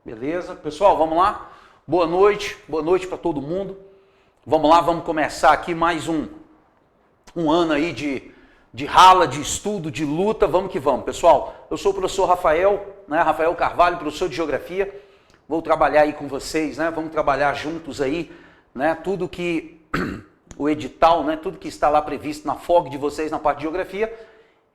Beleza? Pessoal, vamos lá? Boa noite para todo mundo. Vamos lá, vamos começar aqui mais um ano aí de rala, de estudo, de luta. Vamos que vamos, pessoal. Eu sou o professor Rafael, né? Rafael Carvalho, professor de Geografia. Vou trabalhar aí com vocês, né? Vamos trabalhar juntos aí, né? Tudo que o edital, né? Tudo que está lá previsto na FOG de vocês na parte de Geografia.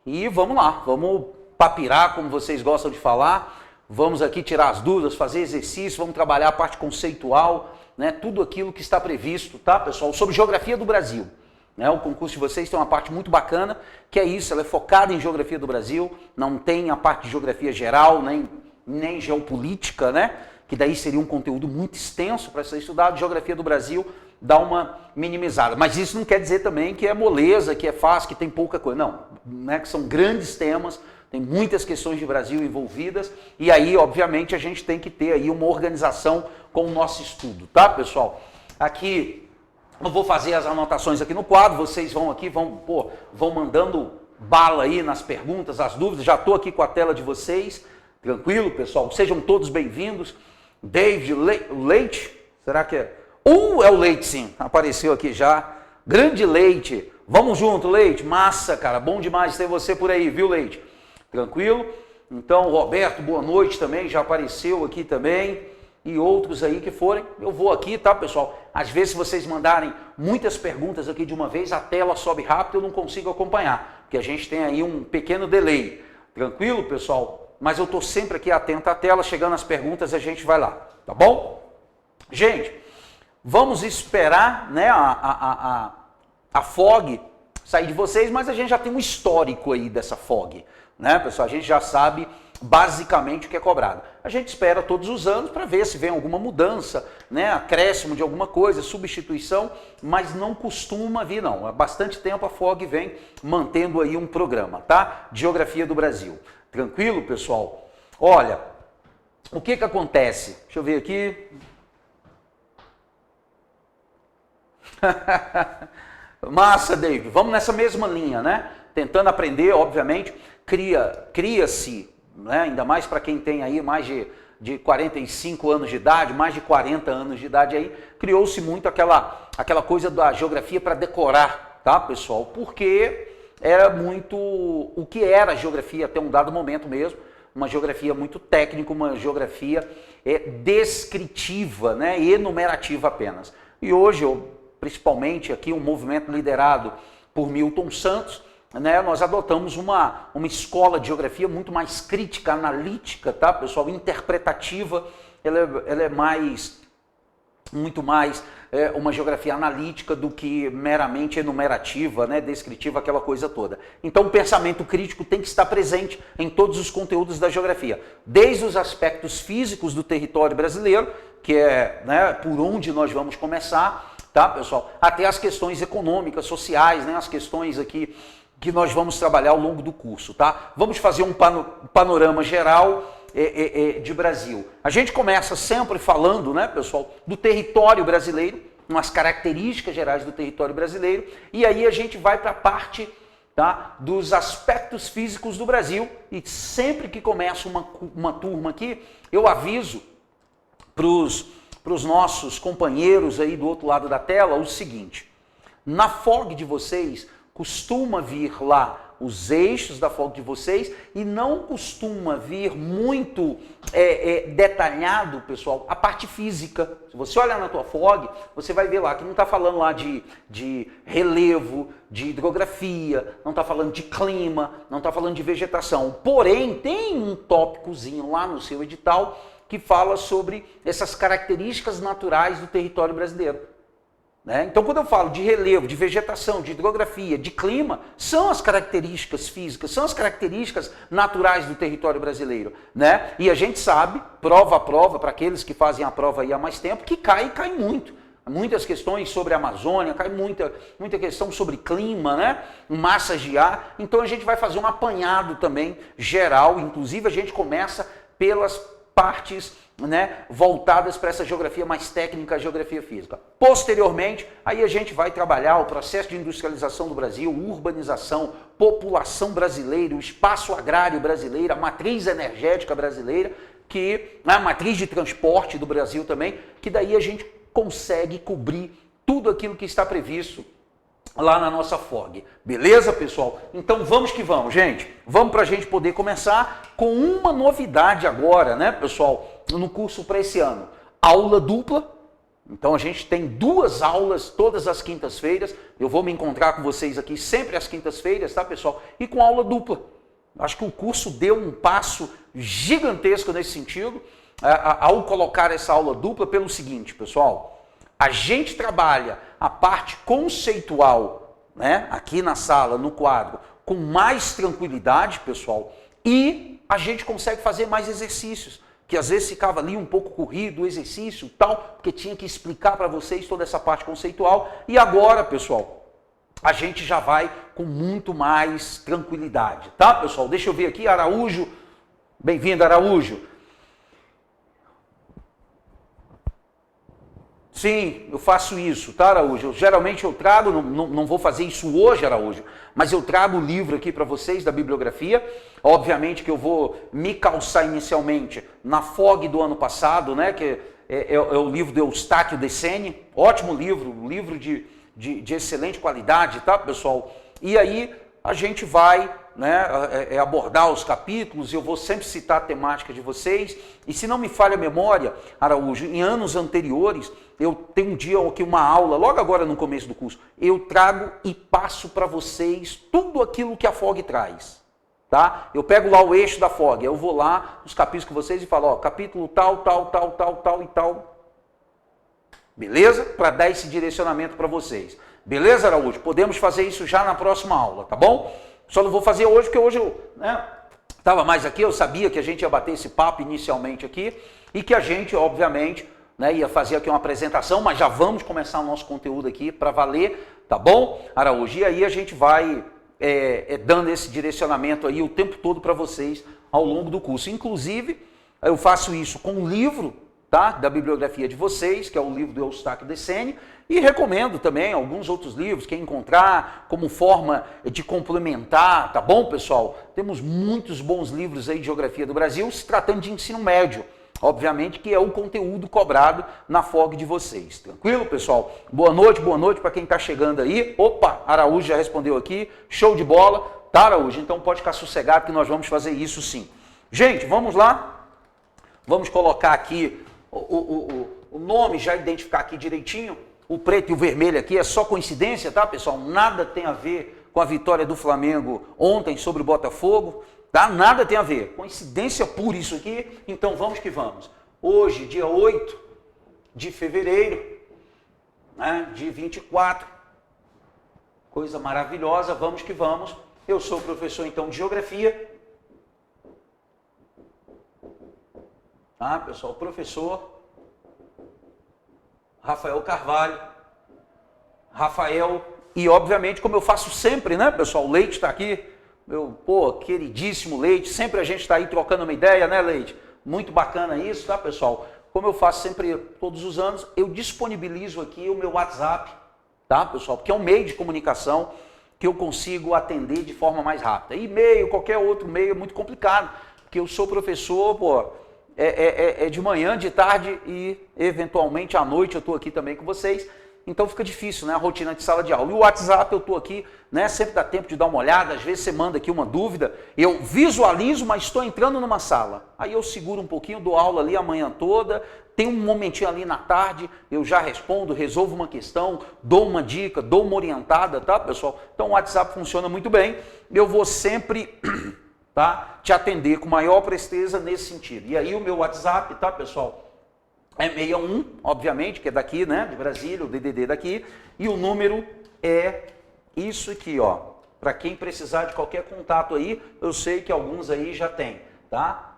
E vamos lá, vamos papirar, como vocês gostam de falar. Vamos aqui tirar as dúvidas, fazer exercício, vamos trabalhar a parte conceitual, né? Tudo aquilo que está previsto, tá, pessoal? Sobre Geografia do Brasil. Né? O concurso de vocês tem uma parte muito bacana, que é isso, ela é focada em Geografia do Brasil, não tem a parte de Geografia geral, nem geopolítica, né? Que daí seria um conteúdo muito extenso para ser estudado. Geografia do Brasil dá uma minimizada. Mas isso não quer dizer também que é moleza, que é fácil, que tem pouca coisa. Não, né? Que são grandes temas, tem muitas questões de Brasil envolvidas, e aí, obviamente, a gente tem que ter aí uma organização com o nosso estudo, tá, pessoal? Aqui, eu vou fazer as anotações aqui no quadro, vocês vão aqui, vão mandando bala aí nas perguntas, as dúvidas, já estou aqui com a tela de vocês, tranquilo, pessoal? Sejam todos bem-vindos. David Leite, será que é? É o Leite, sim, apareceu aqui já. Grande Leite, vamos junto, Leite, massa, cara, bom demais ter você por aí, viu, Leite? Tranquilo? Então, o Roberto, boa noite também, já apareceu aqui também, e outros aí que forem, eu vou aqui, tá, pessoal? Às vezes, se vocês mandarem muitas perguntas aqui de uma vez, a tela sobe rápido, eu não consigo acompanhar, porque a gente tem aí um pequeno delay. Tranquilo, pessoal? Mas eu estou sempre aqui atento à tela, chegando as perguntas, a gente vai lá, tá bom? Gente, vamos esperar, né, a FOG sair de vocês, mas a gente já tem um histórico aí dessa FOG. Né, pessoal? A gente já sabe basicamente o que é cobrado. A gente espera todos os anos para ver se vem alguma mudança, né, acréscimo de alguma coisa, substituição, mas não costuma vir não. Há bastante tempo a FOG vem mantendo aí um programa, tá? De Geografia do Brasil. Tranquilo, pessoal? Olha, o que acontece? Deixa eu ver aqui. Massa, David. Vamos nessa mesma linha, né? Tentando aprender, obviamente. Cria-se, né, ainda mais para quem tem aí mais de 45 anos de idade, mais de 40 anos de idade aí, criou-se muito aquela coisa da geografia para decorar, tá, pessoal? Porque era muito o que era a geografia até um dado momento mesmo, uma geografia muito técnica, uma geografia descritiva, né, enumerativa apenas. E hoje, principalmente aqui, um movimento liderado por Milton Santos, né, nós adotamos uma escola de geografia muito mais crítica, analítica, tá, pessoal? Interpretativa, ela é muito mais uma geografia analítica do que meramente enumerativa, né, descritiva, aquela coisa toda. Então o pensamento crítico tem que estar presente em todos os conteúdos da geografia, desde os aspectos físicos do território brasileiro, que é, né, por onde nós vamos começar, tá, pessoal? Até as questões econômicas, sociais, né, as questões aqui que nós vamos trabalhar ao longo do curso, tá? Vamos fazer um panorama geral de Brasil. A gente começa sempre falando, né, pessoal, do território brasileiro, umas características gerais do território brasileiro, e aí a gente vai para a parte, tá, dos aspectos físicos do Brasil, e sempre que começa uma turma aqui, eu aviso para os nossos companheiros aí do outro lado da tela o seguinte: na FOG de vocês, costuma vir lá os eixos da FOG de vocês e não costuma vir muito detalhado, pessoal, a parte física. Se você olhar na tua FOG, você vai ver lá que não está falando lá de relevo, de hidrografia, não está falando de clima, não está falando de vegetação. Porém, tem um tópicozinho lá no seu edital que fala sobre essas características naturais do território brasileiro. Né? Então, quando eu falo de relevo, de vegetação, de hidrografia, de clima, são as características físicas, são as características naturais do território brasileiro. Né? E a gente sabe, prova a prova, para aqueles que fazem a prova aí há mais tempo, que cai muito. Muitas questões sobre a Amazônia, cai muita questão sobre clima, né? Massas de ar. Então, a gente vai fazer um apanhado também geral, inclusive a gente começa pelas partes, né, voltadas para essa geografia mais técnica, a geografia física. Posteriormente, aí a gente vai trabalhar o processo de industrialização do Brasil, urbanização, população brasileira, o espaço agrário brasileiro, a matriz energética brasileira, que a matriz de transporte do Brasil também, que daí a gente consegue cobrir tudo aquilo que está previsto lá na nossa FOG. Beleza, pessoal? Então vamos que vamos, gente. Vamos para a gente poder começar com uma novidade agora, né, pessoal, no curso para esse ano. Aula dupla. Então a gente tem 2 aulas todas as quintas-feiras. Eu vou me encontrar com vocês aqui sempre às quintas-feiras, tá, pessoal? E com aula dupla. Acho que o curso deu um passo gigantesco nesse sentido, ao colocar essa aula dupla pelo seguinte, pessoal. A gente trabalha a parte conceitual, né, aqui na sala, no quadro, com mais tranquilidade, pessoal, e a gente consegue fazer mais exercícios, que às vezes ficava ali um pouco corrido o exercício e tal, porque tinha que explicar para vocês toda essa parte conceitual, e agora, pessoal, a gente já vai com muito mais tranquilidade, tá, pessoal? Deixa eu ver aqui, Araújo, bem-vindo, Araújo. Sim, eu faço isso, tá, Araújo? Geralmente eu trago, não vou fazer isso hoje, Araújo, mas eu trago o livro aqui para vocês da bibliografia. Obviamente que eu vou me calçar inicialmente na FOG do ano passado, né, que é o livro do Eustáquio Deceni, ótimo livro, um livro de excelente qualidade, tá, pessoal? E aí a gente vai, né, abordar os capítulos, eu vou sempre citar a temática de vocês, e se não me falha a memória, Araújo, em anos anteriores, eu tenho um dia aqui uma aula, logo agora no começo do curso, eu trago e passo para vocês tudo aquilo que a FOG traz, tá? Eu pego lá o eixo da FOG, eu vou lá, os capítulos com vocês e falo, ó, capítulo tal, tal, tal, tal, tal e tal, beleza? Para dar esse direcionamento para vocês. Beleza, Araújo? Podemos fazer isso já na próxima aula, tá bom? Só não vou fazer hoje, porque hoje eu estava mais aqui, eu sabia que a gente ia bater esse papo inicialmente aqui, e que a gente, obviamente, né, ia fazer aqui uma apresentação, mas já vamos começar o nosso conteúdo aqui para valer, tá bom, Araújo? E aí a gente vai dando esse direcionamento aí o tempo todo para vocês ao longo do curso. Inclusive, eu faço isso com um livro, tá, da bibliografia de vocês, que é o livro do Eustáquio Deceni, e recomendo também alguns outros livros, quem encontrar, como forma de complementar, tá bom, pessoal? Temos muitos bons livros aí de geografia do Brasil, se tratando de ensino médio, obviamente que é o conteúdo cobrado na FOG de vocês. Tranquilo, pessoal? Boa noite para quem está chegando aí. Opa, Araújo já respondeu aqui, show de bola, tá, Araújo? Então pode ficar sossegado que nós vamos fazer isso sim. Gente, vamos lá? Vamos colocar aqui o nome, já identificar aqui direitinho. O preto e o vermelho aqui é só coincidência, tá, pessoal? Nada tem a ver com a vitória do Flamengo ontem sobre o Botafogo, tá? Nada tem a ver. Coincidência pura isso aqui. Então vamos que vamos. Hoje, dia 8 de fevereiro, né, de 24. Coisa maravilhosa, vamos que vamos. Eu sou professor, então, de Geografia. Tá, pessoal? Professor Rafael Carvalho, Rafael, e obviamente, como eu faço sempre, né, pessoal, o Leite está aqui, meu, queridíssimo Leite, sempre a gente está aí trocando uma ideia, né, Leite? Muito bacana isso, tá, pessoal? Como eu faço sempre, todos os anos, eu disponibilizo aqui o meu WhatsApp, tá, pessoal? Porque é um meio de comunicação que eu consigo atender de forma mais rápida. E-mail, qualquer outro meio é muito complicado, porque eu sou professor, é de manhã, de tarde e eventualmente à noite eu estou aqui também com vocês, então fica difícil, né, a rotina de sala de aula. E o WhatsApp eu estou aqui, né, sempre dá tempo de dar uma olhada, às vezes você manda aqui uma dúvida, eu visualizo, mas estou entrando numa sala, aí eu seguro um pouquinho, dou aula ali a manhã toda, tem um momentinho ali na tarde, eu já respondo, resolvo uma questão, dou uma dica, dou uma orientada, tá, pessoal? Então o WhatsApp funciona muito bem, eu vou sempre... tá? Te atender com maior presteza nesse sentido. E aí o meu WhatsApp, tá, pessoal? É 61, obviamente, que é daqui, né, de Brasília, o DDD daqui, e o número é isso aqui, ó. Para quem precisar de qualquer contato aí, eu sei que alguns aí já tem, tá?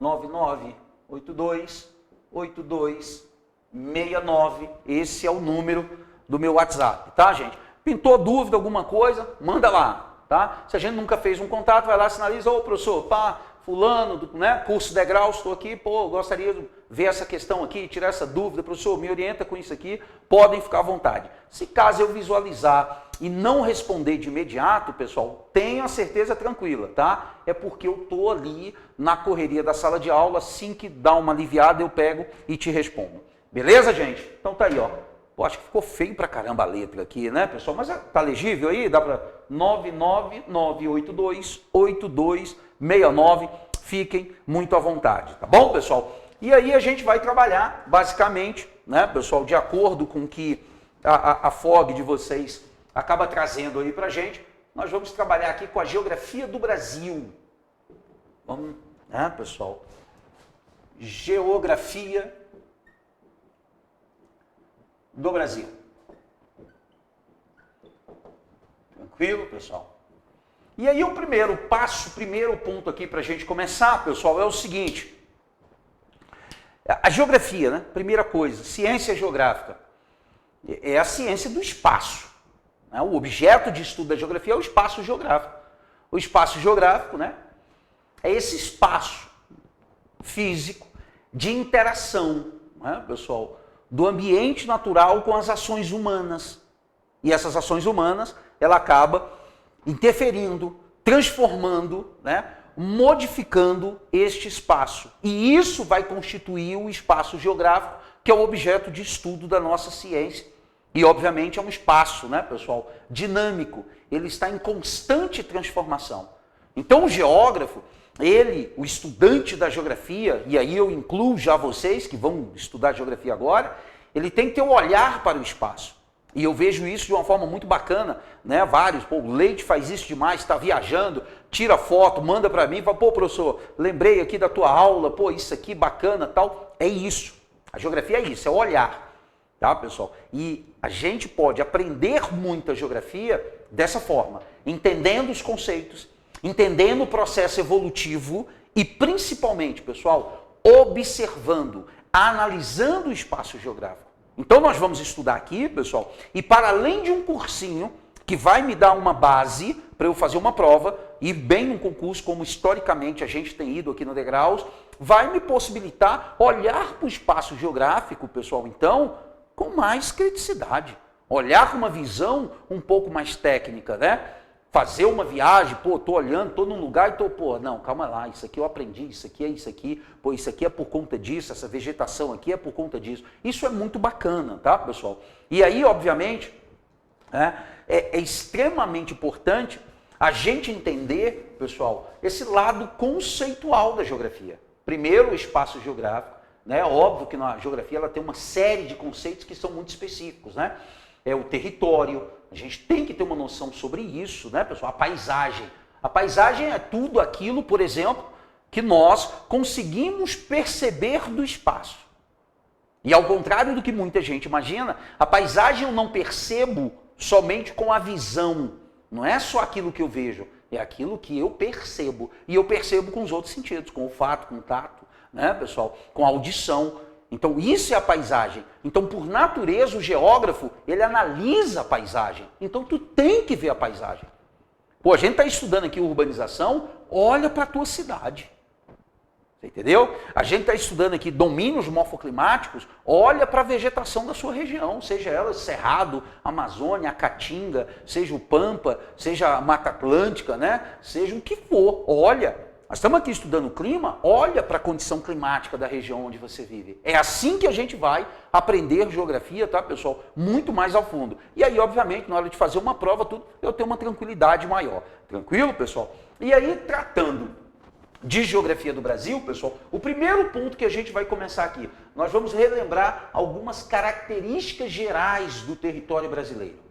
99828269, esse é o número do meu WhatsApp, tá, gente? Pintou dúvida, alguma coisa, manda lá. Tá? Se a gente nunca fez um contato, vai lá, sinaliza, ô professor, pá, fulano, né, curso degraus, estou aqui, pô, gostaria de ver essa questão aqui, tirar essa dúvida, professor, me orienta com isso aqui, podem ficar à vontade. Se caso eu visualizar e não responder de imediato, pessoal, tenha certeza tranquila, tá? É porque eu estou ali na correria da sala de aula, assim que dá uma aliviada eu pego e te respondo. Beleza, gente? Então tá aí, ó. Pô, acho que ficou feio pra caramba a letra aqui, né, pessoal? Mas tá legível aí? Dá pra 999828269. Fiquem muito à vontade, tá bom, pessoal? E aí a gente vai trabalhar, basicamente, né, pessoal, de acordo com o que a FOG de vocês acaba trazendo aí pra gente. Nós vamos trabalhar aqui com a geografia do Brasil. Vamos, né, pessoal? Geografia do Brasil. Tranquilo, pessoal? E aí o primeiro passo, o primeiro ponto aqui para a gente começar, pessoal, é o seguinte. A geografia, né? Primeira coisa, ciência geográfica. É a ciência do espaço. Né? O objeto de estudo da geografia é o espaço geográfico. O espaço geográfico, né? É esse espaço físico de interação, né, pessoal, do ambiente natural com as ações humanas. E essas ações humanas, ela acaba interferindo, transformando, né, modificando este espaço. E isso vai constituir o espaço geográfico, que é o objeto de estudo da nossa ciência. E, obviamente, é um espaço, né, pessoal, dinâmico. Ele está em constante transformação. Então, o geógrafo, ele, o estudante da geografia, e aí eu incluo já vocês que vão estudar geografia agora, ele tem que ter um olhar para o espaço. E eu vejo isso de uma forma muito bacana, né? Vários, pô, o Leite faz isso demais, está viajando, tira foto, manda para mim, fala, pô, professor, lembrei aqui da tua aula, pô, isso aqui bacana, tal. É isso. A geografia é isso, é o olhar, tá, pessoal? E a gente pode aprender muito a geografia dessa forma, entendendo os conceitos, entendendo o processo evolutivo e, principalmente, pessoal, observando, analisando o espaço geográfico. Então, nós vamos estudar aqui, pessoal, e para além de um cursinho que vai me dar uma base para eu fazer uma prova, ir bem num concurso, como historicamente a gente tem ido aqui no Degraus, vai me possibilitar olhar para o espaço geográfico, pessoal, então, com mais criticidade. Olhar com uma visão um pouco mais técnica, né? Fazer uma viagem, pô, tô olhando, tô num lugar e tô, pô, não, calma lá, isso aqui eu aprendi, isso aqui é isso aqui, pô, isso aqui é por conta disso, essa vegetação aqui é por conta disso. Isso é muito bacana, tá, pessoal? E aí, obviamente, é extremamente importante a gente entender, pessoal, esse lado conceitual da geografia. Primeiro, o espaço geográfico, né? Óbvio que na geografia ela tem uma série de conceitos que são muito específicos, né? É o território, a gente tem que ter uma noção sobre isso, né, pessoal? A paisagem. A paisagem é tudo aquilo, por exemplo, que nós conseguimos perceber do espaço. E ao contrário do que muita gente imagina, a paisagem eu não percebo somente com a visão. Não é só aquilo que eu vejo, é aquilo que eu percebo. E eu percebo com os outros sentidos, com o olfato, com o tato, né, pessoal? Com a audição. Então, isso é a paisagem. Então, por natureza, o geógrafo, ele analisa a paisagem. Então, tu tem que ver a paisagem. Pô, a gente está estudando aqui urbanização, olha para a tua cidade. Você entendeu? A gente está estudando aqui domínios morfoclimáticos, olha para a vegetação da sua região, seja ela Cerrado, Amazônia, a Caatinga, seja o Pampa, seja a Mata Atlântica, né? Seja o que for, olha. Nós estamos aqui estudando o clima, olha para a condição climática da região onde você vive. É assim que a gente vai aprender geografia, tá, pessoal? Muito mais ao fundo. E aí, obviamente, na hora de fazer uma prova, tudo, eu tenho uma tranquilidade maior. Tranquilo, pessoal? E aí, tratando de geografia do Brasil, pessoal, o primeiro ponto que a gente vai começar aqui, nós vamos relembrar algumas características gerais do território brasileiro.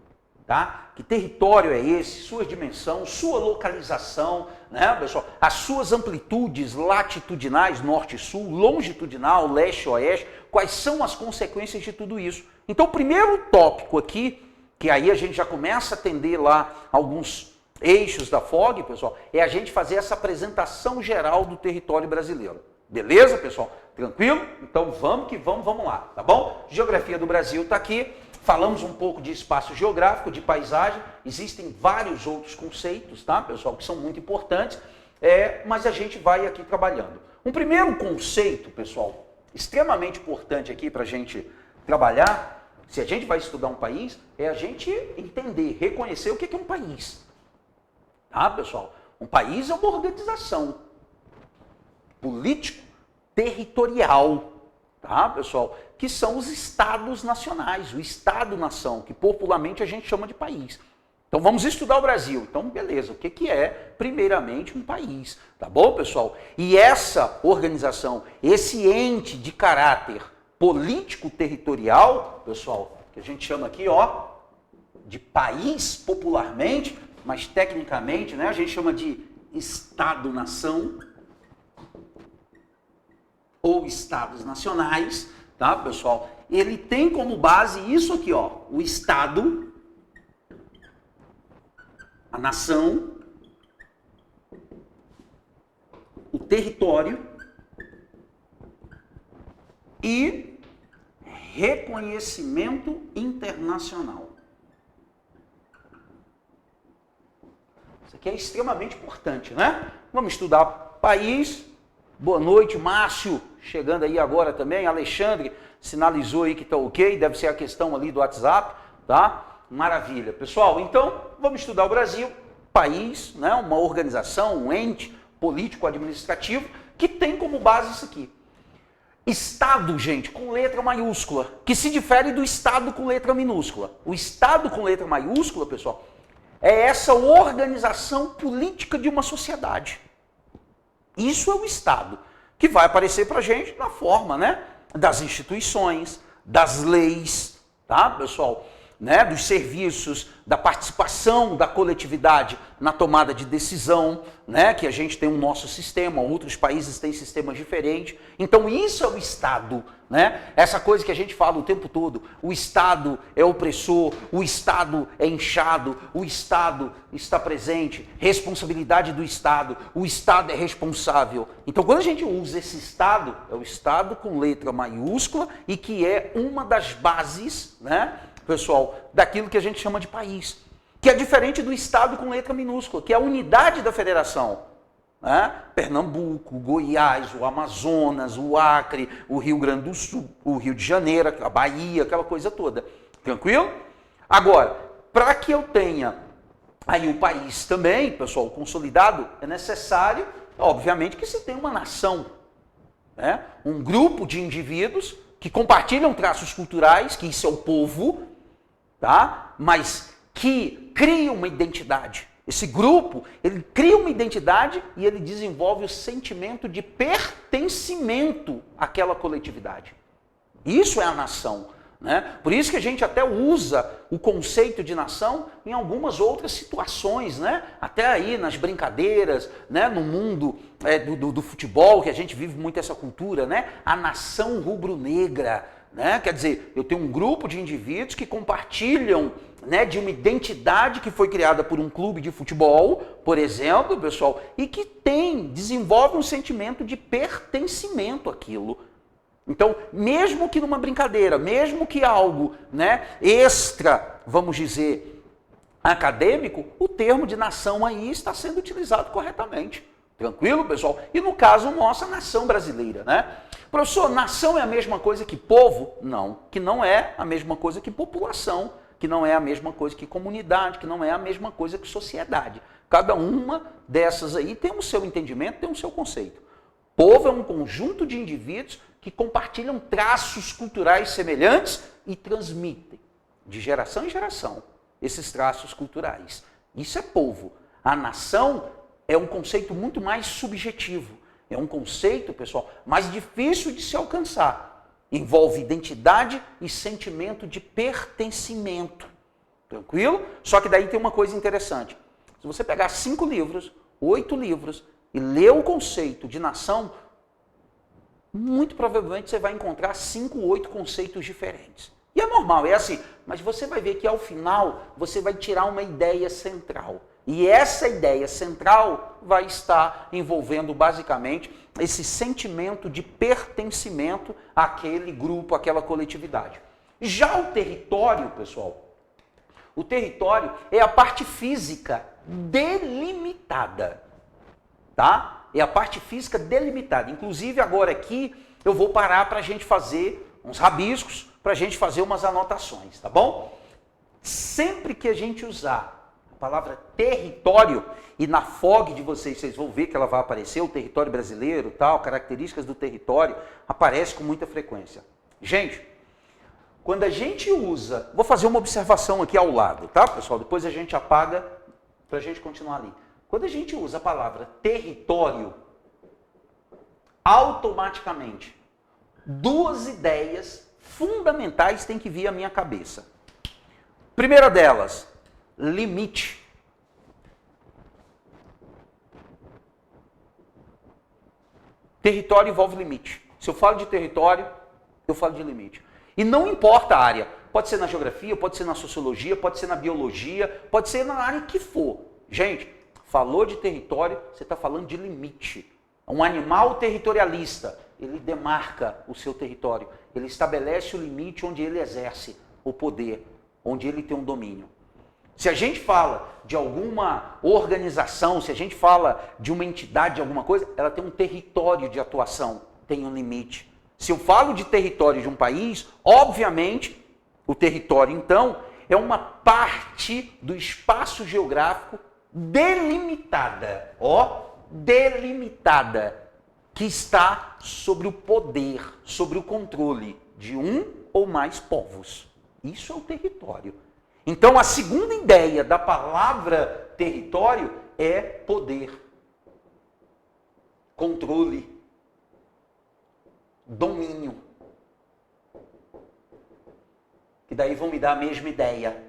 Tá? Que território é esse, sua dimensão, sua localização, né, pessoal? As suas amplitudes latitudinais, norte e sul, longitudinal, leste e oeste, quais são as consequências de tudo isso? Então, o primeiro tópico aqui, que aí a gente já começa a atender lá alguns eixos da FOG, pessoal, é a gente fazer essa apresentação geral do território brasileiro. Beleza, pessoal? Tranquilo? Então, vamos que vamos, vamos lá, tá bom? Geografia do Brasil está aqui. Falamos um pouco de espaço geográfico, de paisagem, existem vários outros conceitos, tá, pessoal, que são muito importantes. mas a gente vai aqui trabalhando. Um primeiro conceito, pessoal, extremamente importante aqui para a gente trabalhar, se a gente vai estudar um país, é a gente entender, reconhecer o que é um país. Tá, pessoal? Um país é uma organização político-territorial, tá, pessoal? Que são os estados nacionais, o estado-nação, que popularmente a gente chama de país. Então vamos estudar o Brasil. Então, beleza, o que é, primeiramente, um país? Tá bom, pessoal? E essa organização, esse ente de caráter político-territorial, pessoal, que a gente chama aqui, ó, de país popularmente, mas tecnicamente, né, a gente chama de estado-nação ou estados nacionais, tá, pessoal? Ele tem como base isso aqui, ó, o estado, a nação, o território e reconhecimento internacional. Isso aqui é extremamente importante, né? Vamos estudar país. Boa noite, Márcio, chegando aí agora também. Alexandre sinalizou aí que tá ok, deve ser a questão ali do WhatsApp, tá? Maravilha. Pessoal, então, vamos estudar o Brasil, país, né? Uma organização, um ente político-administrativo que tem como base isso aqui. Estado, gente, com letra maiúscula, que se difere do Estado com letra minúscula. O Estado com letra maiúscula, pessoal, é essa organização política de uma sociedade. Isso é o Estado, que vai aparecer para a gente na forma, né, das instituições, das leis, tá, pessoal? Né, dos serviços, da participação da coletividade na tomada de decisão, né, que a gente tem o nosso sistema, outros países têm sistemas diferentes. Então isso é o Estado, né? Essa coisa que a gente fala o tempo todo, o Estado é opressor, o Estado é inchado, o Estado está presente, responsabilidade do Estado, o Estado é responsável. Então quando a gente usa esse Estado, é o Estado com letra maiúscula e que é uma das bases, né, pessoal, daquilo que a gente chama de país, que é diferente do Estado com letra minúscula, que é a unidade da federação. Né? Pernambuco, Goiás, o Amazonas, o Acre, o Rio Grande do Sul, o Rio de Janeiro, a Bahia, aquela coisa toda. Tranquilo? Agora, para que eu tenha aí o país também, pessoal, consolidado, é necessário, obviamente, que se tenha uma nação, né? Um grupo de indivíduos que compartilham traços culturais, que isso é o povo, tá? Mas que cria uma identidade. Esse grupo, ele cria uma identidade e ele desenvolve o sentimento de pertencimento àquela coletividade. Isso é a nação, né? Por isso que a gente até usa o conceito de nação em algumas outras situações, né? Até aí nas brincadeiras, né? No mundo do futebol, que a gente vive muito essa cultura, né? A nação rubro-negra. Né? Quer dizer, eu tenho um grupo de indivíduos que compartilham, né, de uma identidade que foi criada por um clube de futebol, por exemplo, pessoal, e que desenvolve um sentimento de pertencimento àquilo. Então, mesmo que numa brincadeira, mesmo que algo, né, extra, vamos dizer, acadêmico, o termo de nação aí está sendo utilizado corretamente. Tranquilo, pessoal? E no caso, nossa nação brasileira, né? Professor, nação é a mesma coisa que povo? Não, que não é a mesma coisa que população, que não é a mesma coisa que comunidade, que não é a mesma coisa que sociedade. Cada uma dessas aí tem o seu entendimento, tem o seu conceito. Povo é um conjunto de indivíduos que compartilham traços culturais semelhantes e transmitem, de geração em geração, esses traços culturais. Isso é povo. A nação é um conceito muito mais subjetivo. É um conceito, pessoal, mais difícil de se alcançar. Envolve identidade e sentimento de pertencimento. Tranquilo? Só que daí tem uma coisa interessante. Se você pegar 5 livros, 8 livros e ler o conceito de nação, muito provavelmente você vai encontrar 5, 8 conceitos diferentes. E é normal, é assim. Mas você vai ver que ao final você vai tirar uma ideia central. E essa ideia central vai estar envolvendo basicamente esse sentimento de pertencimento àquele grupo, àquela coletividade. Já o território, pessoal, o território é a parte física delimitada. tá? É a parte física delimitada. Inclusive agora aqui eu vou parar para a gente fazer uns rabiscos, para a gente fazer umas anotações, tá bom? Sempre que a gente usar a palavra território, e na FOG de vocês vão ver que ela vai aparecer, o território brasileiro, tal, características do território, aparece com muita frequência. Gente, quando a gente usa, vou fazer uma observação aqui ao lado, tá, pessoal? Depois a gente apaga para a gente continuar ali. Quando a gente usa a palavra território, automaticamente, duas ideias fundamentais têm que vir à minha cabeça. Primeira delas, limite. Território envolve limite. Se eu falo de território, eu falo de limite. E não importa a área. Pode ser na geografia, pode ser na sociologia, pode ser na biologia, pode ser na área que for. Gente, falou de território, você está falando de limite. Um animal territorialista, ele demarca o seu território. Ele estabelece o limite onde ele exerce o poder, onde ele tem um domínio. Se a gente fala de alguma organização, se a gente fala de uma entidade, de alguma coisa, ela tem um território de atuação, tem um limite. Se eu falo de território de um país, obviamente, o território, então, é uma parte do espaço geográfico delimitada, delimitada, que está sobre o poder, sobre o controle de um ou mais povos. Isso é o território. Então, a segunda ideia da palavra território é poder, controle, domínio. Que daí vão me dar a mesma ideia.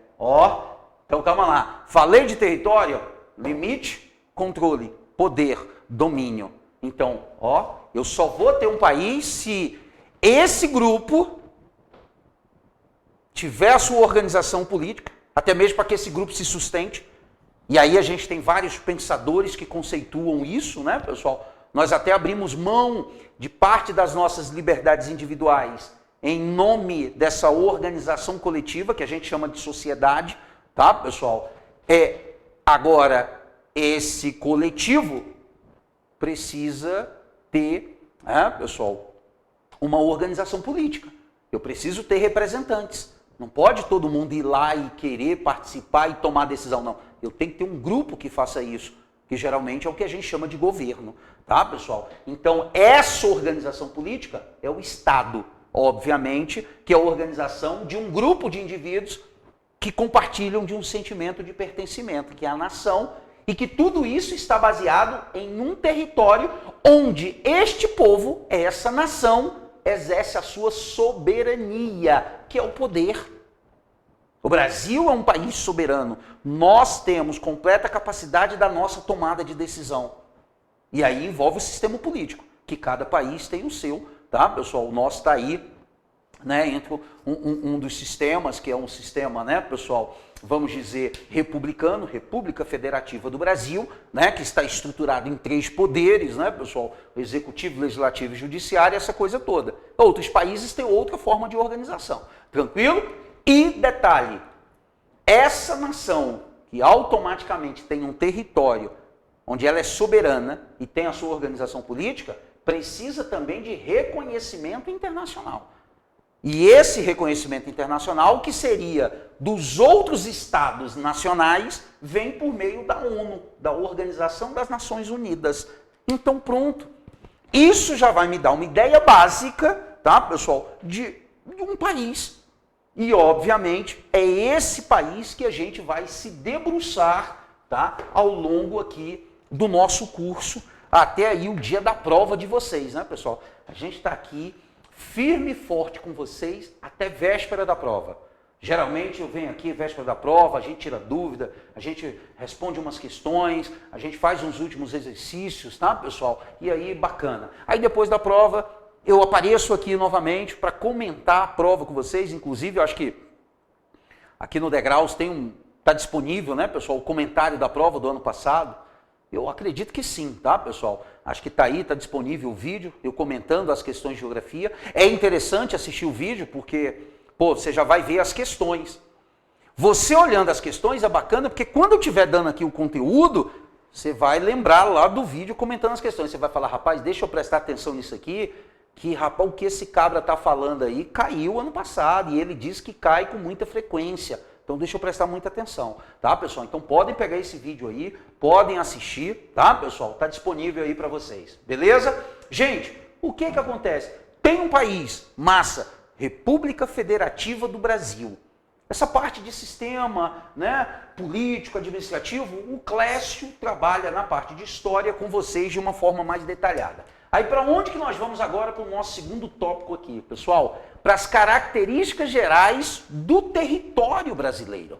Então calma lá. Falei de território, limite, controle, poder, domínio. Então, eu só vou ter um país se esse grupo tiver a sua organização política, até mesmo para que esse grupo se sustente. E aí a gente tem vários pensadores que conceituam isso, né, pessoal? Nós até abrimos mão de parte das nossas liberdades individuais em nome dessa organização coletiva que a gente chama de sociedade, tá, pessoal? Agora, esse coletivo precisa ter, pessoal, uma organização política. Eu preciso ter representantes. Não pode todo mundo ir lá e querer participar e tomar decisão, não. Eu tenho que ter um grupo que faça isso, que geralmente é o que a gente chama de governo, tá, pessoal? Então, essa organização política é o Estado, obviamente, que é a organização de um grupo de indivíduos que compartilham de um sentimento de pertencimento, que é a nação, e que tudo isso está baseado em um território onde este povo, essa nação, exerce a sua soberania, que é o poder. O Brasil é um país soberano. Nós temos completa capacidade da nossa tomada de decisão. E aí envolve o sistema político, que cada país tem o seu, tá, pessoal? O nosso está aí, né, entre um dos sistemas, que é um sistema, né, pessoal, vamos dizer, republicano, República Federativa do Brasil, né, que está estruturado em 3 poderes, né, pessoal, executivo, legislativo e judiciário, essa coisa toda. Outros países têm outra forma de organização, tranquilo? E detalhe, essa nação que automaticamente tem um território onde ela é soberana e tem a sua organização política, precisa também de reconhecimento internacional. E esse reconhecimento internacional, que seria dos outros estados nacionais, vem por meio da ONU, da Organização das Nações Unidas. Então pronto. Isso já vai me dar uma ideia básica, tá, pessoal, de um país. E, obviamente, é esse país que a gente vai se debruçar, tá, ao longo aqui do nosso curso, até aí o dia da prova de vocês, né, pessoal? A gente está aqui firme e forte com vocês até véspera da prova. Geralmente eu venho aqui véspera da prova, a gente tira dúvida, a gente responde umas questões, a gente faz uns últimos exercícios, tá, pessoal? E aí, bacana. Aí depois da prova, eu apareço aqui novamente para comentar a prova com vocês. Inclusive, eu acho que aqui no Degraus está disponível, né, pessoal, o comentário da prova do ano passado. Eu acredito que sim, tá, pessoal? Acho que está aí, está disponível o vídeo, eu comentando as questões de geografia. É interessante assistir o vídeo porque, você já vai ver as questões. Você olhando as questões é bacana porque quando eu estiver dando aqui o conteúdo, você vai lembrar lá do vídeo comentando as questões. Você vai falar, rapaz, deixa eu prestar atenção nisso aqui, que rapaz, o que esse cabra tá falando aí caiu ano passado e ele diz que cai com muita frequência. Então deixa eu prestar muita atenção, tá, pessoal? Então podem pegar esse vídeo aí, podem assistir, tá, pessoal? Tá disponível aí para vocês, beleza? Gente, o que que acontece? Tem um país, massa, República Federativa do Brasil. Essa parte de sistema, né, político, administrativo, o Clécio trabalha na parte de história com vocês de uma forma mais detalhada. Aí para onde que nós vamos agora para o nosso segundo tópico aqui, pessoal? Para as características gerais do território brasileiro.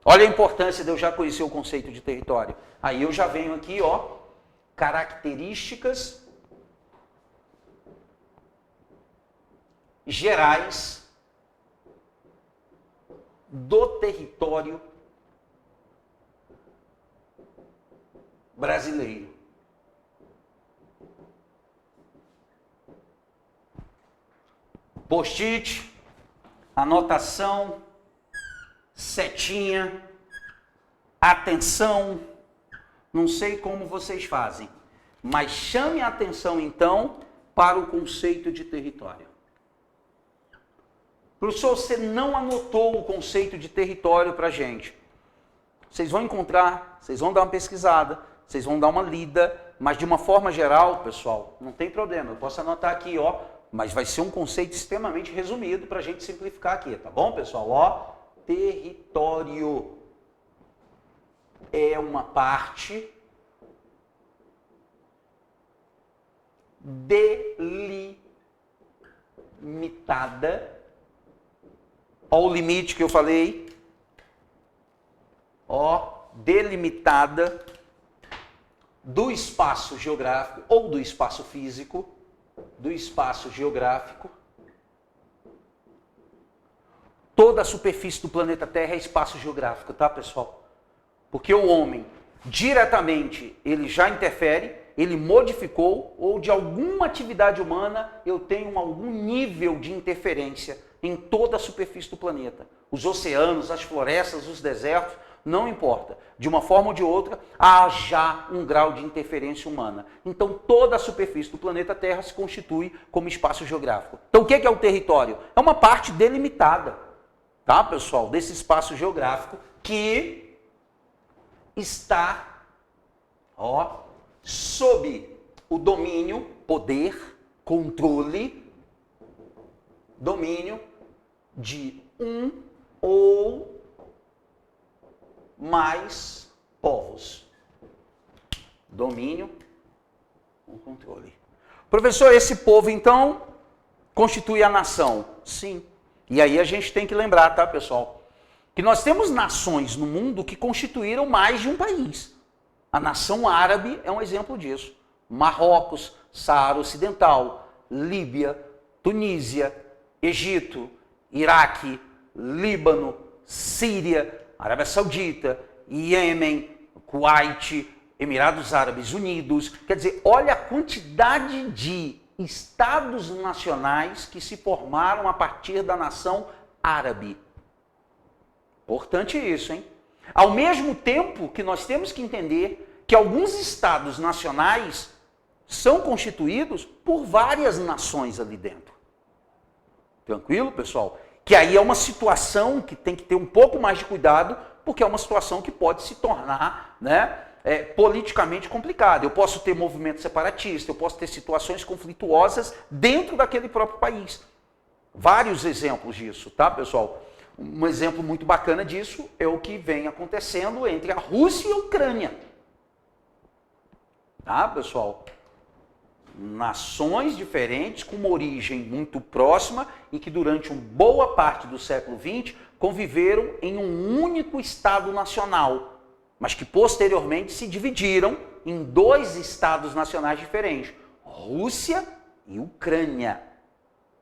Olha a importância de eu já conhecer o conceito de território. Aí eu já venho aqui, ó, características gerais do território brasileiro. Post-it, anotação, setinha, atenção. Não sei como vocês fazem, mas chame a atenção então para o conceito de território. Professor, você não anotou o conceito de território para a gente. Vocês vão encontrar, vocês vão dar uma pesquisada, vocês vão dar uma lida, mas de uma forma geral, pessoal, não tem problema. Eu posso anotar aqui, ó, mas vai ser um conceito extremamente resumido para a gente simplificar aqui, tá bom, pessoal? Ó, território é uma parte delimitada. Olha o limite que eu falei. Ó, delimitada do espaço geográfico ou do espaço físico, do espaço geográfico. Toda a superfície do planeta Terra é espaço geográfico, tá, pessoal? Porque o homem, diretamente, ele já interfere, ele modificou, ou de alguma atividade humana, eu tenho algum nível de interferência em toda a superfície do planeta. Os oceanos, as florestas, os desertos, não importa. De uma forma ou de outra, há já um grau de interferência humana. Então, toda a superfície do planeta Terra se constitui como espaço geográfico. Então, o que é o território? É uma parte delimitada, tá, pessoal, desse espaço geográfico que está, ó, sob o domínio, poder, controle, domínio de um ou mais povos. Domínio ou controle. Professor, esse povo, então, constitui a nação? Sim. E aí a gente tem que lembrar, tá, pessoal? Que nós temos nações no mundo que constituíram mais de um país. A nação árabe é um exemplo disso. Marrocos, Saara Ocidental, Líbia, Tunísia, Egito, Iraque, Líbano, Síria, Arábia Saudita, Iêmen, Kuwait, Emirados Árabes Unidos. Quer dizer, olha a quantidade de estados nacionais que se formaram a partir da nação árabe. Importante isso, hein? Ao mesmo tempo que nós temos que entender que alguns estados nacionais são constituídos por várias nações ali dentro. Tranquilo, pessoal? Que aí é uma situação que tem que ter um pouco mais de cuidado, porque é uma situação que pode se tornar, né, politicamente complicada. Eu posso ter movimento separatista, eu posso ter situações conflituosas dentro daquele próprio país. Vários exemplos disso, tá, pessoal? Um exemplo muito bacana disso é o que vem acontecendo entre a Rússia e a Ucrânia. Tá, pessoal? Nações diferentes, com uma origem muito próxima e que durante uma boa parte do século XX conviveram em um único Estado nacional, mas que posteriormente se dividiram em dois Estados nacionais diferentes, Rússia e Ucrânia.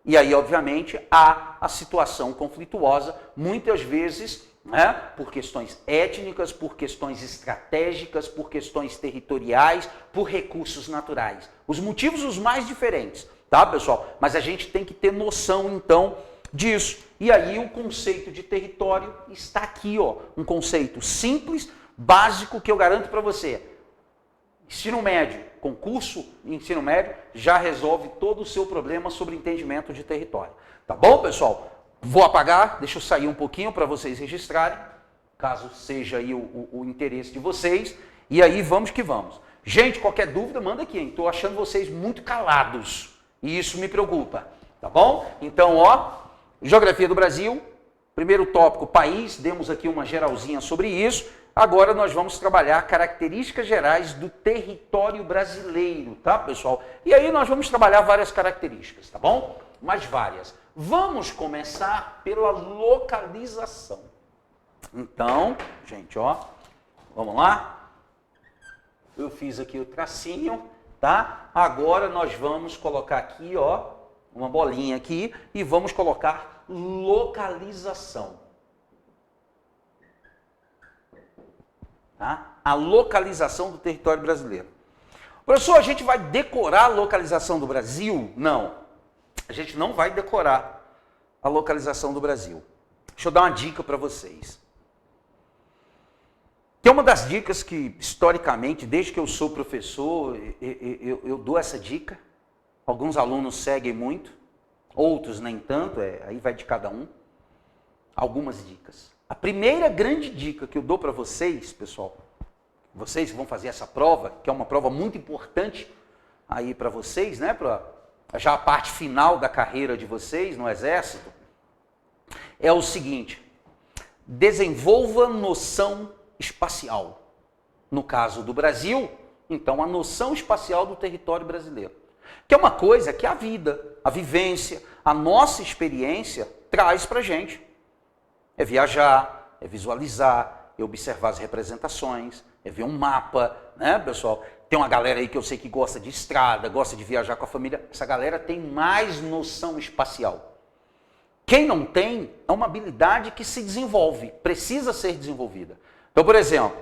E aí, obviamente, há a situação conflituosa, muitas vezes, né, por questões étnicas, por questões estratégicas, por questões territoriais, por recursos naturais. Os motivos os mais diferentes, tá, pessoal? Mas a gente tem que ter noção, então, disso. E aí o conceito de território está aqui, ó, um conceito simples, básico, que eu garanto para você. Ensino médio, concurso ensino médio, já resolve todo o seu problema sobre entendimento de território. Tá bom, pessoal? Vou apagar, deixa eu sair um pouquinho para vocês registrarem, caso seja aí o interesse de vocês. E aí vamos que vamos. Gente, qualquer dúvida, manda aqui, hein? Estou achando vocês muito calados e isso me preocupa, tá bom? Então, ó, Geografia do Brasil, primeiro tópico, país, demos aqui uma geralzinha sobre isso. Agora nós vamos trabalhar características gerais do território brasileiro, tá, pessoal? E aí nós vamos trabalhar várias características, tá bom? Mas várias. Vamos começar pela localização. Então, gente, ó, vamos lá? Eu fiz aqui o tracinho, tá? Agora nós vamos colocar aqui, ó, uma bolinha aqui e vamos colocar localização. Tá? A localização do território brasileiro. Professor, a gente vai decorar a localização do Brasil? Não. A gente não vai decorar a localização do Brasil. Deixa eu dar uma dica para vocês. Tem uma das dicas que, historicamente, desde que eu sou professor, eu dou essa dica. Alguns alunos seguem muito, outros nem tanto, aí vai de cada um. Algumas dicas. A primeira grande dica que eu dou para vocês, pessoal, vocês que vão fazer essa prova, que é uma prova muito importante aí para vocês, né, para já a parte final da carreira de vocês no Exército, é o seguinte: desenvolva noção espacial. No caso do Brasil, então, a noção espacial do território brasileiro. Que é uma coisa que a vida, a vivência, a nossa experiência traz para a gente. É viajar, é visualizar, é observar as representações, é ver um mapa, né, pessoal? Tem uma galera aí que eu sei que gosta de estrada, gosta de viajar com a família. Essa galera tem mais noção espacial. Quem não tem, é uma habilidade que se desenvolve, precisa ser desenvolvida. Então, por exemplo,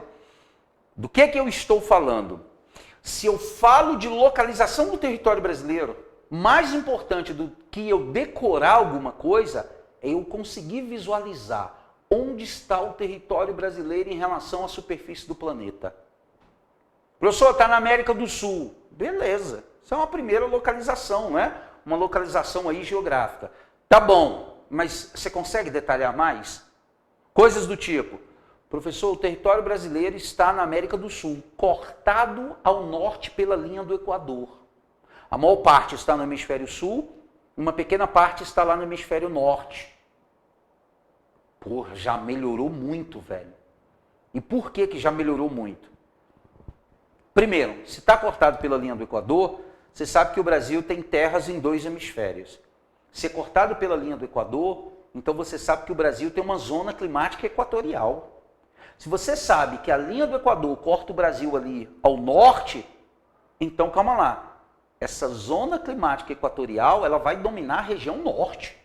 do que eu estou falando? Se eu falo de localização do território brasileiro, mais importante do que eu decorar alguma coisa é eu conseguir visualizar onde está o território brasileiro em relação à superfície do planeta. Professor, está na América do Sul. Beleza, isso é uma primeira localização, não é? Uma localização aí geográfica. Tá bom, mas você consegue detalhar mais? Coisas do tipo: professor, o território brasileiro está na América do Sul, cortado ao norte pela linha do Equador. A maior parte está no hemisfério sul, uma pequena parte está lá no hemisfério norte. Porra, já melhorou muito, velho. E por que já melhorou muito? Primeiro, se está cortado pela linha do Equador, você sabe que o Brasil tem terras em 2 hemisférios. Se é cortado pela linha do Equador, então você sabe que o Brasil tem uma zona climática equatorial. Se você sabe que a linha do Equador corta o Brasil ali ao norte, então calma lá. Essa zona climática equatorial, ela vai dominar a região norte.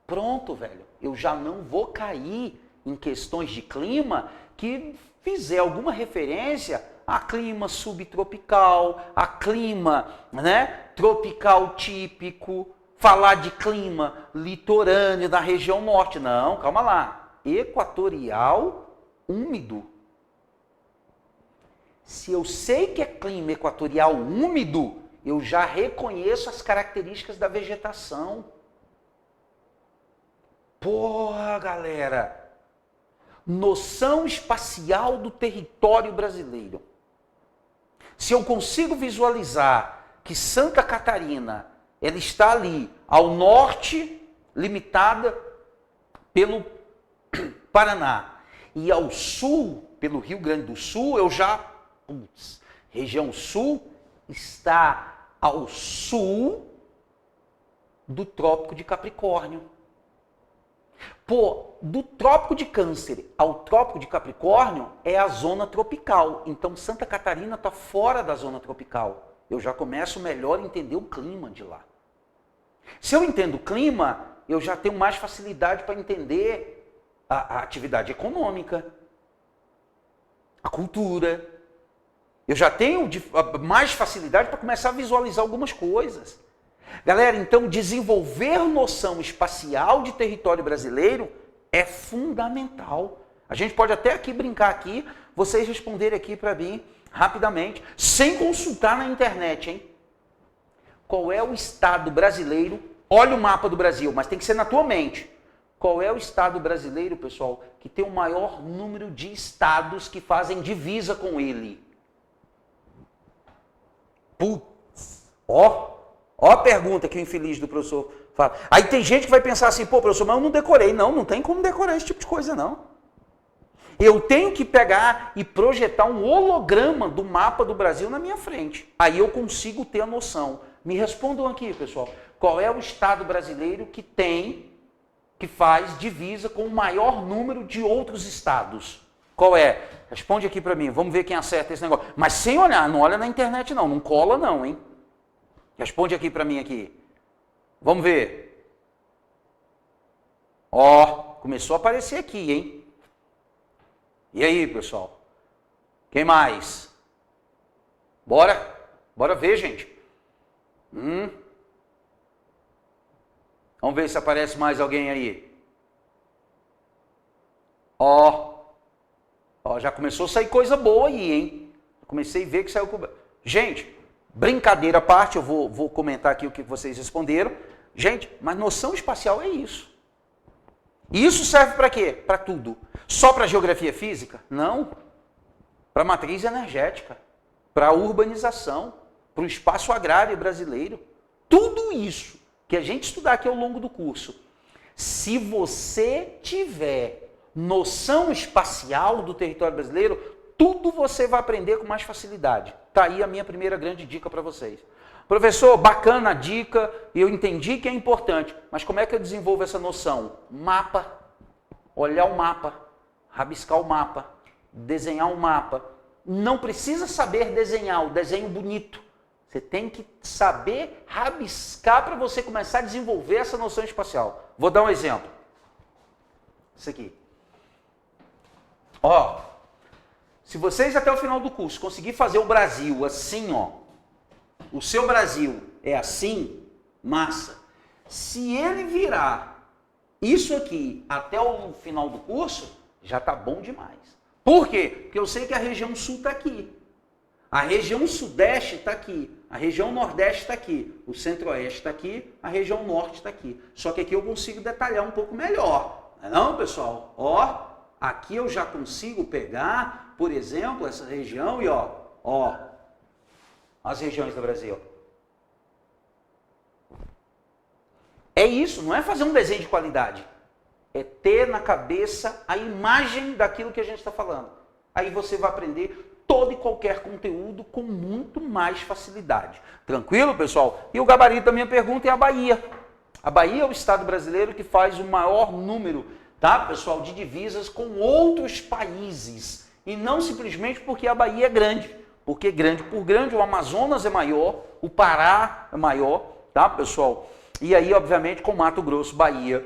Pronto, velho. Eu já não vou cair em questões de clima que fizer alguma referência a clima subtropical, a clima, né, tropical típico, falar de clima litorâneo da região norte. Não, calma lá. Equatorial úmido. Se eu sei que é clima equatorial úmido, eu já reconheço as características da vegetação. Porra, galera! Noção espacial do território brasileiro. Se eu consigo visualizar que Santa Catarina, ela está ali ao norte, limitada pelo Paraná, e ao sul, pelo Rio Grande do Sul, eu já... região sul está ao sul do Trópico de Capricórnio. Pô, do Trópico de Câncer ao Trópico de Capricórnio é a zona tropical. Então Santa Catarina está fora da zona tropical. Eu já começo melhor a entender o clima de lá. Se eu entendo o clima, eu já tenho mais facilidade para entender a atividade econômica, a cultura. Eu já tenho mais facilidade para começar a visualizar algumas coisas. Galera, então desenvolver noção espacial de território brasileiro é fundamental. A gente pode até aqui brincar aqui, vocês responderem aqui para mim rapidamente, sem consultar na internet, hein? Qual é o estado brasileiro? Olha o mapa do Brasil, mas tem que ser na tua mente. Qual é o estado brasileiro, pessoal, que tem o maior número de estados que fazem divisa com ele? Putz, ó a pergunta que o infeliz do professor fala. Aí tem gente que vai pensar assim, pô, professor, mas eu não decorei. Não tem como decorar esse tipo de coisa, não. Eu tenho que pegar e projetar um holograma do mapa do Brasil na minha frente. Aí eu consigo ter a noção. Me respondam aqui, pessoal. Qual é o estado brasileiro que faz divisa com o maior número de outros estados? Qual é? Responde aqui para mim. Vamos ver quem acerta esse negócio. Mas sem olhar, não olha na internet não. Não cola não, hein? Responde aqui para mim aqui. Vamos ver. Ó, começou a aparecer aqui, hein? E aí, pessoal? Quem mais? Bora? Bora ver, gente. Vamos ver se aparece mais alguém aí. Ó, já começou a sair coisa boa aí, hein? Comecei a ver que saiu... Gente, brincadeira à parte, eu vou comentar aqui o que vocês responderam. Gente, mas noção espacial é isso. E isso serve para quê? Para tudo. Só para geografia física? Não. Para matriz energética, para a urbanização, para o espaço agrário brasileiro. Tudo isso que a gente estudar aqui ao longo do curso, se você tiver noção espacial do território brasileiro, tudo você vai aprender com mais facilidade. Está aí a minha primeira grande dica para vocês. Professor, bacana a dica, eu entendi que é importante, mas como é que eu desenvolvo essa noção? Mapa, olhar o mapa, rabiscar o mapa, desenhar um mapa. Não precisa saber desenhar o desenho bonito. Você tem que saber rabiscar para você começar a desenvolver essa noção espacial. Vou dar um exemplo. Isso aqui. Ó, se vocês até o final do curso conseguir fazer o Brasil assim, ó, o seu Brasil é assim, massa. Se ele virar isso aqui até o final do curso, já tá bom demais. Por quê? Porque eu sei que a região sul está aqui. A região sudeste está aqui, a região nordeste está aqui, o centro-oeste está aqui, a região norte está aqui. Só que aqui eu consigo detalhar um pouco melhor. Não é não, pessoal? Ó, aqui eu já consigo pegar, por exemplo, essa região e ó, as regiões do Brasil. É isso, não é fazer um desenho de qualidade. É ter na cabeça a imagem daquilo que a gente está falando. Aí você vai aprender todo e qualquer conteúdo com muito mais facilidade. Tranquilo, pessoal? E o gabarito da minha pergunta é a Bahia. A Bahia é o estado brasileiro que faz o maior número, tá, pessoal, de divisas com outros países. E não simplesmente porque a Bahia é grande. Porque grande por grande, o Amazonas é maior, o Pará é maior, tá, pessoal? E aí, obviamente, com Mato Grosso, Bahia,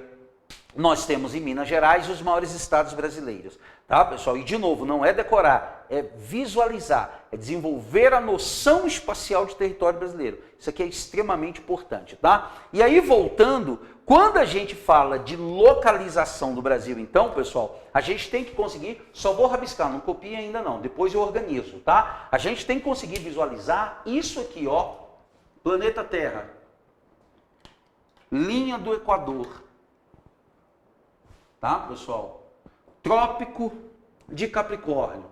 nós temos em Minas Gerais os maiores estados brasileiros, tá, pessoal? E, de novo, não é decorar, é visualizar, é desenvolver a noção espacial de território brasileiro. Isso aqui é extremamente importante, tá? E aí, voltando, quando a gente fala de localização do Brasil, então, pessoal, a gente tem que conseguir, só vou rabiscar, não copie ainda não, depois eu organizo, tá? A gente tem que conseguir visualizar isso aqui, ó, planeta Terra, linha do Equador, tá, pessoal? Trópico de Capricórnio,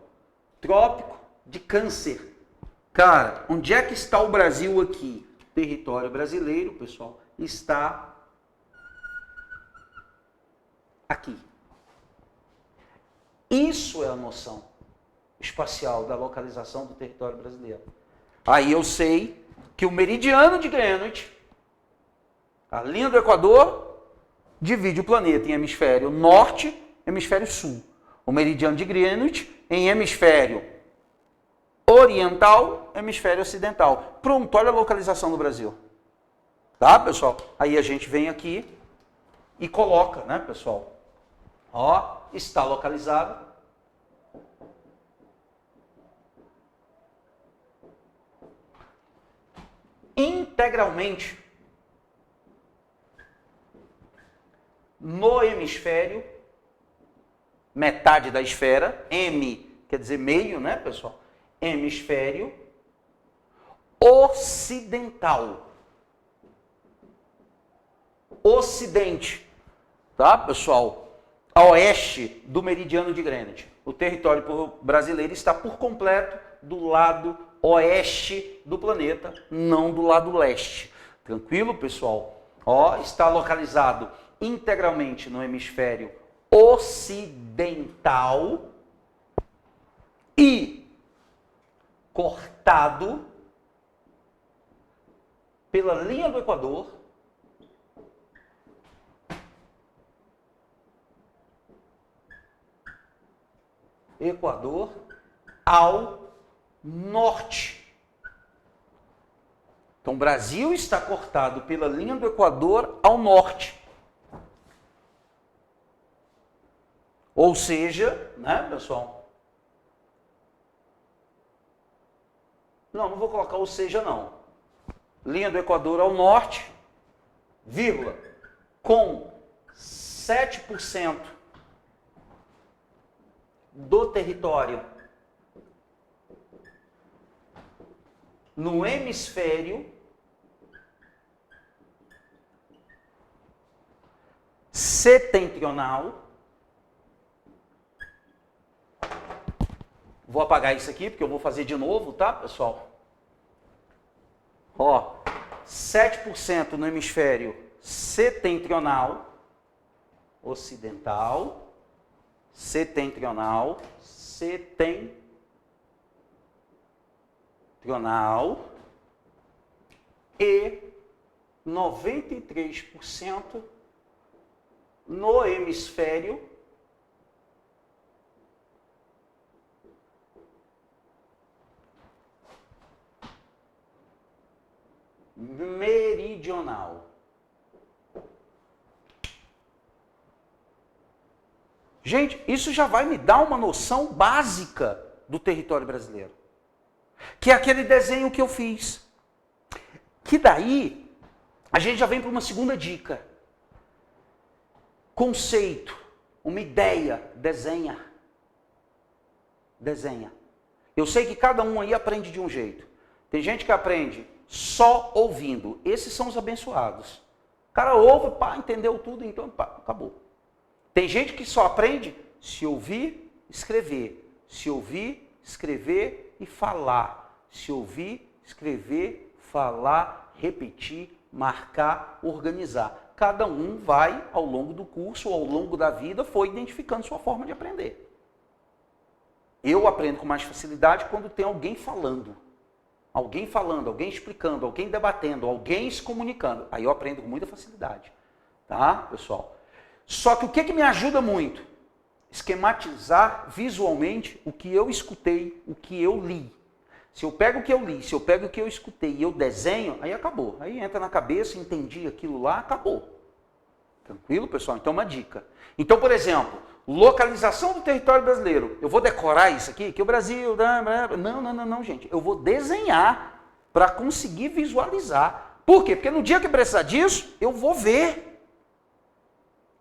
Trópico de Câncer. Cara, onde é que está o Brasil aqui? Território brasileiro, pessoal, está aqui. Isso é a noção espacial da localização do território brasileiro. Aí eu sei que o meridiano de Greenwich, a linha do Equador, divide o planeta em hemisfério norte e hemisfério sul. O meridiano de Greenwich em hemisfério oriental, hemisfério ocidental. Pronto, olha a localização do Brasil. Tá, pessoal? Aí a gente vem aqui e coloca, né, pessoal? Ó, está localizado. Integralmente no hemisfério, metade da esfera, M quer dizer meio, né, pessoal? hemisfério ocidental. Ocidente, tá, pessoal? A oeste do meridiano de Greenwich. O território brasileiro está por completo do lado oeste do planeta, não do lado leste. Tranquilo, pessoal? Ó, está localizado integralmente no hemisfério ocidental e cortado pela linha do Equador ao norte. Então, o Brasil está cortado pela linha do Equador ao norte. Ou seja, né, pessoal? Não vou colocar ou seja, não. Linha do Equador ao norte, vírgula, com 7% do território no hemisfério setentrional. Vou apagar isso aqui, porque eu vou fazer de novo, tá, pessoal? Ó, 7% no hemisfério setentrional, ocidental, setentrional, e 93% no hemisfério meridional. Gente, isso já vai me dar uma noção básica do território brasileiro. Que é aquele desenho que eu fiz. Que daí, a gente já vem para uma segunda dica. Conceito, uma ideia, desenha. Desenha. Eu sei que cada um aí aprende de um jeito. Tem gente que aprende só ouvindo. Esses são os abençoados. O cara ouve, pá, entendeu tudo, então pá, acabou. Tem gente que só aprende se ouvir, escrever. Se ouvir, escrever e falar. Se ouvir, escrever, falar, repetir, marcar, organizar. Cada um vai, ao longo do curso ou ao longo da vida, foi identificando sua forma de aprender. Eu aprendo com mais facilidade quando tem alguém falando. Alguém falando, alguém explicando, alguém debatendo, alguém se comunicando. Aí eu aprendo com muita facilidade. Tá, pessoal? Só que o que me ajuda muito? Esquematizar visualmente o que eu escutei, o que eu li. Se eu pego o que eu li, se eu pego o que eu escutei e eu desenho, aí acabou. Aí entra na cabeça, entendi aquilo lá, acabou. Tranquilo, pessoal? Então, uma dica. Então, por exemplo, localização do território brasileiro. Eu vou decorar isso aqui, que o Brasil... Não, gente. Eu vou desenhar para conseguir visualizar. Por quê? Porque no dia que precisar disso, eu vou ver.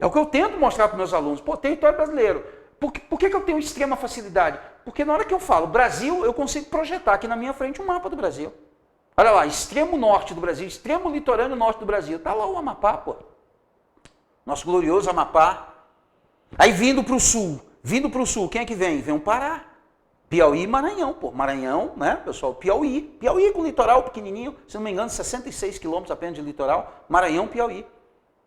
É o que eu tento mostrar para os meus alunos. Pô, território brasileiro. Por que eu tenho extrema facilidade? Porque na hora que eu falo Brasil, eu consigo projetar aqui na minha frente um mapa do Brasil. Olha lá, extremo norte do Brasil, extremo litorâneo norte do Brasil. Está lá o Amapá, pô. Nosso glorioso Amapá. Aí vindo para o sul, quem é que vem? Vem o Pará. Piauí e Maranhão, pô. Maranhão, né, pessoal? Piauí. Piauí com litoral pequenininho, se não me engano, 66 quilômetros apenas de litoral. Maranhão, Piauí.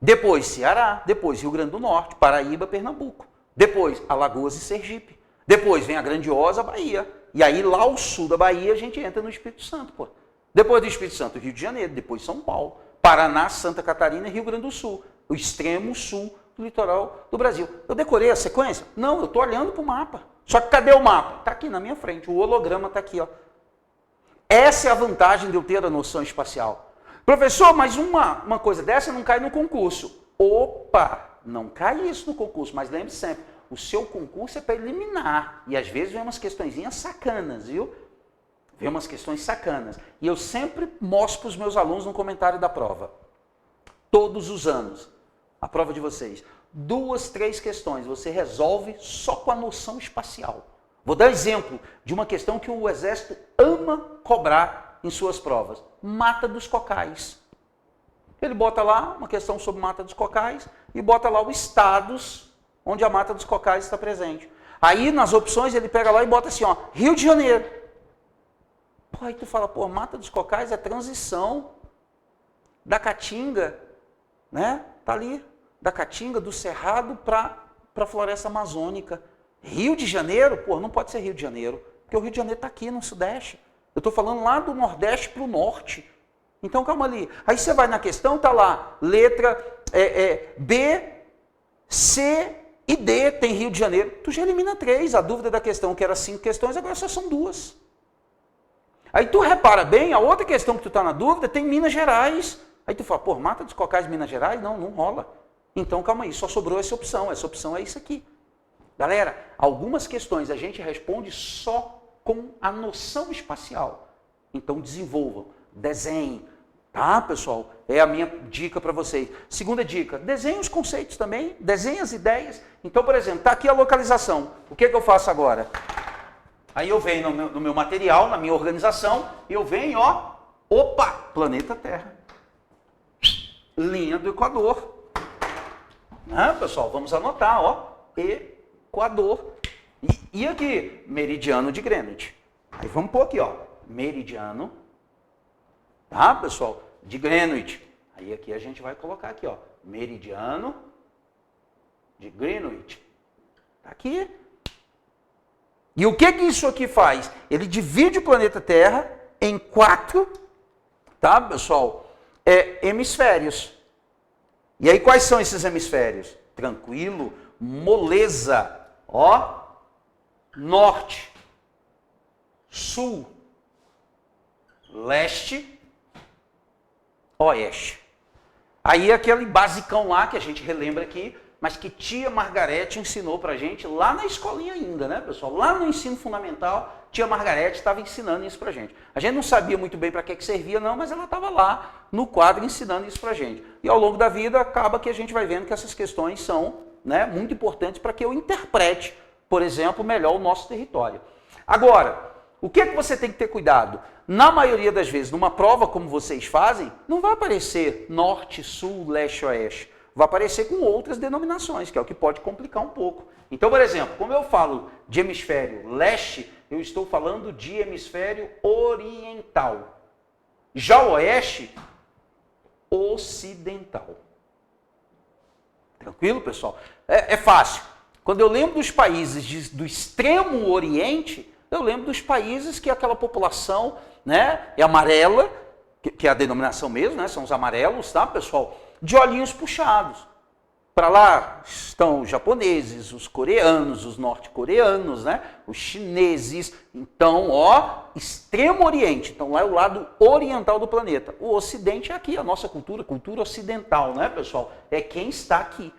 Depois Ceará, depois Rio Grande do Norte, Paraíba, Pernambuco. Depois Alagoas e Sergipe. Depois vem a grandiosa Bahia. E aí lá ao sul da Bahia a gente entra no Espírito Santo, pô. Depois do Espírito Santo, Rio de Janeiro, depois São Paulo, Paraná, Santa Catarina e Rio Grande do Sul. O extremo sul do litoral do Brasil. Eu decorei a sequência? Não, eu estou olhando para o mapa. Só que cadê o mapa? Está aqui na minha frente, o holograma está aqui, ó. Essa é a vantagem de eu ter a noção espacial. Professor, mas uma coisa dessa não cai no concurso. Opa, não cai isso no concurso, mas lembre sempre, o seu concurso é para eliminar. E às vezes vem umas questõezinhas sacanas, viu? Vem umas questões sacanas. E eu sempre mostro para os meus alunos no comentário da prova. Todos os anos, a prova de vocês. 2, 3 questões você resolve só com a noção espacial. Vou dar exemplo de uma questão que o Exército ama cobrar em suas provas. Mata dos Cocais. Ele bota lá uma questão sobre Mata dos Cocais e bota lá os estados onde a Mata dos Cocais está presente. Aí, nas opções, ele pega lá e bota assim, ó, Rio de Janeiro. Pô, aí tu fala, pô, Mata dos Cocais é transição da Caatinga, né? Tá ali, da Caatinga, do Cerrado para a floresta amazônica. Rio de Janeiro? Pô, não pode ser Rio de Janeiro, porque o Rio de Janeiro está aqui no Sudeste. Eu estou falando lá do Nordeste para o Norte. Então, calma ali. Aí você vai na questão, tá lá, letra B, C e D tem Rio de Janeiro. Tu já elimina 3. A dúvida da questão, que era 5 questões, agora só são 2. Aí tu repara bem, a outra questão que tu está na dúvida tem Minas Gerais. Aí tu fala, pô, Mata dos Cocais, Minas Gerais? Não, não rola. Então, calma aí, só sobrou essa opção. Essa opção é isso aqui. Galera, algumas questões a gente responde só com a noção espacial. Então, desenvolvam, desenhem. Tá, pessoal? É a minha dica para vocês. Segunda dica, desenhe os conceitos também, desenhe as ideias. Então, por exemplo, está aqui a localização. O que eu faço agora? Aí eu venho no meu material, na minha organização, e eu venho, ó, opa, planeta Terra. Linha do Equador. Pessoal, vamos anotar, ó, Equador. E aqui, meridiano de Greenwich. Aí vamos pôr aqui, ó, meridiano, tá, pessoal, de Greenwich. Aí aqui a gente vai colocar aqui, ó, meridiano de Greenwich. Tá aqui. E o que isso aqui faz? Ele divide o planeta Terra em 4, tá, pessoal, hemisférios. E aí quais são esses hemisférios? Tranquilo, moleza, ó, norte, sul, leste, oeste. Aí aquele basicão lá que a gente relembra aqui, mas que tia Margarete ensinou pra gente lá na escolinha ainda, né, pessoal? Lá no ensino fundamental, tia Margarete estava ensinando isso pra gente. A gente não sabia muito bem para que servia não, mas ela estava lá no quadro ensinando isso pra gente. E ao longo da vida acaba que a gente vai vendo que essas questões são, né, muito importantes para que eu interprete, por exemplo, melhor o nosso território. Agora, o que é que você tem que ter cuidado? Na maioria das vezes, numa prova como vocês fazem, não vai aparecer norte, sul, leste, oeste. Vai aparecer com outras denominações, que é o que pode complicar um pouco. Então, por exemplo, como eu falo de hemisfério leste, eu estou falando de hemisfério oriental. Já o oeste, ocidental. Tranquilo, pessoal? É fácil. Quando eu lembro dos países do extremo oriente, eu lembro dos países que aquela população, né, é amarela, que é a denominação mesmo, né, são os amarelos, tá, pessoal? De olhinhos puxados. Para lá estão os japoneses, os coreanos, os norte-coreanos, né? Os chineses. Então, ó, extremo oriente. Então, lá é o lado oriental do planeta. O ocidente é aqui, a nossa cultura ocidental, né, pessoal? É quem está aqui.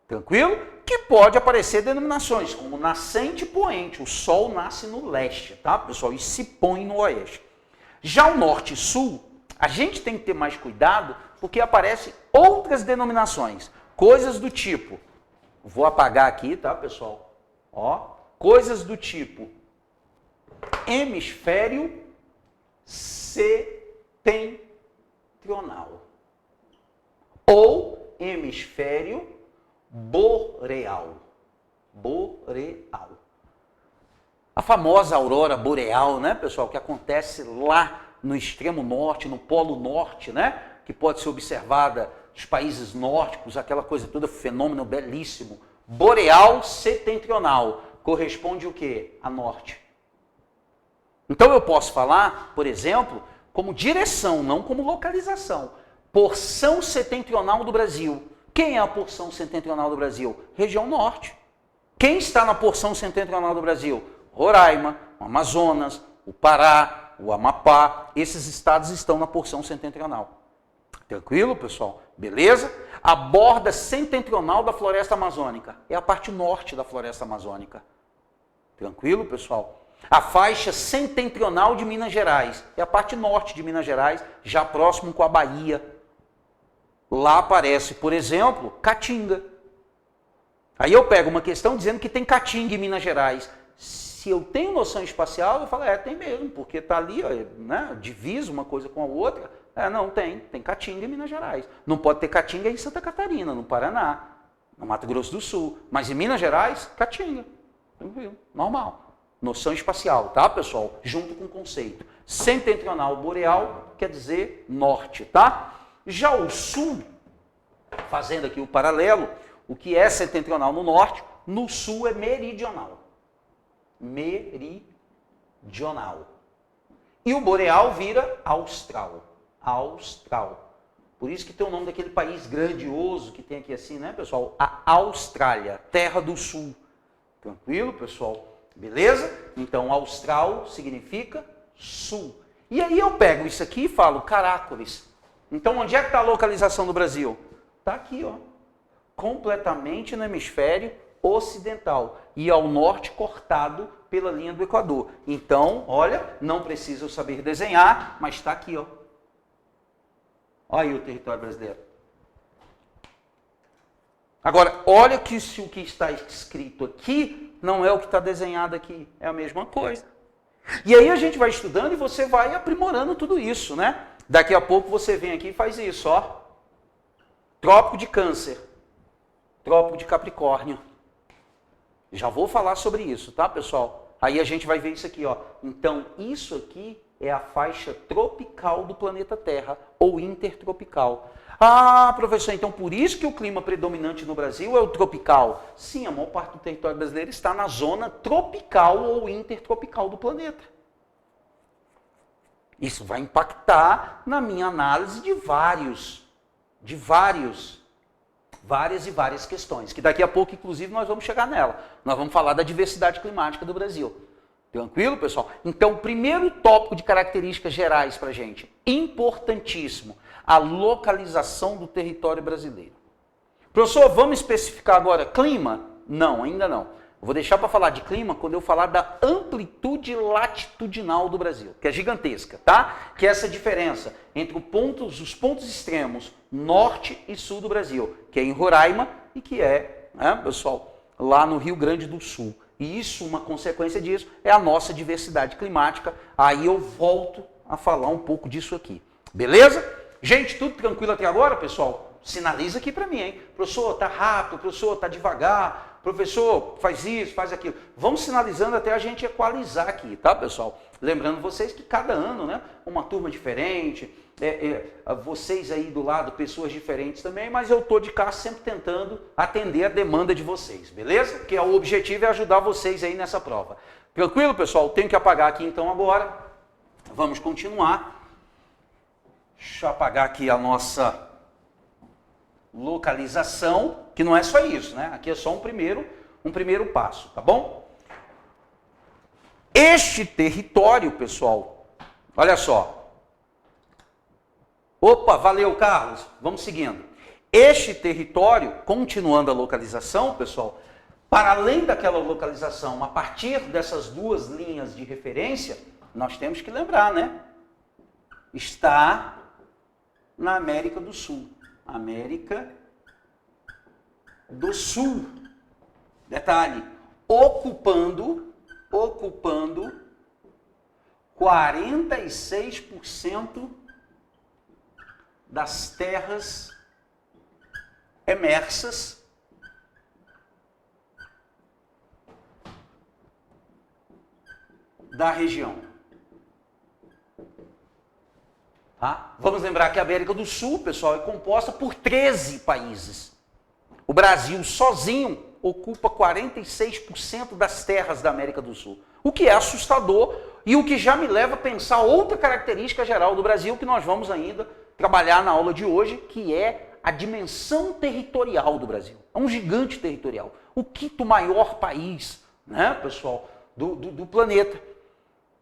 Tranquilo? Que pode aparecer denominações, como nascente e poente. O sol nasce no leste, tá, pessoal? E se põe no oeste. Já o norte e sul, a gente tem que ter mais cuidado, porque aparecem outras denominações. Coisas do tipo, vou apagar aqui, tá, pessoal? Ó, coisas do tipo hemisfério setentrional ou hemisfério boreal. Boreal. A famosa aurora boreal, né, pessoal, que acontece lá no extremo norte, no polo norte, né, que pode ser observada nos países nórdicos, aquela coisa toda, fenômeno belíssimo. Boreal setentrional corresponde o quê? A norte. Então eu posso falar, por exemplo, como direção, não como localização. Porção setentrional do Brasil. Quem é a porção setentrional do Brasil? Região norte. Quem está na porção setentrional do Brasil? Roraima, o Amazonas, o Pará, o Amapá. Esses estados estão na porção setentrional. Tranquilo, pessoal? Beleza? A borda setentrional da floresta amazônica é a parte norte da floresta amazônica. Tranquilo, pessoal? A faixa setentrional de Minas Gerais é a parte norte de Minas Gerais, já próximo com a Bahia. Lá aparece, por exemplo, Caatinga. Aí eu pego uma questão dizendo que tem Caatinga em Minas Gerais. Se eu tenho noção espacial, eu falo, tem mesmo, porque está ali, ó, né, divisa uma coisa com a outra. Não, tem Caatinga em Minas Gerais. Não pode ter Caatinga em Santa Catarina, no Paraná, no Mato Grosso do Sul. Mas em Minas Gerais, Caatinga. Tranquilo, normal. Noção espacial, tá, pessoal? Junto com o conceito. Setentrional boreal quer dizer norte, tá? Já o sul, fazendo aqui o paralelo, o que é setentrional no norte, no sul é meridional. Meridional. E o boreal vira austral. Austral. Por isso que tem o nome daquele país grandioso que tem aqui assim, né, pessoal? A Austrália, terra do sul. Tranquilo, pessoal? Beleza? Então, austral significa sul. E aí eu pego isso aqui e falo, Caracoles. Então, onde é que está a localização do Brasil? Está aqui, ó. Completamente no hemisfério ocidental. E ao norte cortado pela linha do Equador. Então, olha, não precisa eu saber desenhar, mas está aqui, ó. Olha aí o território brasileiro. Agora, olha que se o que está escrito aqui não é o que está desenhado aqui. É a mesma coisa. E aí a gente vai estudando e você vai aprimorando tudo isso, né? Daqui a pouco você vem aqui e faz isso, ó. Trópico de Câncer. Trópico de Capricórnio. Já vou falar sobre isso, tá, pessoal? Aí a gente vai ver isso aqui, ó. Então, isso aqui é a faixa tropical do planeta Terra, ou intertropical. Ah, professor, então por isso que o clima predominante no Brasil é o tropical. Sim, a maior parte do território brasileiro está na zona tropical ou intertropical do planeta. Isso vai impactar na minha análise de várias e várias questões, que daqui a pouco, inclusive, nós vamos chegar nela. Nós vamos falar da diversidade climática do Brasil. Tranquilo, pessoal? Então, o primeiro tópico de características gerais para a gente, importantíssimo, a localização do território brasileiro. Professor, vamos especificar agora clima? Não, ainda não. Eu vou deixar para falar de clima quando eu falar da amplitude latitudinal do Brasil, que é gigantesca, tá? Que é essa diferença entre os pontos extremos norte e sul do Brasil, que é em Roraima e que é, né, pessoal, lá no Rio Grande do Sul. E isso, uma consequência disso, é a nossa diversidade climática. Aí eu volto a falar um pouco disso aqui. Beleza? Gente, tudo tranquilo até agora, pessoal? Sinaliza aqui para mim, hein? Professor, tá rápido, professor, tá devagar, professor, faz isso, faz aquilo. Vamos sinalizando até a gente equalizar aqui, tá, pessoal? Lembrando vocês que cada ano, né, uma turma diferente, vocês aí do lado, pessoas diferentes também, mas eu tô de cá sempre tentando atender a demanda de vocês, beleza? Porque o objetivo é ajudar vocês aí nessa prova. Tranquilo, pessoal? Tenho que apagar aqui então agora. Vamos continuar. Deixa eu apagar aqui a nossa localização, que não é só isso, né? Aqui é só um primeiro passo, tá bom? Este território, pessoal, olha só. Opa, valeu, Carlos. Vamos seguindo. Este território, continuando a localização, pessoal, para além daquela localização, a partir dessas duas linhas de referência, nós temos que lembrar, né? Está na América do Sul. América do Sul. Detalhe, ocupando 46% das terras emersas da região. Tá? Vamos lembrar que a América do Sul, pessoal, é composta por 13 países. O Brasil sozinho ocupa 46% das terras da América do Sul. O que é assustador e o que já me leva a pensar outra característica geral do Brasil que nós vamos ainda trabalhar na aula de hoje, que é a dimensão territorial do Brasil. É um gigante territorial. O quinto maior país, né, pessoal, do planeta.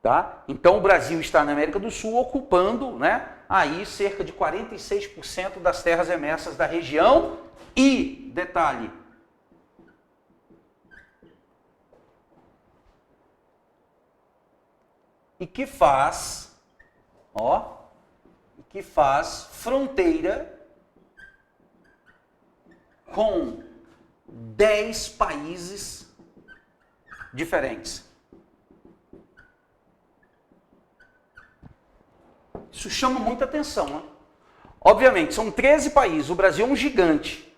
Tá? Então o Brasil está na América do Sul ocupando, né, aí cerca de 46% das terras emersas da região e, detalhe, que faz fronteira com 10 países diferentes. Isso chama muita atenção, né? Obviamente, são 13 países, o Brasil é um gigante.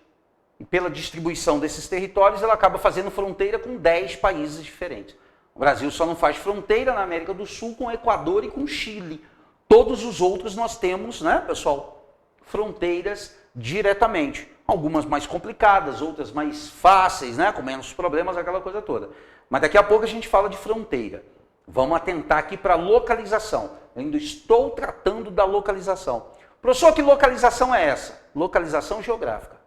E pela distribuição desses territórios, ela acaba fazendo fronteira com 10 países diferentes. O Brasil só não faz fronteira na América do Sul com o Equador e com o Chile. Todos os outros nós temos, né, pessoal, fronteiras diretamente. Algumas mais complicadas, outras mais fáceis, né, com menos problemas, aquela coisa toda. Mas daqui a pouco a gente fala de fronteira. Vamos atentar aqui para a localização. Eu ainda estou tratando da localização. Professor, que localização é essa? Localização geográfica,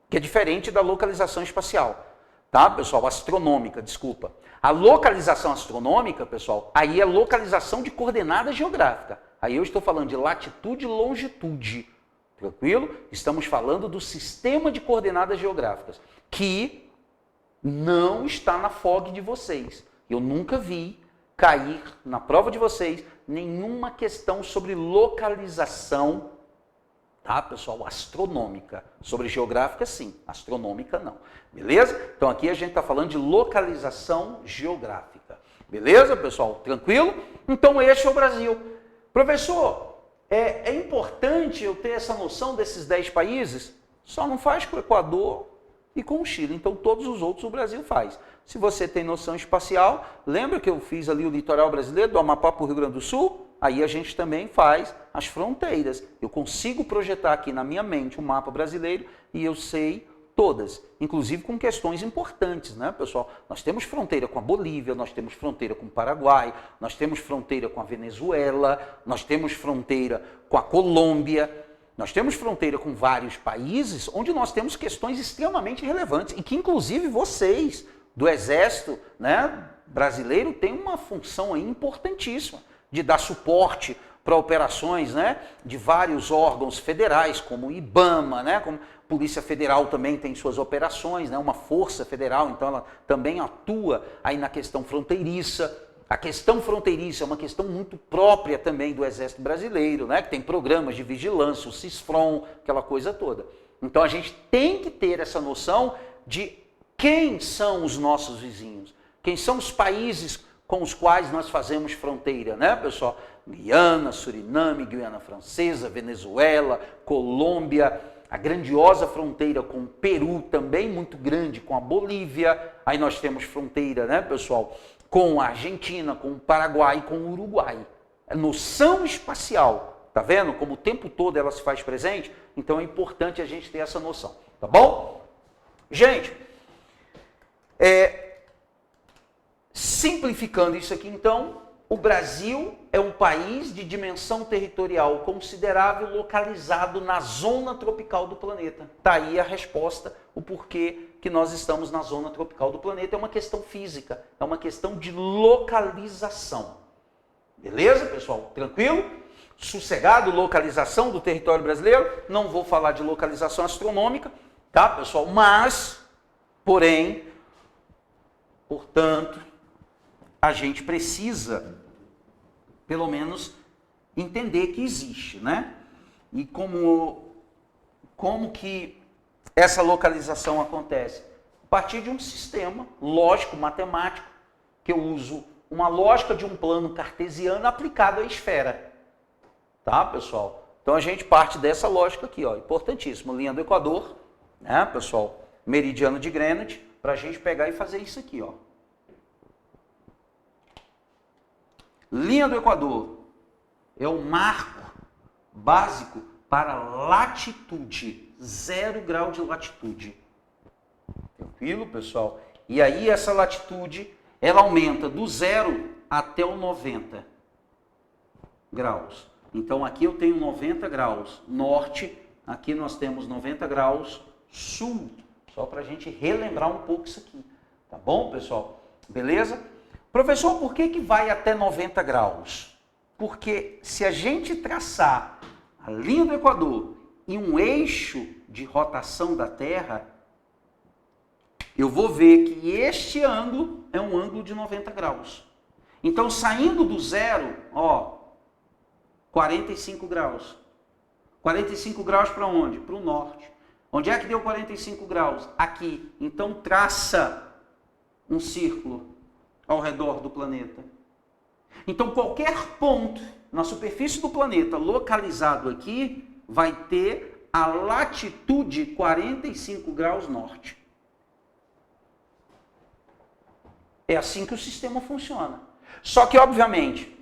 que é diferente da localização espacial. Tá, pessoal? Astronômica, desculpa. A localização astronômica, pessoal, aí é localização de coordenada geográfica. Aí eu estou falando de latitude e longitude. Tranquilo? Estamos falando do sistema de coordenadas geográficas, que não está na FOG de vocês. Eu nunca vi cair na prova de vocês nenhuma questão sobre localização, tá, pessoal? Astronômica. Sobre geográfica, sim. Astronômica, não. Beleza? Então, aqui a gente está falando de localização geográfica. Beleza, pessoal? Tranquilo? Então, este é o Brasil. Professor, é importante eu ter essa noção desses 10 países? Só não faz com o Equador e com o Chile. Então, todos os outros o Brasil faz. Se você tem noção espacial, lembra que eu fiz ali o litoral brasileiro, do Amapá para o Rio Grande do Sul? Aí a gente também faz as fronteiras. Eu consigo projetar aqui na minha mente um mapa brasileiro e eu sei todas, inclusive com questões importantes, né, pessoal? Nós temos fronteira com a Bolívia, nós temos fronteira com o Paraguai, nós temos fronteira com a Venezuela, nós temos fronteira com a Colômbia, nós temos fronteira com vários países onde nós temos questões extremamente relevantes e que, inclusive, vocês do Exército, né, brasileiro têm uma função aí importantíssima de dar suporte para operações, né, de vários órgãos federais, como o IBAMA, né, como a Polícia Federal também tem suas operações, né, uma força federal, então ela também atua aí na questão fronteiriça. A questão fronteiriça é uma questão muito própria também do Exército Brasileiro, né, que tem programas de vigilância, o CISFRON, aquela coisa toda. Então a gente tem que ter essa noção de quem são os nossos vizinhos, quem são os países com os quais nós fazemos fronteira, né, pessoal? Guiana, Suriname, Guiana Francesa, Venezuela, Colômbia, a grandiosa fronteira com o Peru também muito grande, com a Bolívia. Aí nós temos fronteira, né, pessoal, com a Argentina, com o Paraguai, com o Uruguai. É noção espacial, tá vendo? Como o tempo todo ela se faz presente, então é importante a gente ter essa noção, tá bom? Gente, simplificando isso aqui, então, o Brasil é um país de dimensão territorial considerável localizado na zona tropical do planeta. Está aí a resposta, o porquê que nós estamos na zona tropical do planeta. É uma questão física, é uma questão de localização. Beleza, pessoal? Tranquilo? Sossegado, localização do território brasileiro. Não vou falar de localização astronômica, tá, pessoal? Mas, porém, portanto, a gente precisa, pelo menos, entender que existe, né? E como que essa localização acontece? A partir de um sistema lógico, matemático, que eu uso uma lógica de um plano cartesiano aplicado à esfera. Tá, pessoal? Então a gente parte dessa lógica aqui, ó, importantíssimo. Linha do Equador, né, pessoal? Meridiano de Greenwich, para a gente pegar e fazer isso aqui, ó. Linha do Equador é o marco básico para latitude, 0 grau de latitude. Tranquilo, pessoal? E aí essa latitude, ela aumenta do 0 até o 90 graus. Então aqui eu tenho 90 graus norte, aqui nós temos 90 graus sul. Só para a gente relembrar um pouco isso aqui. Tá bom, pessoal? Beleza? Professor, por que vai até 90 graus? Porque se a gente traçar a linha do Equador e um eixo de rotação da Terra, eu vou ver que este ângulo é um ângulo de 90 graus. Então, saindo do zero, ó, 45 graus. 45 graus para onde? Para o norte. Onde é que deu 45 graus? Aqui. Então, traça um círculo ao redor do planeta. Então, qualquer ponto na superfície do planeta, localizado aqui, vai ter a latitude 45 graus norte. É assim que o sistema funciona. Só que, obviamente,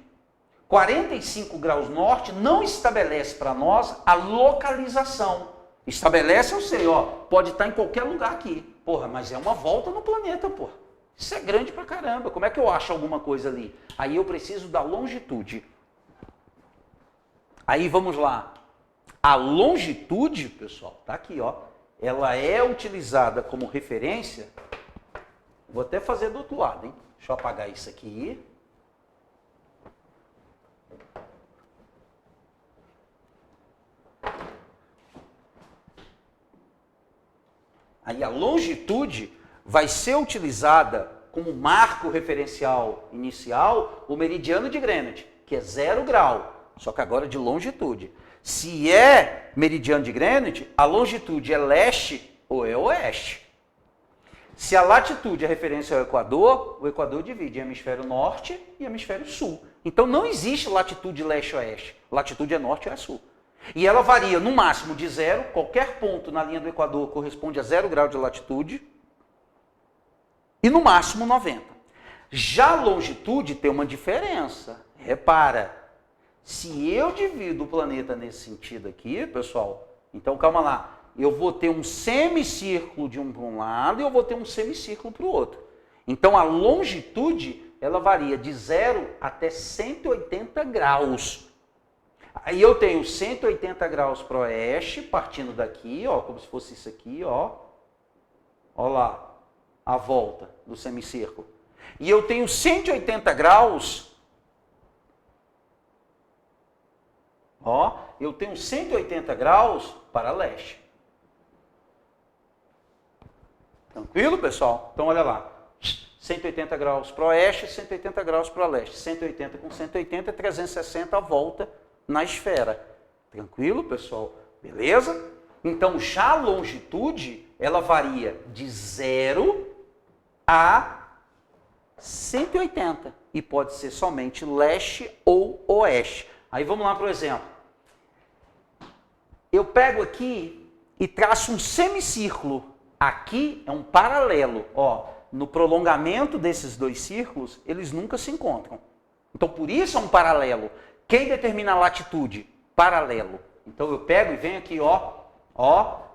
45 graus norte não estabelece para nós a localização. Estabelece, eu sei, ó, pode estar em qualquer lugar aqui. Porra, mas é uma volta no planeta, porra. Isso é grande pra caramba. Como é que eu acho alguma coisa ali? Aí eu preciso da longitude. Aí vamos lá. A longitude, pessoal, tá aqui, ó. Ela é utilizada como referência. Vou até fazer do outro lado, hein? Deixa eu apagar isso aqui. Aí a longitude vai ser utilizada como marco referencial inicial o meridiano de Greenwich, que é 0 grau, só que agora de longitude. Se é meridiano de Greenwich, a longitude é leste ou é oeste. Se a latitude é referência ao Equador, o Equador divide em hemisfério norte e hemisfério sul. Então não existe latitude leste-oeste. Latitude é norte ou é sul. E ela varia no máximo de 0, qualquer ponto na linha do Equador corresponde a 0 grau de latitude, e no máximo 90. Já a longitude tem uma diferença. Repara, se eu divido o planeta nesse sentido aqui, pessoal, então calma lá, eu vou ter um semicírculo de um lado e eu vou ter um semicírculo para o outro. Então a longitude, ela varia de 0 até 180 graus. Aí eu tenho 180 graus para o oeste, partindo daqui, ó, como se fosse isso aqui, ó. Ó lá, a volta do semicírculo. E eu tenho 180 graus, ó, eu tenho 180 graus para leste. Tranquilo, pessoal? Então, olha lá. 180 graus para o oeste, 180 graus para o leste. 180 com 180 é 360 a volta na esfera. Tranquilo, pessoal? Beleza? Então, já a longitude, ela varia de 0 a 180. E pode ser somente leste ou oeste. Aí vamos lá para o exemplo. Eu pego aqui e traço um semicírculo. Aqui é um paralelo. Ó, no prolongamento desses dois círculos, eles nunca se encontram. Então, por isso é um paralelo. Quem determina a latitude? Paralelo. Então, eu pego e venho aqui, ó,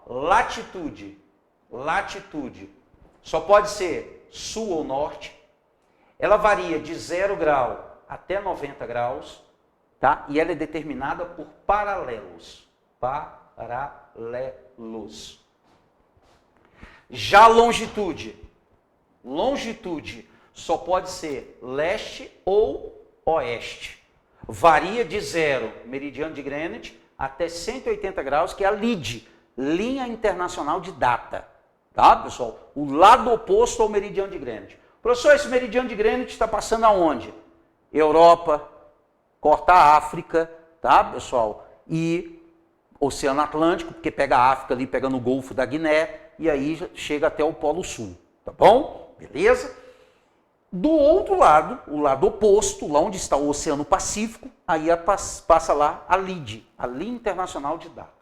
latitude. Latitude. Só pode ser sul ou norte. Ela varia de 0 grau até 90 graus, tá? E ela é determinada por paralelos. Paralelos. Já a longitude. Longitude só pode ser leste ou oeste. Varia de 0, meridiano de Greenwich, até 180 graus, que é a LID, Linha Internacional de Data. Tá, pessoal? O lado oposto ao meridiano de Greenwich. Professor, esse meridiano de Greenwich está passando aonde? Europa, corta a África, tá, pessoal? E Oceano Atlântico, porque pega a África ali, pega no Golfo da Guiné, e aí chega até o Polo Sul. Tá bom? Beleza? Do outro lado, o lado oposto, lá onde está o Oceano Pacífico, aí passa lá a LID, a Linha Internacional de Data.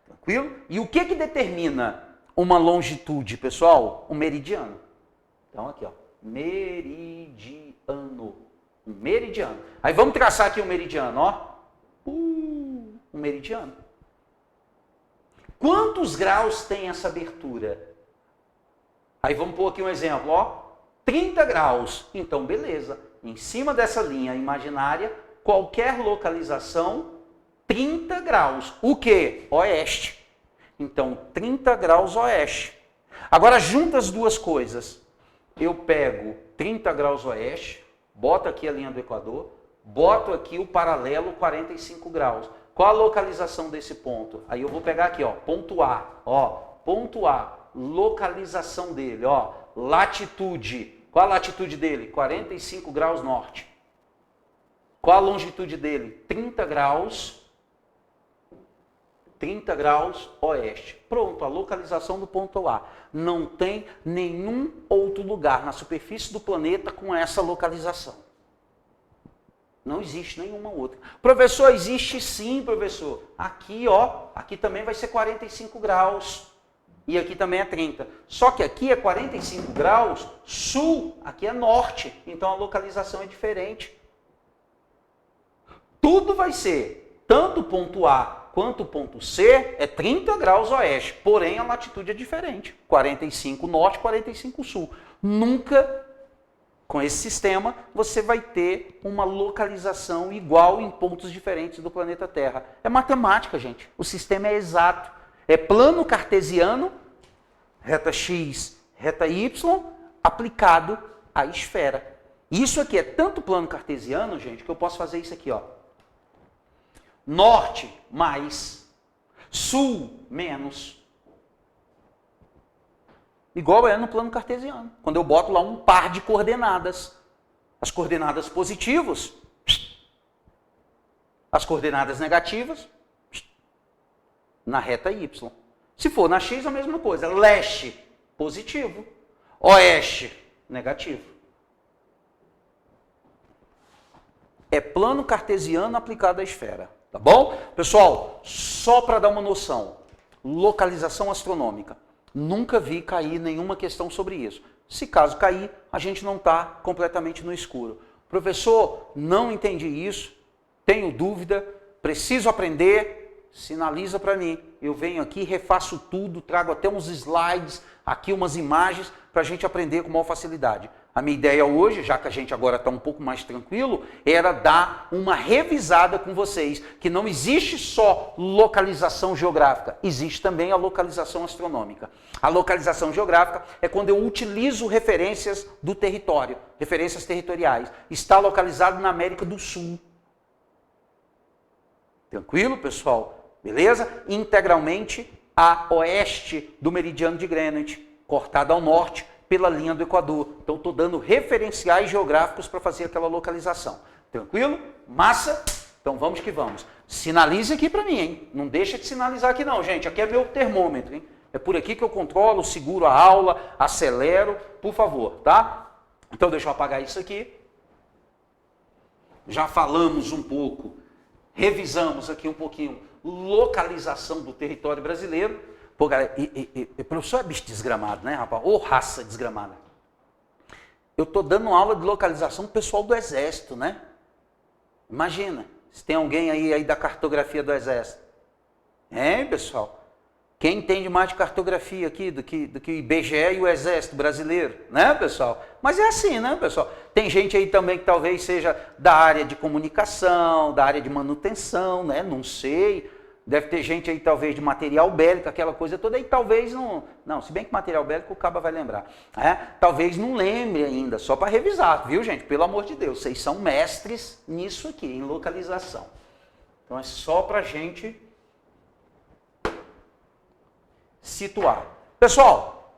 Tranquilo? E o que determina uma longitude, pessoal? Um meridiano. Então aqui, ó, meridiano. Um meridiano. Aí vamos traçar aqui um meridiano, ó. Um meridiano. Quantos graus tem essa abertura? Aí vamos pôr aqui um exemplo, ó. 30 graus. Então, beleza. Em cima dessa linha imaginária, qualquer localização, 30 graus. O quê? Oeste. Então, 30 graus oeste. Agora, junta as duas coisas. Eu pego 30 graus oeste, boto aqui a linha do Equador, boto aqui o paralelo 45 graus. Qual a localização desse ponto? Aí eu vou pegar aqui, ó, ponto A. Ó, ponto A, localização dele, ó, latitude. Qual a latitude dele? 45 graus norte. Qual a longitude dele? 30 graus oeste. Pronto, a localização do ponto A. Não tem nenhum outro lugar na superfície do planeta com essa localização. Não existe nenhuma outra. Professor, existe sim, professor. Aqui, ó, aqui também vai ser 45 graus. E aqui também é 30. Só que aqui é 45 graus sul, aqui é norte. Então a localização é diferente. Tudo vai ser, tanto o ponto A quanto o ponto C, é 30 graus oeste. Porém, a latitude é diferente. 45 norte, 45 sul. Nunca, com esse sistema, você vai ter uma localização igual em pontos diferentes do planeta Terra. É matemática, gente. O sistema é exato. É plano cartesiano, reta x, reta y, aplicado à esfera. Isso aqui é tanto plano cartesiano, gente, que eu posso fazer isso aqui, ó. Norte mais, sul menos. Igual é no plano cartesiano. Quando eu boto lá um par de coordenadas. As coordenadas positivas, as coordenadas negativas, na reta y. Se for na x, a mesma coisa. Leste, positivo. Oeste, negativo. É plano cartesiano aplicado à esfera. Tá bom? Pessoal, só para dar uma noção. Localização astronômica. Nunca vi cair nenhuma questão sobre isso. Se caso cair, a gente não está completamente no escuro. Professor, não entendi isso. Tenho dúvida. Preciso aprender. Sinaliza para mim. Eu venho aqui, refaço tudo, trago até uns slides, aqui umas imagens, para a gente aprender com maior facilidade. A minha ideia hoje, já que a gente agora está um pouco mais tranquilo, era dar uma revisada com vocês, que não existe só localização geográfica, existe também a localização astronômica. A localização geográfica é quando eu utilizo referências do território, referências territoriais. Está localizado na América do Sul. Tranquilo, pessoal? Beleza? Integralmente a oeste do meridiano de Greenwich, cortado ao norte pela linha do Equador. Então, estou dando referenciais geográficos para fazer aquela localização. Tranquilo? Massa? Então, vamos que vamos. Sinalize aqui para mim, hein? Não deixa de sinalizar aqui não, gente. Aqui é meu termômetro, hein? É por aqui que eu controlo, seguro a aula, acelero, por favor, tá? Então, deixa eu apagar isso aqui. Já falamos um pouco, revisamos aqui um pouquinho localização do território brasileiro. Pô, galera, o professor é bicho desgramado, né, rapaz? Ô, raça desgramada. Eu tô dando aula de localização pro pessoal do Exército, né? Imagina, se tem alguém aí da cartografia do Exército. Hein, pessoal? Quem entende mais de cartografia aqui do que o IBGE e o Exército brasileiro, né, pessoal? Mas é assim, né, pessoal? Tem gente aí também que talvez seja da área de comunicação, da área de manutenção, né? Não sei. Deve ter gente aí talvez de material bélico, aquela coisa toda, e talvez não... Não, se bem que material bélico o caba vai lembrar. Talvez não lembre ainda, só para revisar, viu, gente? Pelo amor de Deus, vocês são mestres nisso aqui, em localização. Então é só para a gente situar. Pessoal,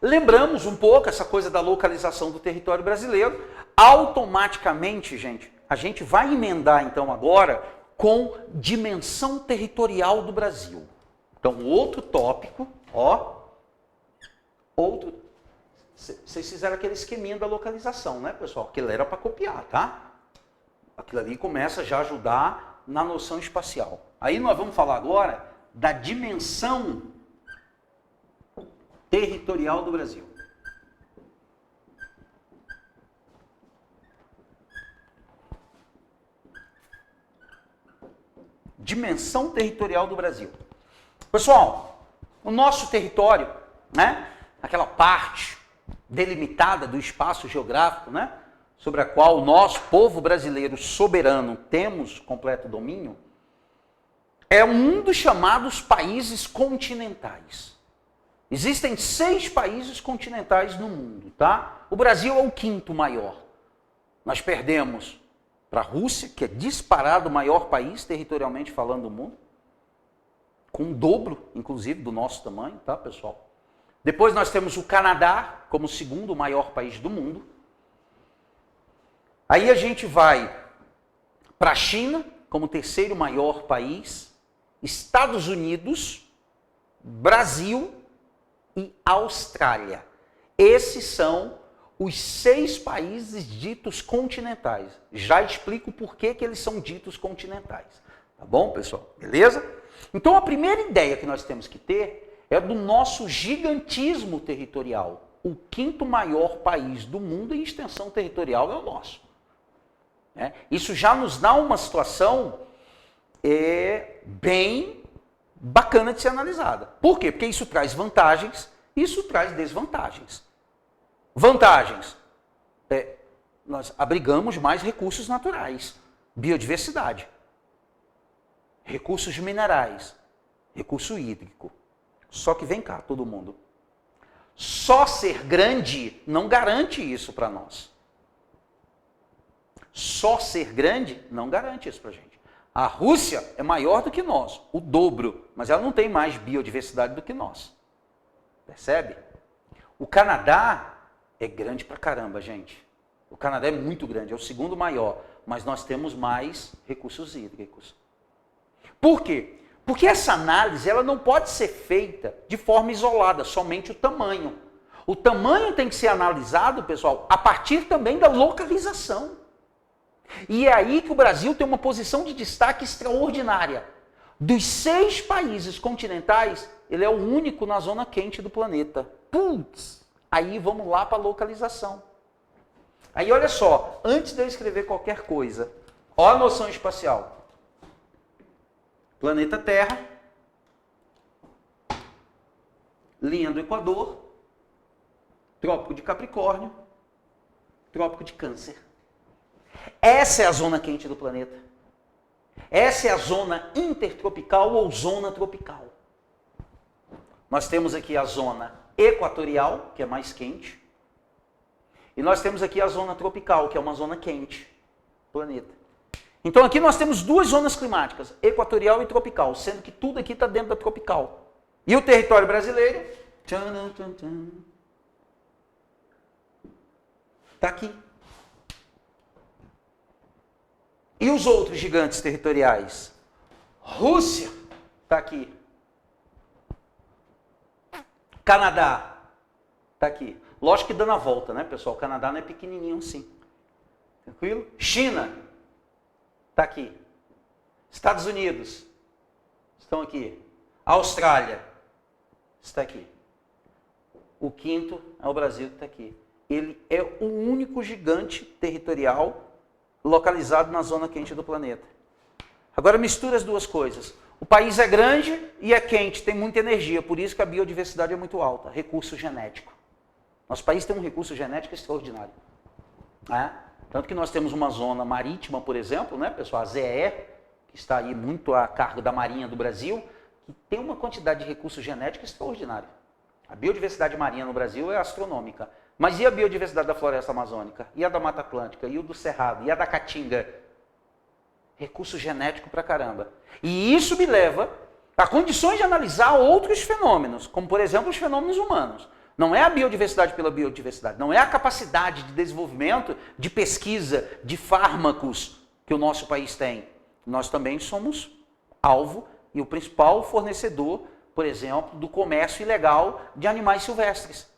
lembramos um pouco essa coisa da localização do território brasileiro. Automaticamente, gente, a gente vai emendar então agora com dimensão territorial do Brasil. Então, outro tópico, ó, outro... Vocês fizeram aquele esqueminha da localização, né, pessoal? Aquilo era para copiar, tá? Aquilo ali começa já a ajudar na noção espacial. Aí nós vamos falar agora da dimensão territorial do Brasil. Dimensão territorial do Brasil. Pessoal, o nosso território, né, aquela parte delimitada do espaço geográfico, né, sobre a qual nós, povo brasileiro soberano, temos completo domínio, é um dos chamados países continentais. Existem 6 países continentais no mundo, tá? O Brasil é o 5º maior. Nós perdemos para a Rússia, que é disparado o maior país, territorialmente falando, do mundo, com o dobro, inclusive, do nosso tamanho, tá, pessoal? Depois nós temos o Canadá, como o 2º maior país do mundo. Aí a gente vai para a China, como o 3º maior país, Estados Unidos, Brasil e Austrália. Esses são os 6 países ditos continentais. Já explico por que eles são ditos continentais. Tá bom, pessoal? Beleza? Então, a primeira ideia que nós temos que ter é do nosso gigantismo territorial. O 5º maior país do mundo em extensão territorial é o nosso. Isso já nos dá uma situação bem bacana de ser analisada. Por quê? Porque isso traz vantagens, isso traz desvantagens. Vantagens. Nós abrigamos mais recursos naturais, biodiversidade, recursos minerais, recurso hídrico. Só que vem cá, todo mundo. Só ser grande não garante isso para nós. Só ser grande não garante isso para a gente. A Rússia é maior do que nós, o dobro, mas ela não tem mais biodiversidade do que nós. Percebe? O Canadá é grande pra caramba, gente. O Canadá é muito grande, é o 2º maior, mas nós temos mais recursos hídricos. Por quê? Porque essa análise ela não pode ser feita de forma isolada, somente o tamanho. O tamanho tem que ser analisado, pessoal, a partir também da localização. E é aí que o Brasil tem uma posição de destaque extraordinária. Dos 6 países continentais, ele é o único na zona quente do planeta. Putz! Aí vamos lá para a localização. Aí olha só, antes de eu escrever qualquer coisa, ó a noção espacial. Planeta Terra, linha do Equador, Trópico de Capricórnio, Trópico de Câncer. Essa é a zona quente do planeta. Essa é a zona intertropical ou zona tropical. Nós temos aqui a zona equatorial, que é mais quente, e nós temos aqui a zona tropical, que é uma zona quente do planeta. Então aqui nós temos 2 zonas climáticas, equatorial e tropical, sendo que tudo aqui está dentro da tropical. E o território brasileiro está aqui. E os outros gigantes territoriais? Rússia está aqui. Canadá está aqui. Lógico que dando a volta, né, pessoal? O Canadá não é pequenininho assim. Tranquilo? China está aqui. Estados Unidos estão aqui. Austrália está aqui. O 5º é o Brasil que está aqui. Ele é o único gigante territorial localizado na zona quente do planeta. Agora mistura as duas coisas. O país é grande e é quente, tem muita energia, por isso que a biodiversidade é muito alta. Recurso genético. Nosso país tem um recurso genético extraordinário. Tanto que nós temos uma zona marítima, por exemplo, né, pessoal, a ZEE, que está aí muito a cargo da Marinha do Brasil, que tem uma quantidade de recurso genético extraordinário. A biodiversidade marinha no Brasil é astronômica. Mas e a biodiversidade da floresta amazônica? E a da Mata Atlântica? E o do Cerrado? E a da Caatinga? Recurso genético pra caramba. E isso me leva a condições de analisar outros fenômenos, como por exemplo os fenômenos humanos. Não é a biodiversidade pela biodiversidade, não é a capacidade de desenvolvimento, de pesquisa, de fármacos que o nosso país tem. Nós também somos alvo e o principal fornecedor, por exemplo, do comércio ilegal de animais silvestres.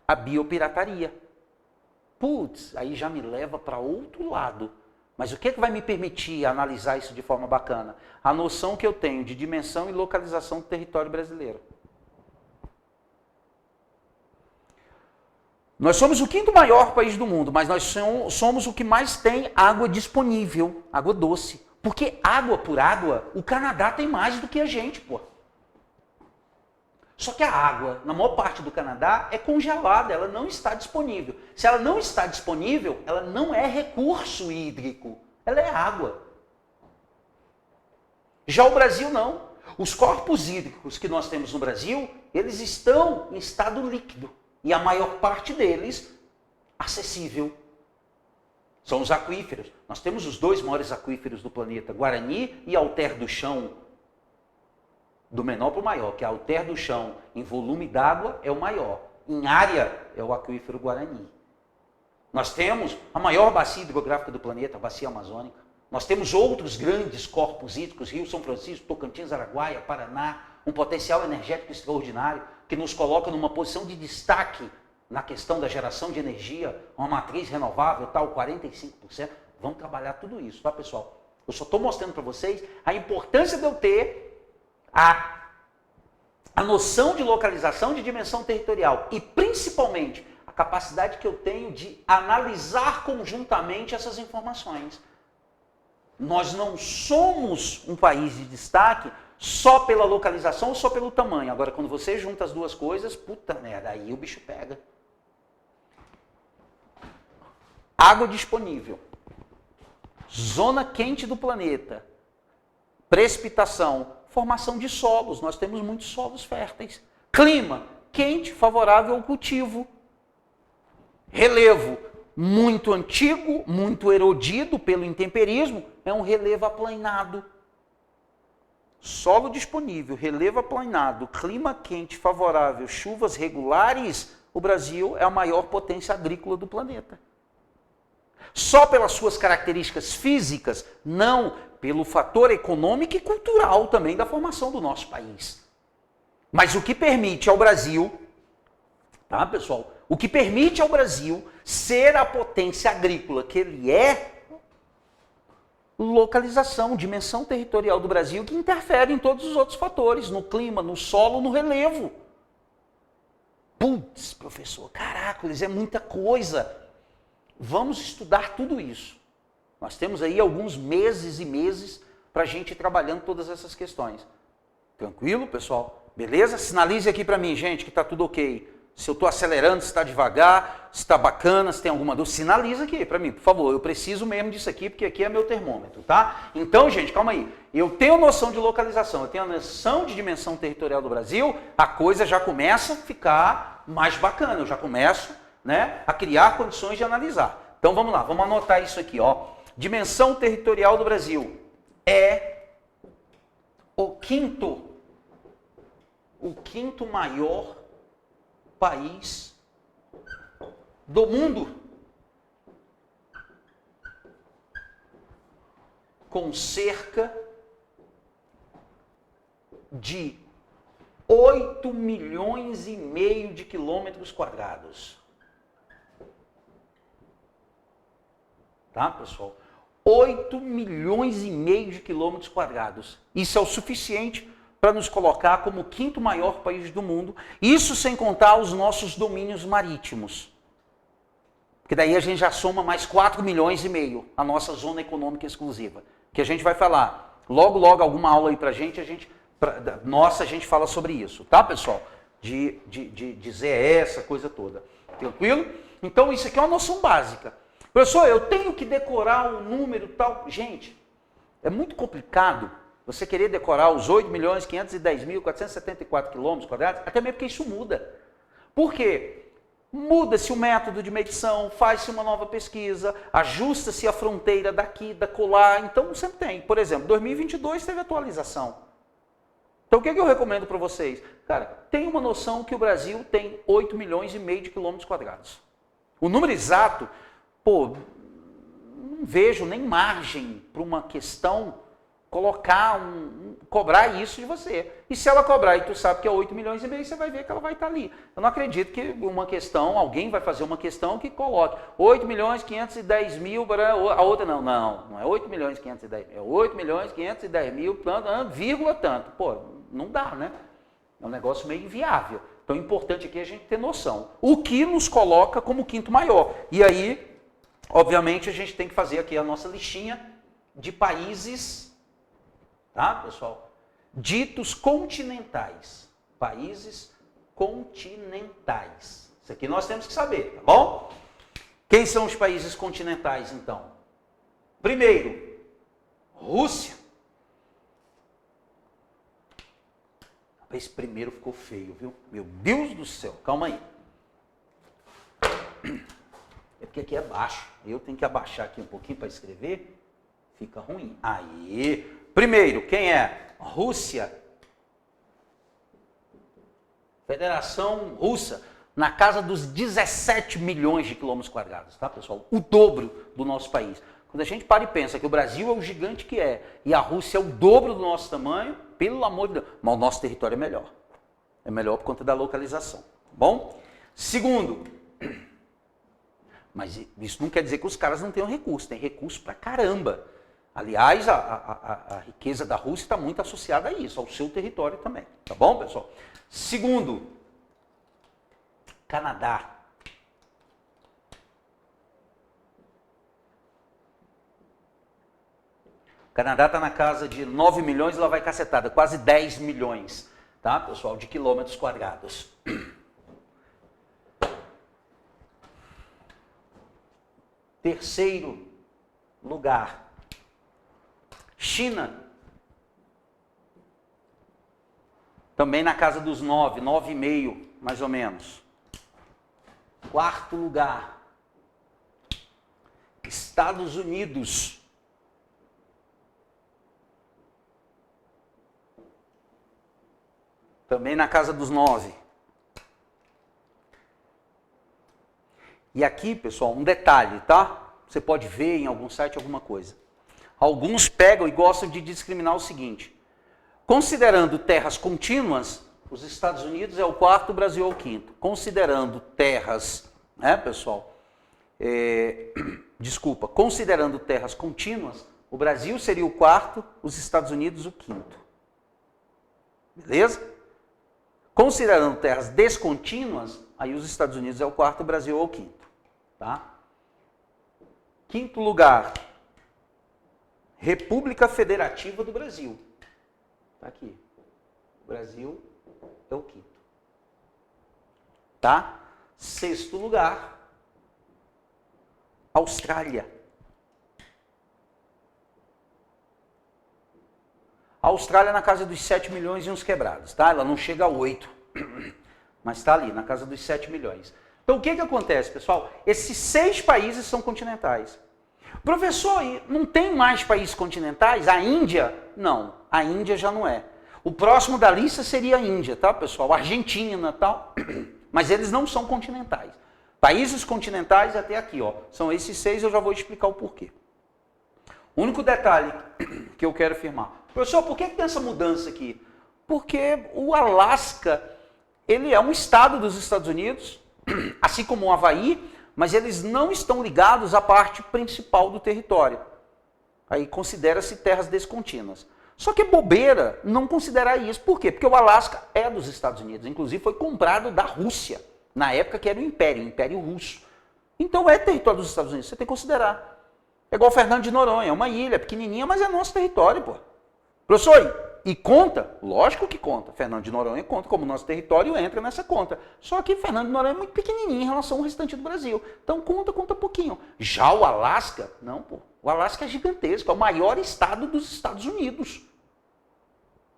A biopirataria. Putz, aí já me leva para outro lado. Mas o que vai me permitir analisar isso de forma bacana? A noção que eu tenho de dimensão e localização do território brasileiro. Nós somos o 5º maior país do mundo, mas nós somos o que mais tem água disponível, água doce. Porque água por água, o Canadá tem mais do que a gente, pô. Só que a água, na maior parte do Canadá, é congelada, ela não está disponível. Se ela não está disponível, ela não é recurso hídrico, ela é água. Já o Brasil não. Os corpos hídricos que nós temos no Brasil, eles estão em estado líquido. E a maior parte deles, acessível. São os aquíferos. Nós temos os 2 maiores aquíferos do planeta, Guarani e Alter do Chão. Do menor para o maior, que é Alter do Chão, em volume d'água, é o maior. Em área, é o aquífero Guarani. Nós temos a maior bacia hidrográfica do planeta, a bacia amazônica. Nós temos outros grandes corpos hídricos, Rio São Francisco, Tocantins, Araguaia, Paraná, um potencial energético extraordinário, que nos coloca numa posição de destaque na questão da geração de energia, uma matriz renovável, tal, 45%. Vamos trabalhar tudo isso, tá, pessoal? Eu só estou mostrando para vocês a importância de eu ter a noção de localização, de dimensão territorial e, principalmente, a capacidade que eu tenho de analisar conjuntamente essas informações. Nós não somos um país de destaque só pela localização ou só pelo tamanho. Agora, quando você junta as duas coisas, puta merda, aí o bicho pega. Água disponível. Zona quente do planeta. Precipitação. Formação de solos. Nós temos muitos solos férteis. Clima quente, favorável ao cultivo. Relevo muito antigo, muito erodido pelo intemperismo. É um relevo aplainado. Solo disponível, relevo aplainado, clima quente, favorável, chuvas regulares, o Brasil é a maior potência agrícola do planeta. Só pelas suas características físicas, não pelo fator econômico e cultural também da formação do nosso país. Mas o que permite ao Brasil, tá, pessoal? O que permite ao Brasil ser a potência agrícola que ele é, localização, dimensão territorial do Brasil, que interfere em todos os outros fatores, no clima, no solo, no relevo. Putz, professor, caracoles, é muita coisa. Vamos estudar tudo isso. Nós temos aí alguns meses e meses para a gente ir trabalhando todas essas questões. Tranquilo, pessoal? Beleza? Sinalize aqui para mim, gente, que está tudo ok. Se eu estou acelerando, se está devagar, se está bacana, se tem alguma dúvida, sinaliza aqui para mim, por favor. Eu preciso mesmo disso aqui, porque aqui é meu termômetro, tá? Então, gente, calma aí. Eu tenho noção de localização, eu tenho noção de dimensão territorial do Brasil, a coisa já começa a ficar mais bacana. Eu já começo, né, a criar condições de analisar. Então, vamos lá, vamos anotar isso aqui, ó. Dimensão territorial do Brasil é o quinto maior país do mundo, com cerca de 8 milhões e meio de quilômetros quadrados. Tá, pessoal? 8 milhões e meio de quilômetros quadrados. Isso é o suficiente para nos colocar como o quinto maior país do mundo, isso sem contar os nossos domínios marítimos. Porque daí a gente já soma mais 4 milhões e meio, a nossa zona econômica exclusiva. Que a gente vai falar, logo alguma aula aí pra gente, a gente fala sobre isso, tá, pessoal? De dizer essa coisa toda. Tranquilo? Então isso aqui é uma noção básica. Professor, eu tenho que decorar um número tal. Gente, é muito complicado você querer decorar os 8.510.474 quilômetros quadrados, até mesmo porque isso muda. Por quê? Muda-se o método de medição, faz-se uma nova pesquisa, ajusta-se a fronteira daqui, da colar. Então, sempre tem. Por exemplo, 2022 teve atualização. Então, o que eu recomendo para vocês? Cara, tem uma noção que o Brasil tem 8 milhões e meio de quilômetros quadrados. O número exato, pô, não vejo nem margem para uma questão cobrar isso de você. E se ela cobrar e tu sabe que é 8 milhões e meio, você vai ver que ela vai estar ali. Eu não acredito que alguém vai fazer uma questão que coloque 8 milhões 510 mil, a outra não é 8 milhões 510 mil, é 8 milhões 510 mil, vírgula tanto. Pô, não dá, né? É um negócio meio inviável. Então, é importante aqui a gente ter noção. O que nos coloca como quinto maior. E aí, obviamente, a gente tem que fazer aqui a nossa listinha de países, tá, pessoal? Ditos continentais. Países continentais. Isso aqui nós temos que saber, tá bom? Quem são os países continentais, então? Primeiro, Rússia. Esse primeiro ficou feio, viu? Meu Deus do céu, calma aí. É porque aqui é baixo. Eu tenho que abaixar aqui um pouquinho para escrever. Fica ruim. Aí. Primeiro, quem é? Rússia. Federação Russa. Na casa dos 17 milhões de quilômetros quadrados, tá, pessoal? O dobro do nosso país. Quando a gente para e pensa que o Brasil é o gigante que é e a Rússia é o dobro do nosso tamanho, pelo amor de Deus. Mas o nosso território é melhor. É melhor por conta da localização. Tá bom? Segundo, mas isso não quer dizer que os caras não tenham recurso, tem recurso pra caramba. Aliás, a riqueza da Rússia está muito associada a isso, ao seu território também. Tá bom, pessoal? Segundo, Canadá. O Canadá está na casa de 9 milhões e lá vai cacetada, quase 10 milhões, tá, pessoal, de quilômetros quadrados. Terceiro lugar, China. Também na casa dos 9, 9,5, mais ou menos. Quarto lugar, Estados Unidos. Também na casa dos 9. E aqui, pessoal, um detalhe, tá? Você pode ver em algum site alguma coisa. Alguns pegam e gostam de discriminar o seguinte. Considerando terras contínuas, os Estados Unidos é o quarto, o Brasil é o quinto. Considerando terras, né, pessoal? Considerando terras contínuas, o Brasil seria o quarto, os Estados Unidos o quinto. Beleza? Considerando terras descontínuas, aí os Estados Unidos é o quarto, o Brasil é o quinto. Tá? Quinto lugar, República Federativa do Brasil. Tá aqui. O Brasil é o quinto. Tá? Sexto lugar, Austrália. A Austrália na casa dos 7 milhões e uns quebrados, tá? Ela não chega a 8, mas está ali, na casa dos 7 milhões. Então, o que acontece, pessoal? Esses 6 países são continentais. Professor, não tem mais países continentais? A Índia? Não, a Índia já não é. O próximo da lista seria a Índia, tá, pessoal? Argentina e tal, mas eles não são continentais. Países continentais até aqui, ó, são esses 6, eu já vou explicar o porquê. O único detalhe que eu quero afirmar. Professor, por que tem essa mudança aqui? Porque o Alasca, ele é um estado dos Estados Unidos, assim como o Havaí, mas eles não estão ligados à parte principal do território. Aí considera-se terras descontínuas. Só que é bobeira não considerar isso. Por quê? Porque o Alasca é dos Estados Unidos. Inclusive foi comprado da Rússia, na época que era o Império Russo. Então é território dos Estados Unidos, você tem que considerar. É igual Fernando de Noronha, é uma ilha pequenininha, mas é nosso território, pô. Professor, e conta? Lógico que conta. Fernando de Noronha conta, como nosso território entra nessa conta. Só que Fernando de Noronha é muito pequenininho em relação ao restante do Brasil. Então conta pouquinho. Já o Alasca, não, pô. O Alasca é gigantesco, é o maior estado dos Estados Unidos.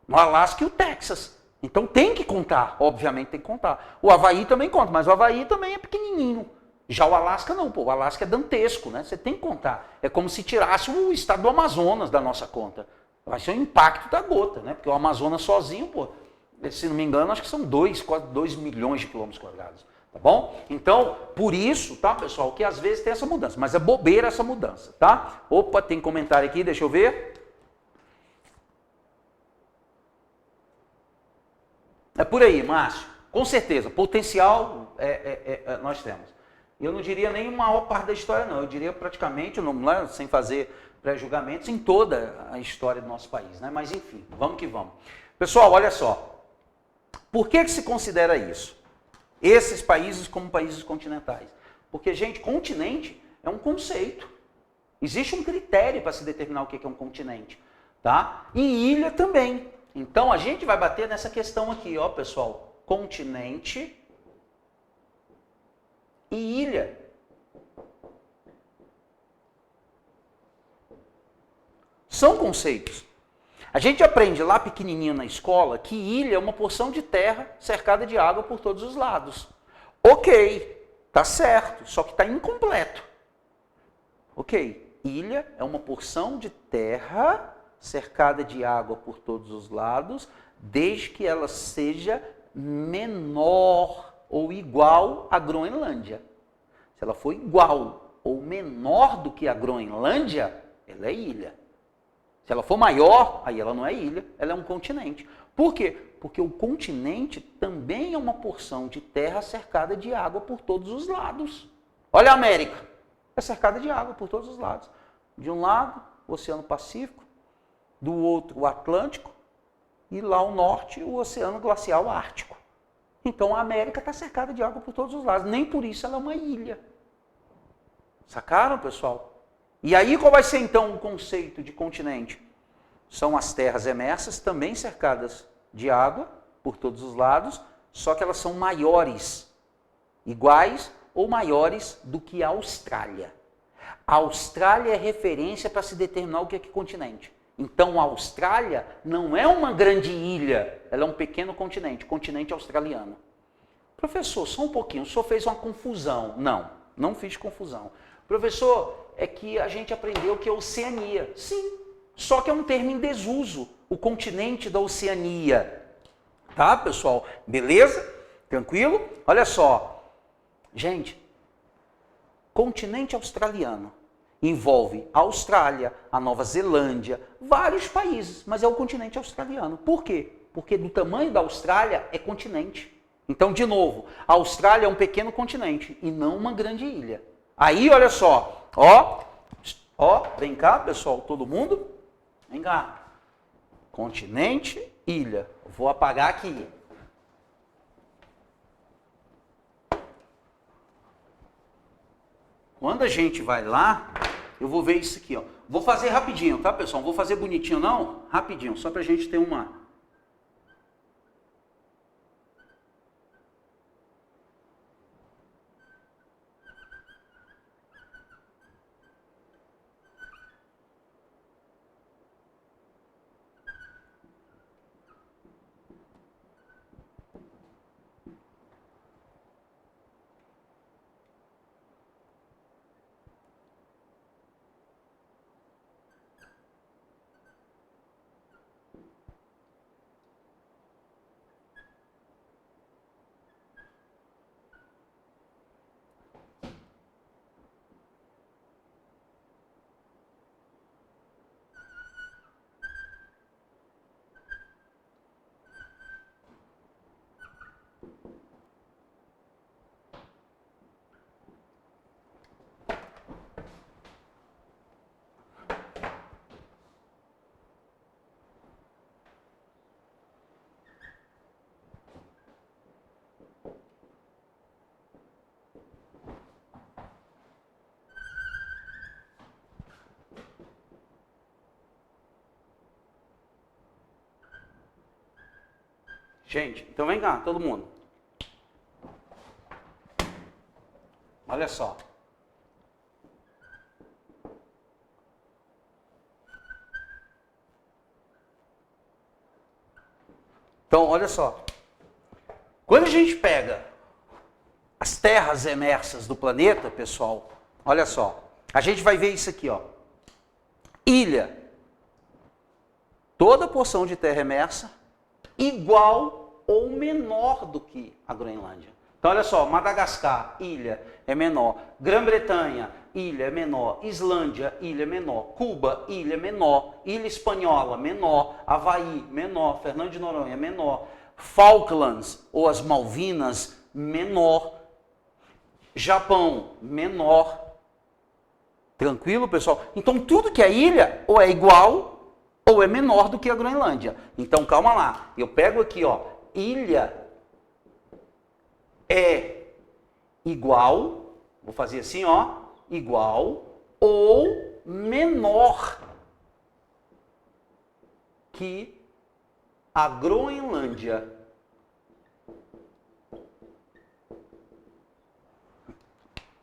O Alasca e o Texas. Então tem que contar, obviamente tem que contar. O Havaí também conta, mas o Havaí também é pequenininho. Já o Alasca não, pô. O Alasca é dantesco, né? Você tem que contar. É como se tirasse o estado do Amazonas da nossa conta. Vai ser o impacto da gota, né? Porque o Amazonas sozinho, pô, se não me engano, acho que são quase 2 milhões de quilômetros quadrados. Tá bom? Então, por isso, tá, pessoal, que às vezes tem essa mudança. Mas é bobeira essa mudança, tá? Opa, tem comentário aqui, deixa eu ver. É por aí, Márcio. Com certeza, potencial nós temos. Eu não diria nem uma maior parte da história, não. Eu diria praticamente, não, sem fazer pré-julgamentos, em toda a história do nosso país, né? Mas enfim, vamos que vamos. Pessoal, olha só. Por que se considera isso? Esses países como países continentais? Porque, gente, continente é um conceito. Existe um critério para se determinar o que é um continente, tá? E ilha também. Então, a gente vai bater nessa questão aqui, ó, pessoal. Continente e ilha. São conceitos. A gente aprende lá pequenininho na escola que ilha é uma porção de terra cercada de água por todos os lados. Ok, tá certo, só que está incompleto. Ok, ilha é uma porção de terra cercada de água por todos os lados, desde que ela seja menor ou igual à Groenlândia. Se ela for igual ou menor do que a Groenlândia, ela é ilha. Se ela for maior, aí ela não é ilha, ela é um continente. Por quê? Porque o continente também é uma porção de terra cercada de água por todos os lados. Olha a América, é cercada de água por todos os lados. De um lado, o Oceano Pacífico, do outro, o Atlântico, e lá ao norte, o Oceano Glacial Ártico. Então a América está cercada de água por todos os lados. Nem por isso ela é uma ilha. Sacaram, pessoal? E aí qual vai ser então o conceito de continente? São as terras emersas, também cercadas de água por todos os lados, só que elas são maiores, iguais ou maiores do que a Austrália. A Austrália é referência para se determinar o que é continente. Então a Austrália não é uma grande ilha, ela é um pequeno continente, continente australiano. Professor, só um pouquinho, o senhor fez uma confusão. Não, não fiz confusão. Professor, é que a gente aprendeu que é Oceania. Sim, só que é um termo em desuso, o continente da Oceania. Tá, pessoal? Beleza? Tranquilo? Olha só. Gente, continente australiano envolve a Austrália, a Nova Zelândia, vários países, mas é o continente australiano. Por quê? Porque do tamanho da Austrália é continente. Então, de novo, a Austrália é um pequeno continente e não uma grande ilha. Aí, olha só, ó, vem cá, pessoal, todo mundo, vem cá. Continente, ilha. Vou apagar aqui. Quando a gente vai lá, eu vou ver isso aqui, ó. Vou fazer rapidinho, tá, pessoal? Não vou fazer bonitinho, não. Rapidinho, só pra gente ter uma... Gente, então vem cá, todo mundo. Olha só. Então, olha só. Quando a gente pega as terras emersas do planeta, pessoal, olha só. A gente vai ver isso aqui, ó. Ilha. Toda porção de terra emersa igual ou menor do que a Groenlândia. Então, olha só, Madagascar, ilha, é menor. Grã-Bretanha, ilha, é menor. Islândia, ilha, é menor. Cuba, ilha, é menor. Ilha Espanhola, menor. Havaí, menor. Fernando de Noronha, menor. Falklands, ou as Malvinas, menor. Japão, menor. Tranquilo, pessoal? Então, tudo que é ilha, ou é igual ou é menor do que a Groenlândia. Então, calma lá. Eu pego aqui, ó, ilha é igual, vou fazer assim, ó, igual ou menor que a Groenlândia.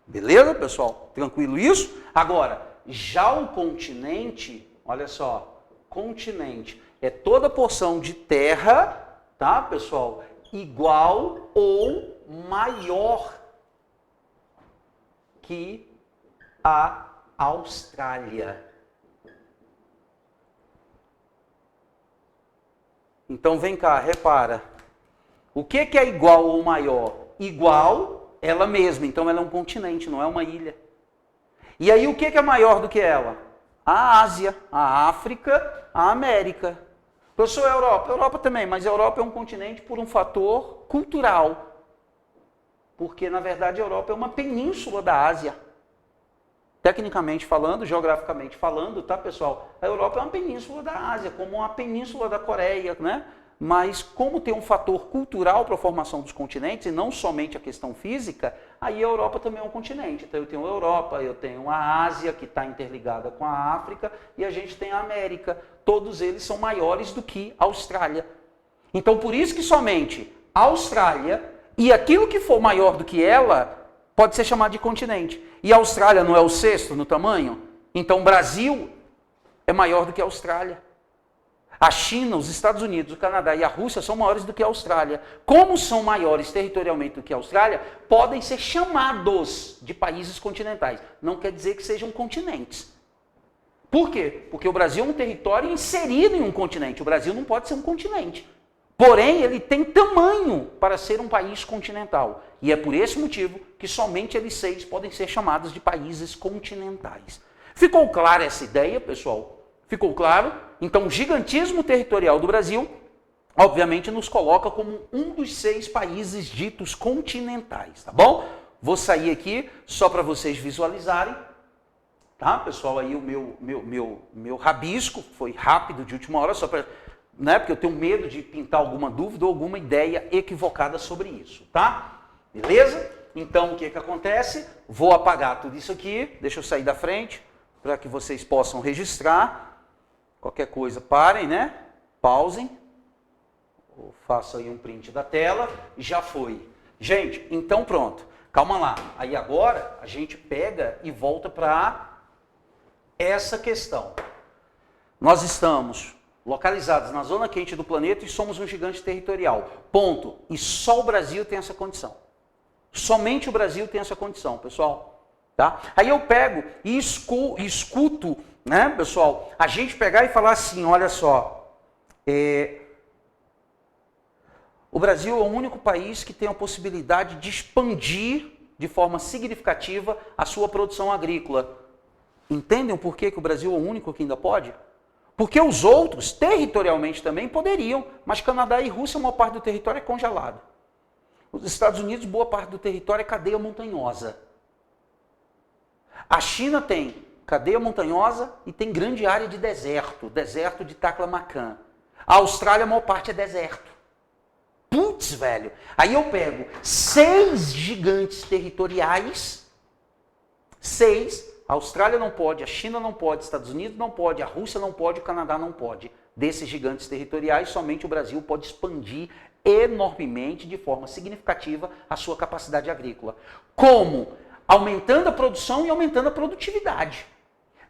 Beleza, pessoal? Tranquilo isso? Agora, já o continente, olha só, continente é toda porção de terra, tá, pessoal? Igual ou maior que a Austrália. Então vem cá, repara. O que é igual ou maior? Igual, ela mesma. Então ela é um continente, não é uma ilha. E aí o que é maior do que ela? a Ásia, a África, a América. Professor, a Europa? A Europa também, mas a Europa é um continente por um fator cultural. Porque, na verdade, a Europa é uma península da Ásia. Tecnicamente falando, geograficamente falando, tá, pessoal? A Europa é uma península da Ásia, como uma península da Coreia, né? Mas como tem um fator cultural para a formação dos continentes, e não somente a questão física, aí a Europa também é um continente. Então eu tenho a Europa, eu tenho a Ásia, que está interligada com a África, e a gente tem a América. Todos eles são maiores do que a Austrália. Então por isso que somente a Austrália e aquilo que for maior do que ela pode ser chamado de continente. E a Austrália não é o sexto no tamanho? Então o Brasil é maior do que a Austrália. A China, os Estados Unidos, o Canadá e a Rússia são maiores do que a Austrália. Como são maiores territorialmente do que a Austrália, podem ser chamados de países continentais. Não quer dizer que sejam continentes. Por quê? Porque o Brasil é um território inserido em um continente. O Brasil não pode ser um continente. Porém, ele tem tamanho para ser um país continental. E é por esse motivo que somente eles 6 podem ser chamados de países continentais. Ficou clara essa ideia, pessoal? Ficou claro? Então, o gigantismo territorial do Brasil, obviamente, nos coloca como um dos 6 países ditos continentais, tá bom? Vou sair aqui só para vocês visualizarem, tá, pessoal? Aí o meu rabisco foi rápido, de última hora, só para, né, porque eu tenho medo de pintar alguma dúvida ou alguma ideia equivocada sobre isso, tá? Beleza? Então, o que acontece? Vou apagar tudo isso aqui, deixa eu sair da frente, para que vocês possam registrar. Qualquer coisa, parem, né? Pausem. Ou façam aí um print da tela. Já foi. Gente, então pronto. Calma lá. Aí agora a gente pega e volta para essa questão. Nós estamos localizados na zona quente do planeta e somos um gigante territorial. Ponto. E só o Brasil tem essa condição. Somente o Brasil tem essa condição, pessoal. Tá? Aí eu pego e escuto, né, pessoal, a gente pegar e falar assim, olha só, o Brasil é o único país que tem a possibilidade de expandir de forma significativa a sua produção agrícola. Entendem por que o Brasil é o único que ainda pode? Porque os outros, territorialmente também, poderiam, mas Canadá e Rússia, a maior parte do território é congelado. Os Estados Unidos, boa parte do território é cadeia montanhosa. A China tem cadeia montanhosa e tem grande área de deserto, deserto de Taklamakan. A Austrália, a maior parte é deserto. Putz, velho. Aí eu pego 6 gigantes territoriais, 6, a Austrália não pode, a China não pode, os Estados Unidos não pode, a Rússia não pode, o Canadá não pode. Desses gigantes territoriais, somente o Brasil pode expandir enormemente, de forma significativa, a sua capacidade agrícola. Como? Aumentando a produção e aumentando a produtividade.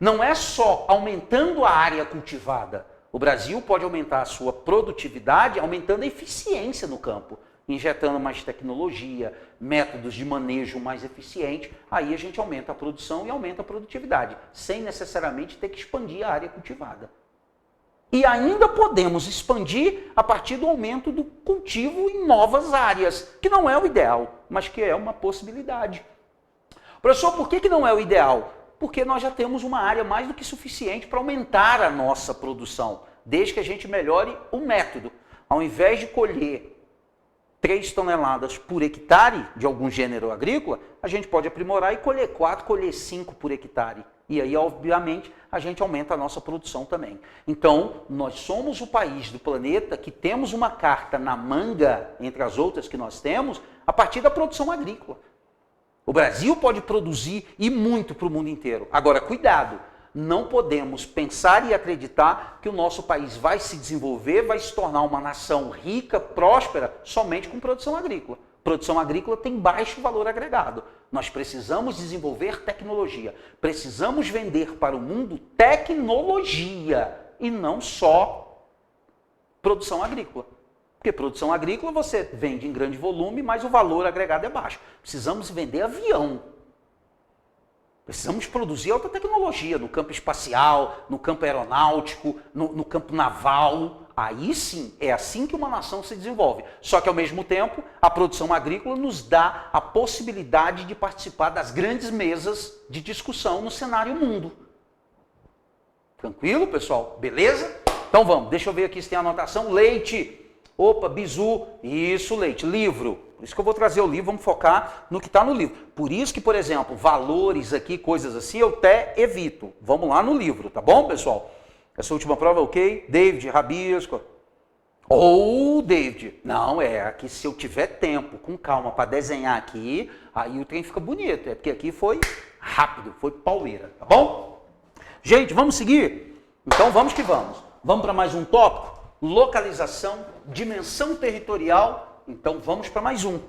Não é só aumentando a área cultivada. O Brasil pode aumentar a sua produtividade aumentando a eficiência no campo, injetando mais tecnologia, métodos de manejo mais eficiente. Aí a gente aumenta a produção e aumenta a produtividade, sem necessariamente ter que expandir a área cultivada. E ainda podemos expandir a partir do aumento do cultivo em novas áreas, que não é o ideal, mas que é uma possibilidade. Professor, por que não é o ideal? Porque nós já temos uma área mais do que suficiente para aumentar a nossa produção, desde que a gente melhore o método. Ao invés de colher 3 toneladas por hectare de algum gênero agrícola, a gente pode aprimorar e colher 4, colher 5 por hectare. E aí, obviamente, a gente aumenta a nossa produção também. Então, nós somos o país do planeta que temos uma carta na manga, entre as outras que nós temos, a partir da produção agrícola. O Brasil pode produzir e muito para o mundo inteiro. Agora, cuidado, não podemos pensar e acreditar que o nosso país vai se desenvolver, vai se tornar uma nação rica, próspera, somente com produção agrícola. Produção agrícola tem baixo valor agregado. Nós precisamos desenvolver tecnologia. Precisamos vender para o mundo tecnologia e não só produção agrícola. Porque produção agrícola você vende em grande volume, mas o valor agregado é baixo. Precisamos vender avião. Precisamos produzir alta tecnologia no campo espacial, no campo aeronáutico, no campo naval. Aí sim, é assim que uma nação se desenvolve. Só que ao mesmo tempo, a produção agrícola nos dá a possibilidade de participar das grandes mesas de discussão no cenário mundo. Tranquilo, pessoal? Beleza? Então vamos, deixa eu ver aqui se tem anotação. Leite. Opa, bizu. Isso, leite. Livro. Por isso que eu vou trazer o livro, vamos focar no que está no livro. Por isso que, por exemplo, valores aqui, coisas assim, eu até evito. Vamos lá no livro, tá bom, pessoal? Essa última prova, ok? David, Rabisco. Ou, David, não, aqui se eu tiver tempo, com calma, para desenhar aqui, aí o trem fica bonito. É porque aqui foi rápido, foi pauleira, tá bom? Gente, vamos seguir? Então vamos que vamos. Vamos para mais um tópico? Localização, dimensão territorial. Então vamos para mais um,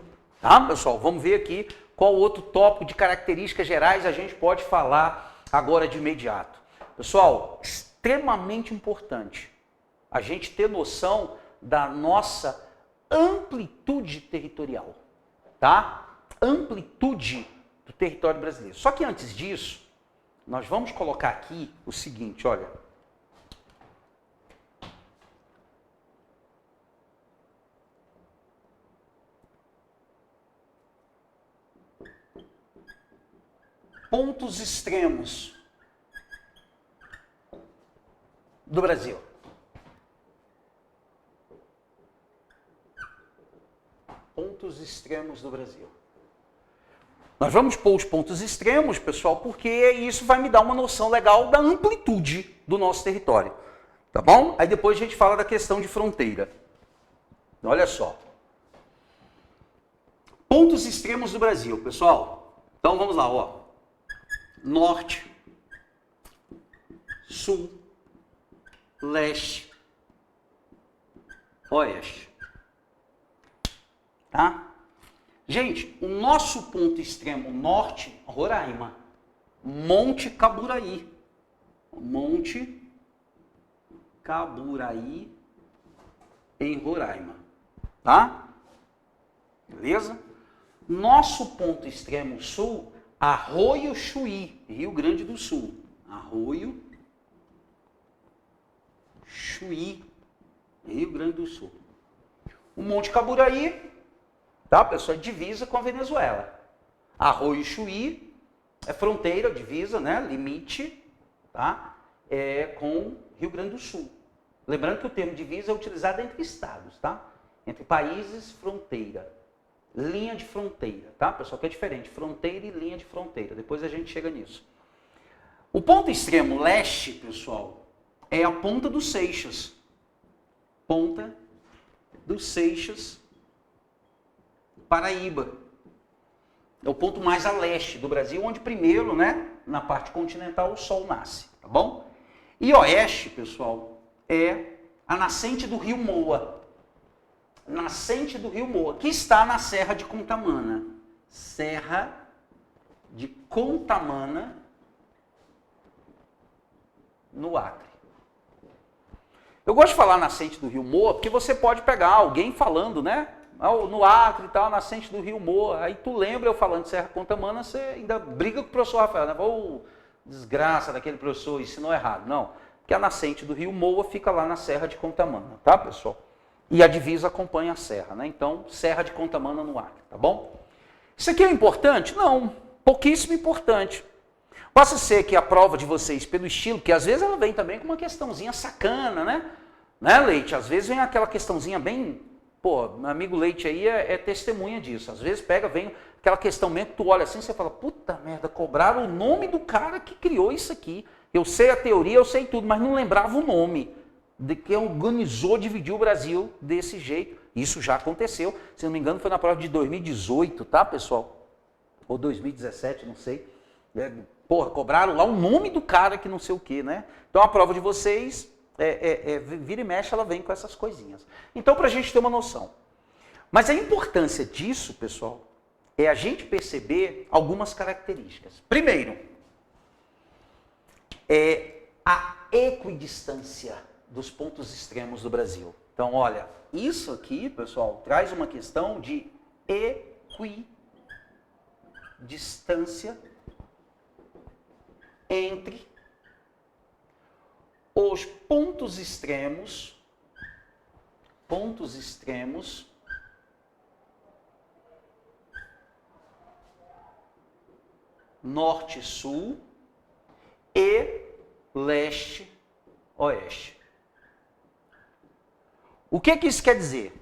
tá, pessoal? Vamos ver aqui qual outro tópico de características gerais a gente pode falar agora de imediato. Pessoal, extremamente importante a gente ter noção da nossa amplitude territorial, tá? Amplitude do território brasileiro. Só que antes disso, nós vamos colocar aqui o seguinte, olha. Pontos extremos do Brasil. Pontos extremos do Brasil. Nós vamos pôr os pontos extremos, pessoal, porque isso vai me dar uma noção legal da amplitude do nosso território. Tá bom? Aí depois a gente fala da questão de fronteira. Olha só. Pontos extremos do Brasil, pessoal. Então vamos lá, ó. Norte, sul, leste, oeste. Tá? Gente, o nosso ponto extremo norte, Roraima, Monte Caburaí. Monte Caburaí em Roraima. Tá? Beleza? Nosso ponto extremo sul, Arroio Chuí, Rio Grande do Sul. Arroio Chuí, Rio Grande do Sul. O Monte Caburaí, tá, pessoal, é divisa com a Venezuela. Arroio Chuí é fronteira, divisa, né, limite, tá, com Rio Grande do Sul. Lembrando que o termo divisa é utilizado entre estados, tá? Entre países, fronteira. Linha de fronteira, tá, pessoal? Que é diferente, fronteira e linha de fronteira. Depois a gente chega nisso. O ponto extremo leste, pessoal, é a Ponta dos Seixas. Ponta dos Seixas, Paraíba. É o ponto mais a leste do Brasil, onde primeiro, né, na parte continental, o sol nasce, tá bom? E oeste, pessoal, é a nascente do rio Moa. Nascente do rio Moa, que está na Serra de Contamana. Serra de Contamana, no Acre. Eu gosto de falar nascente do rio Moa, porque você pode pegar alguém falando, né? No Acre e tal, nascente do rio Moa. Aí tu lembra eu falando de Serra Contamana, você ainda briga com o professor Rafael, né? Ô, desgraça daquele professor, ensinou errado. Não, porque a nascente do rio Moa fica lá na Serra de Contamana, tá, pessoal? E a divisa acompanha a serra, né? Então, Serra de Contamana no Acre, tá bom? Isso aqui é importante? Não, pouquíssimo importante. Possa ser que a prova de vocês, pelo estilo, que às vezes ela vem também com uma questãozinha sacana, né? Né, Leite? Às vezes vem aquela questãozinha bem... Pô, meu amigo Leite aí é testemunha disso. Às vezes vem aquela questão mesmo que tu olha assim e você fala, puta merda, cobraram o nome do cara que criou isso aqui. Eu sei a teoria, eu sei tudo, mas não lembrava o nome de que organizou, dividiu o Brasil desse jeito. Isso já aconteceu. Se não me engano, foi na prova de 2018, tá, pessoal? Ou 2017, não sei. Porra, cobraram lá o nome do cara que não sei o quê, né? Então a prova de vocês, vira e mexe, ela vem com essas coisinhas. Então, para a gente ter uma noção. Mas a importância disso, pessoal, é a gente perceber algumas características. Primeiro, é a equidistância dos pontos extremos do Brasil. Então, olha, isso aqui, pessoal, traz uma questão de equidistância entre os pontos extremos norte-sul e leste-oeste. oeste. O que isso quer dizer?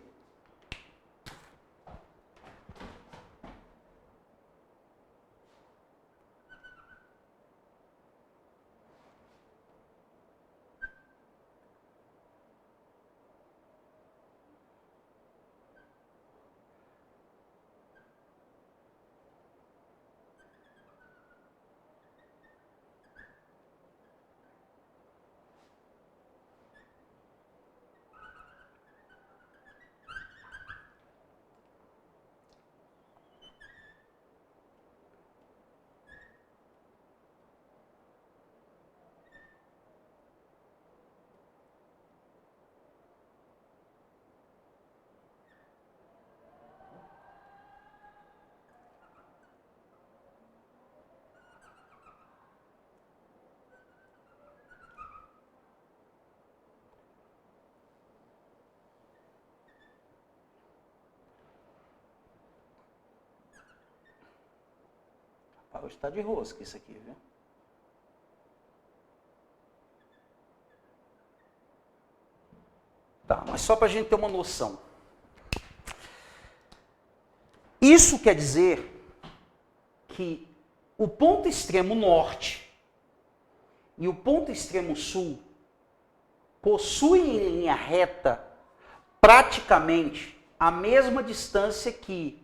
Hoje está de rosca isso aqui, viu? Tá, mas só para a gente ter uma noção. Isso quer dizer que o ponto extremo norte e o ponto extremo sul possuem em linha reta praticamente a mesma distância que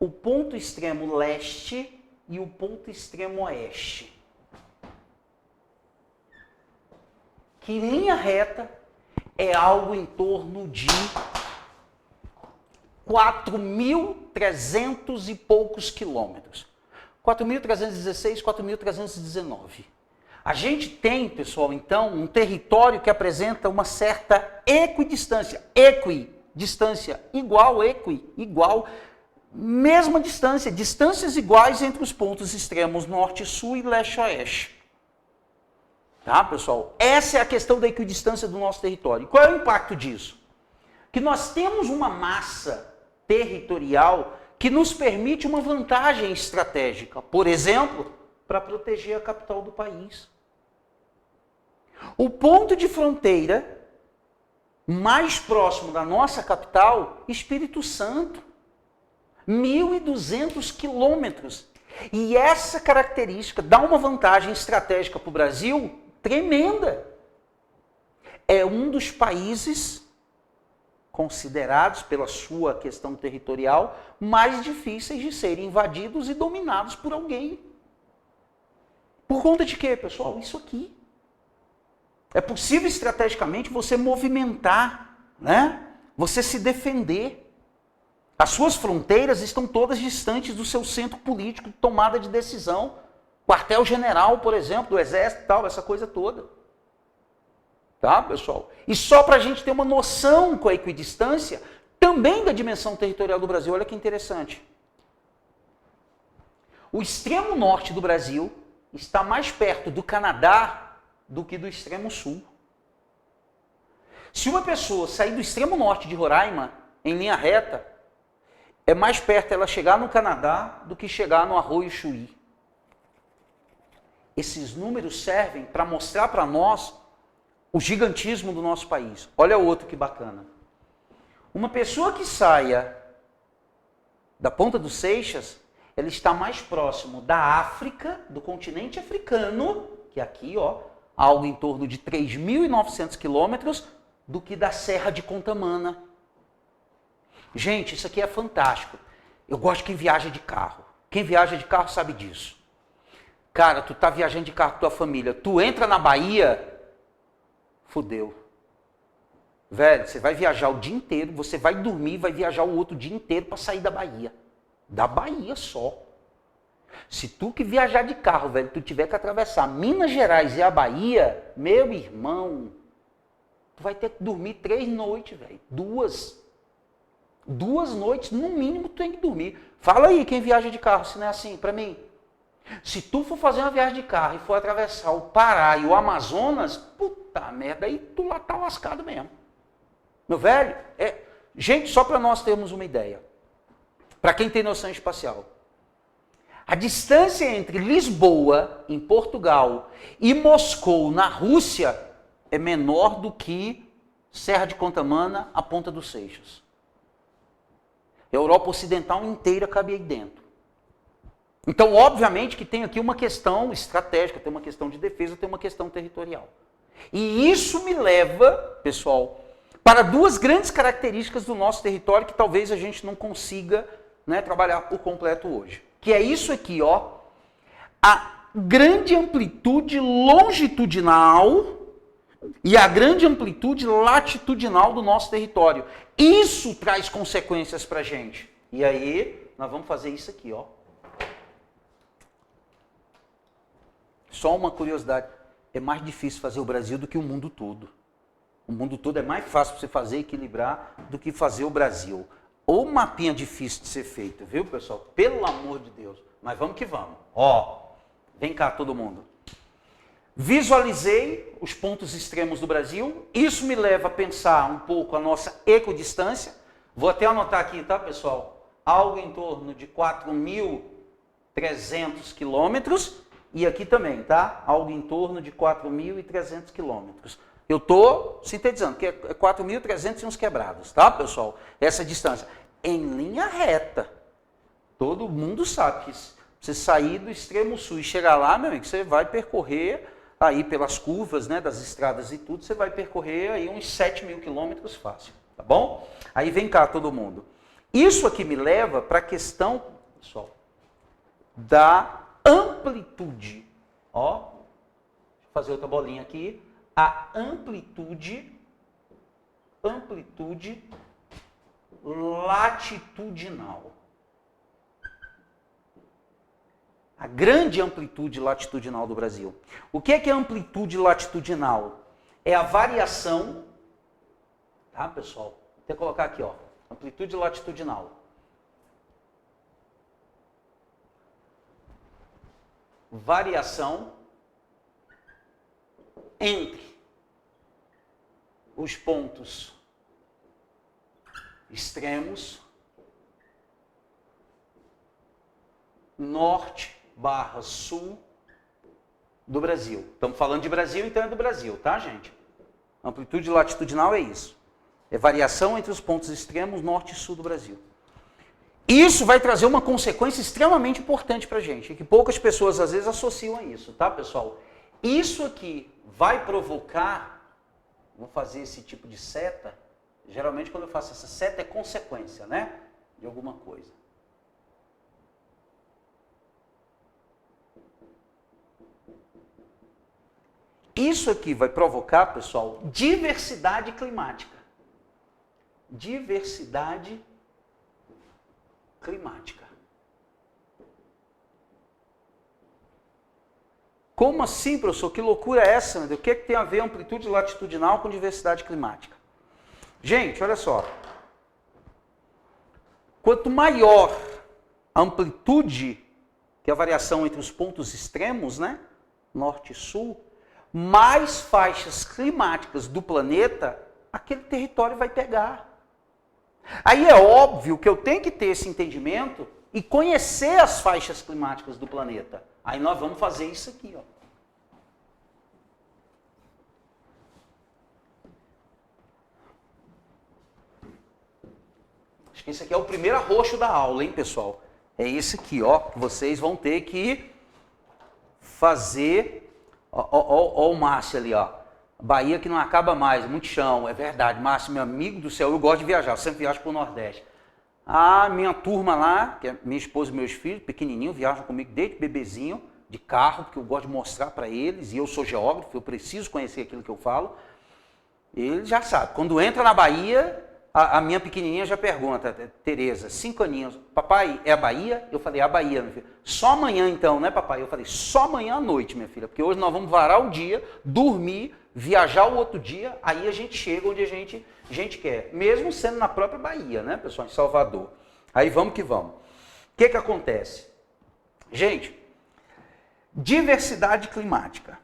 o ponto extremo leste e o ponto extremo oeste. Que em linha reta é algo em torno de 4.300 e poucos quilômetros. 4.316, 4.319. A gente tem, pessoal, então, um território que apresenta uma certa equidistância. Equidistância igual, igual. Mesma distância, distâncias iguais entre os pontos extremos norte, sul e leste, oeste. Tá, pessoal? Essa é a questão da equidistância do nosso território. E qual é o impacto disso? Que nós temos uma massa territorial que nos permite uma vantagem estratégica. Por exemplo, para proteger a capital do país. O ponto de fronteira mais próximo da nossa capital, Espírito Santo. 1.200 quilômetros. E essa característica dá uma vantagem estratégica para o Brasil tremenda. É um dos países considerados, pela sua questão territorial, mais difíceis de serem invadidos e dominados por alguém. Por conta de quê, pessoal? Isso aqui. É possível estrategicamente você movimentar, né? Você se defender. As suas fronteiras estão todas distantes do seu centro político de tomada de decisão. Quartel-general, por exemplo, do Exército e tal, essa coisa toda. Tá, pessoal? E só para a gente ter uma noção com a equidistância, também da dimensão territorial do Brasil, olha que interessante. O extremo norte do Brasil está mais perto do Canadá do que do extremo sul. Se uma pessoa sair do extremo norte de Roraima, em linha reta, é mais perto ela chegar no Canadá do que chegar no Arroio Chuí. Esses números servem para mostrar para nós o gigantismo do nosso país. Olha o outro que bacana. Uma pessoa que saia da Ponta dos Seixas, ela está mais próximo da África, do continente africano, que aqui, ó, algo em torno de 3.900 quilômetros, do que da Serra de Contamana. Gente, isso aqui é fantástico. Eu gosto de quem viaja de carro. Quem viaja de carro sabe disso. Cara, tu tá viajando de carro com tua família, tu entra na Bahia, fudeu. Velho, você vai viajar o dia inteiro, você vai dormir, vai viajar o outro dia inteiro para sair da Bahia. Da Bahia só. Se tu que viajar de carro, velho, tu tiver que atravessar Minas Gerais e a Bahia, meu irmão, tu vai ter que dormir 3 noites, velho. 2 noites, no mínimo, tu tem que dormir. Fala aí, quem viaja de carro, se não é assim, para mim. Se tu for fazer uma viagem de carro e for atravessar o Pará e o Amazonas, puta merda, aí tu lá tá lascado mesmo. Meu velho, gente, só para nós termos uma ideia. Para quem tem noção espacial. A distância entre Lisboa, em Portugal, e Moscou, na Rússia, é menor do que Serra de Contamana, a Ponta dos Seixas. A Europa Ocidental inteira cabe aí dentro. Então, obviamente que tem aqui uma questão estratégica, tem uma questão de defesa, tem uma questão territorial. E isso me leva, pessoal, para duas grandes características do nosso território que talvez a gente não consiga, né, trabalhar por completo hoje. Que é isso aqui, ó, a grande amplitude longitudinal e a grande amplitude latitudinal do nosso território. Isso traz consequências para a gente. E aí, nós vamos fazer isso aqui, ó. Só uma curiosidade, é mais difícil fazer o Brasil do que o mundo todo. O mundo todo é mais fácil para você fazer e equilibrar do que fazer o Brasil. Ou mapinha difícil de ser feito, viu, pessoal? Pelo amor de Deus. Mas vamos que vamos. Ó, vem cá todo mundo. Visualizei os pontos extremos do Brasil. Isso me leva a pensar um pouco a nossa equidistância. Vou até anotar aqui, tá, pessoal? Algo em torno de 4.300 quilômetros. E aqui também, tá? Algo em torno de 4.300 quilômetros. Eu estou sintetizando, que é 4.300 e uns quebrados, tá, pessoal? Essa distância. Em linha reta. Todo mundo sabe que você sair do extremo sul e chegar lá, meu amigo, você vai percorrer aí pelas curvas, né, das estradas e tudo, você vai percorrer aí uns 7.000 quilômetros fácil, tá bom? Aí vem cá todo mundo. Isso aqui me leva para a questão, pessoal, da amplitude. Ó, deixa eu fazer outra bolinha aqui. A amplitude latitudinal. A grande amplitude latitudinal do Brasil. O que é amplitude latitudinal? É a variação, tá, pessoal? Vou até colocar aqui, ó, amplitude latitudinal. Variação entre os pontos extremos norte/sul do Brasil. Estamos falando de Brasil, então é do Brasil, tá, gente? Amplitude latitudinal é isso. É variação entre os pontos extremos norte e sul do Brasil. Isso vai trazer uma consequência extremamente importante para a gente, que poucas pessoas às vezes associam a isso, tá, pessoal? Isso aqui vai provocar, vou fazer esse tipo de seta, geralmente quando eu faço essa seta é consequência, né, de alguma coisa. Isso aqui vai provocar, pessoal, diversidade climática. Diversidade climática. Como assim, professor? Que loucura é essa? O que tem a ver amplitude latitudinal com diversidade climática? Gente, olha só. Quanto maior a amplitude, que é a variação entre os pontos extremos, né? Norte e sul, mais faixas climáticas do planeta aquele território vai pegar. Aí é óbvio que eu tenho que ter esse entendimento e conhecer as faixas climáticas do planeta. Aí nós vamos fazer isso aqui, ó. Acho que esse aqui é o primeiro arroxo da aula, hein, pessoal? É esse aqui, ó. Vocês vão ter que fazer. Ó o Márcio ali, ó. Bahia que não acaba mais, muito chão, é verdade. Márcio, meu amigo do céu, eu gosto de viajar, eu sempre viajo para o Nordeste. A minha turma lá, que é minha esposa e meus filhos, pequenininho, viajam comigo desde bebezinho, de carro, porque eu gosto de mostrar para eles, e eu sou geógrafo, eu preciso conhecer aquilo que eu falo. Eles já sabem, quando entra na Bahia, a minha pequenininha já pergunta, Tereza, 5 aninhos, papai, é a Bahia? Eu falei, é a Bahia, minha filha. Só amanhã então, né, papai? Eu falei, só amanhã à noite, minha filha, porque hoje nós vamos varar o dia, dormir, viajar o outro dia, aí a gente chega onde a gente quer, mesmo sendo na própria Bahia, né, pessoal, em Salvador. Aí vamos que vamos. O que acontece? Gente, diversidade climática.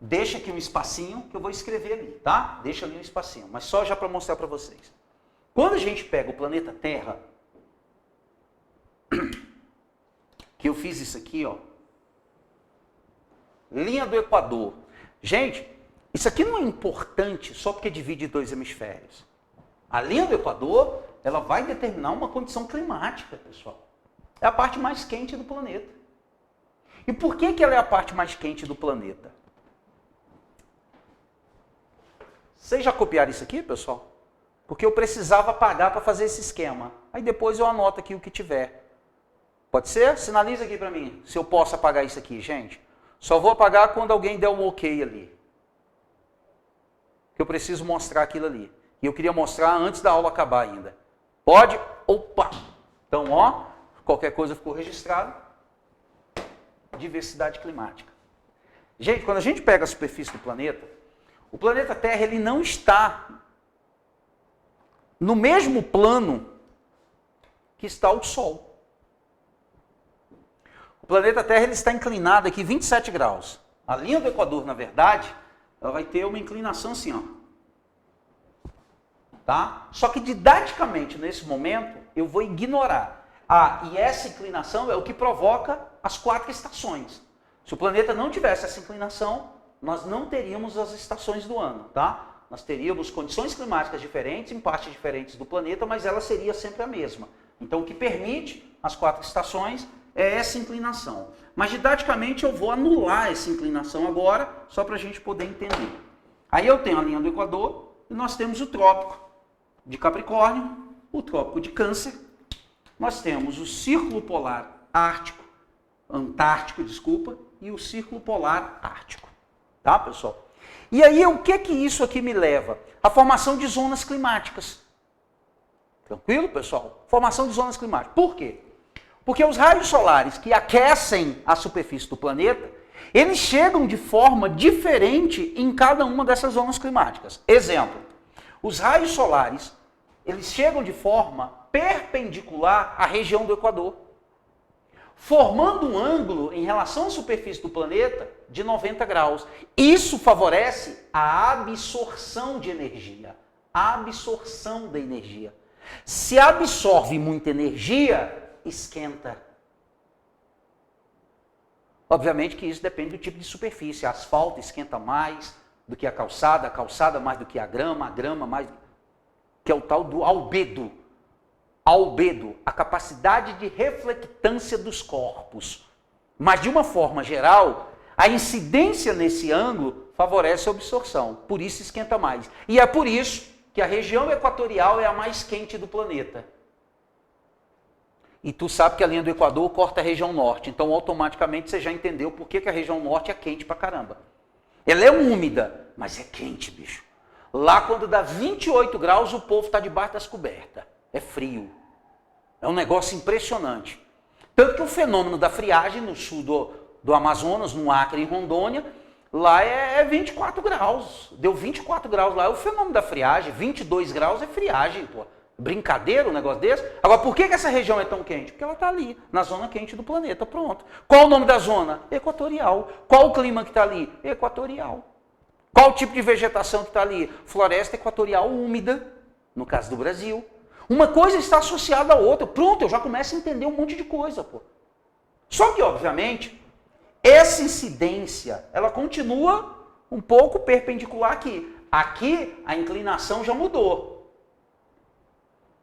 Deixa aqui um espacinho que eu vou escrever ali, tá? Deixa ali um espacinho, mas só já para mostrar para vocês. Quando a gente pega o planeta Terra, que eu fiz isso aqui, ó, linha do Equador. Gente, Isso aqui não é importante só porque divide dois hemisférios. A linha do Equador, ela vai determinar uma condição climática, pessoal. É a parte mais quente do planeta. E por que ela é a parte mais quente do planeta? Vocês já copiaram isso aqui, pessoal? Porque eu precisava pagar para fazer esse esquema. Aí depois eu anoto aqui o que tiver. Pode ser? Sinaliza aqui para mim se eu posso apagar isso aqui, gente. Só vou apagar quando alguém der um ok ali. Que eu preciso mostrar aquilo ali. E eu queria mostrar antes da aula acabar ainda. Pode? Opa! Então, ó, qualquer coisa ficou registrado. Diversidade climática. Gente, quando a gente pega a superfície do planeta, o planeta Terra ele não está no mesmo plano que está o Sol. O planeta Terra ele está inclinado aqui 27 graus. A linha do Equador, na verdade, ela vai ter uma inclinação assim, ó. Tá? Só que didaticamente, nesse momento, eu vou ignorar. E essa inclinação é o que provoca as 4 estações. Se o planeta não tivesse essa inclinação, nós não teríamos as estações do ano, tá? Nós teríamos condições climáticas diferentes, em partes diferentes do planeta, mas ela seria sempre a mesma. Então, o que permite as 4 estações é essa inclinação. Mas, didaticamente, eu vou anular essa inclinação agora, só para a gente poder entender. Aí eu tenho a linha do Equador e nós temos o trópico de Capricórnio, o trópico de Câncer, nós temos o círculo polar antártico, e o círculo polar ártico. Tá, pessoal? E aí, o que isso aqui me leva? A formação de zonas climáticas. Tranquilo, pessoal? Formação de zonas climáticas. Por quê? Porque os raios solares que aquecem a superfície do planeta, eles chegam de forma diferente em cada uma dessas zonas climáticas. Exemplo, os raios solares, eles chegam de forma perpendicular à região do Equador, formando um ângulo em relação à superfície do planeta de 90 graus. Isso favorece a absorção de energia, a absorção da energia. Se absorve muita energia, esquenta. Obviamente que isso depende do tipo de superfície. A asfalto esquenta mais do que a calçada mais do que a grama mais... que é o tal do albedo. Albedo, a capacidade de reflectância dos corpos. Mas, de uma forma geral, a incidência nesse ângulo favorece a absorção. Por isso esquenta mais. E é por isso que a região equatorial é a mais quente do planeta. E tu sabe que a linha do Equador corta a região norte. Então, automaticamente, você já entendeu por que a região norte é quente pra caramba. Ela é úmida, mas é quente, bicho. Lá, quando dá 28 graus, o povo está debaixo das cobertas. É frio. É um negócio impressionante. Tanto que o fenômeno da friagem no sul do Amazonas, no Acre e em Rondônia, lá é 24 graus. Deu 24 graus lá, é o fenômeno da friagem. 22 graus é friagem, pô. Brincadeira um negócio desse. Agora, por que essa região é tão quente? Porque ela está ali, na zona quente do planeta, pronto. Qual o nome da zona? Equatorial. Qual o clima que está ali? Equatorial. Qual o tipo de vegetação que está ali? Floresta equatorial úmida, no caso do Brasil. Uma coisa está associada à outra. Pronto, eu já começo a entender um monte de coisa, pô. Só que, obviamente, essa incidência, ela continua um pouco perpendicular aqui. Aqui, a inclinação já mudou.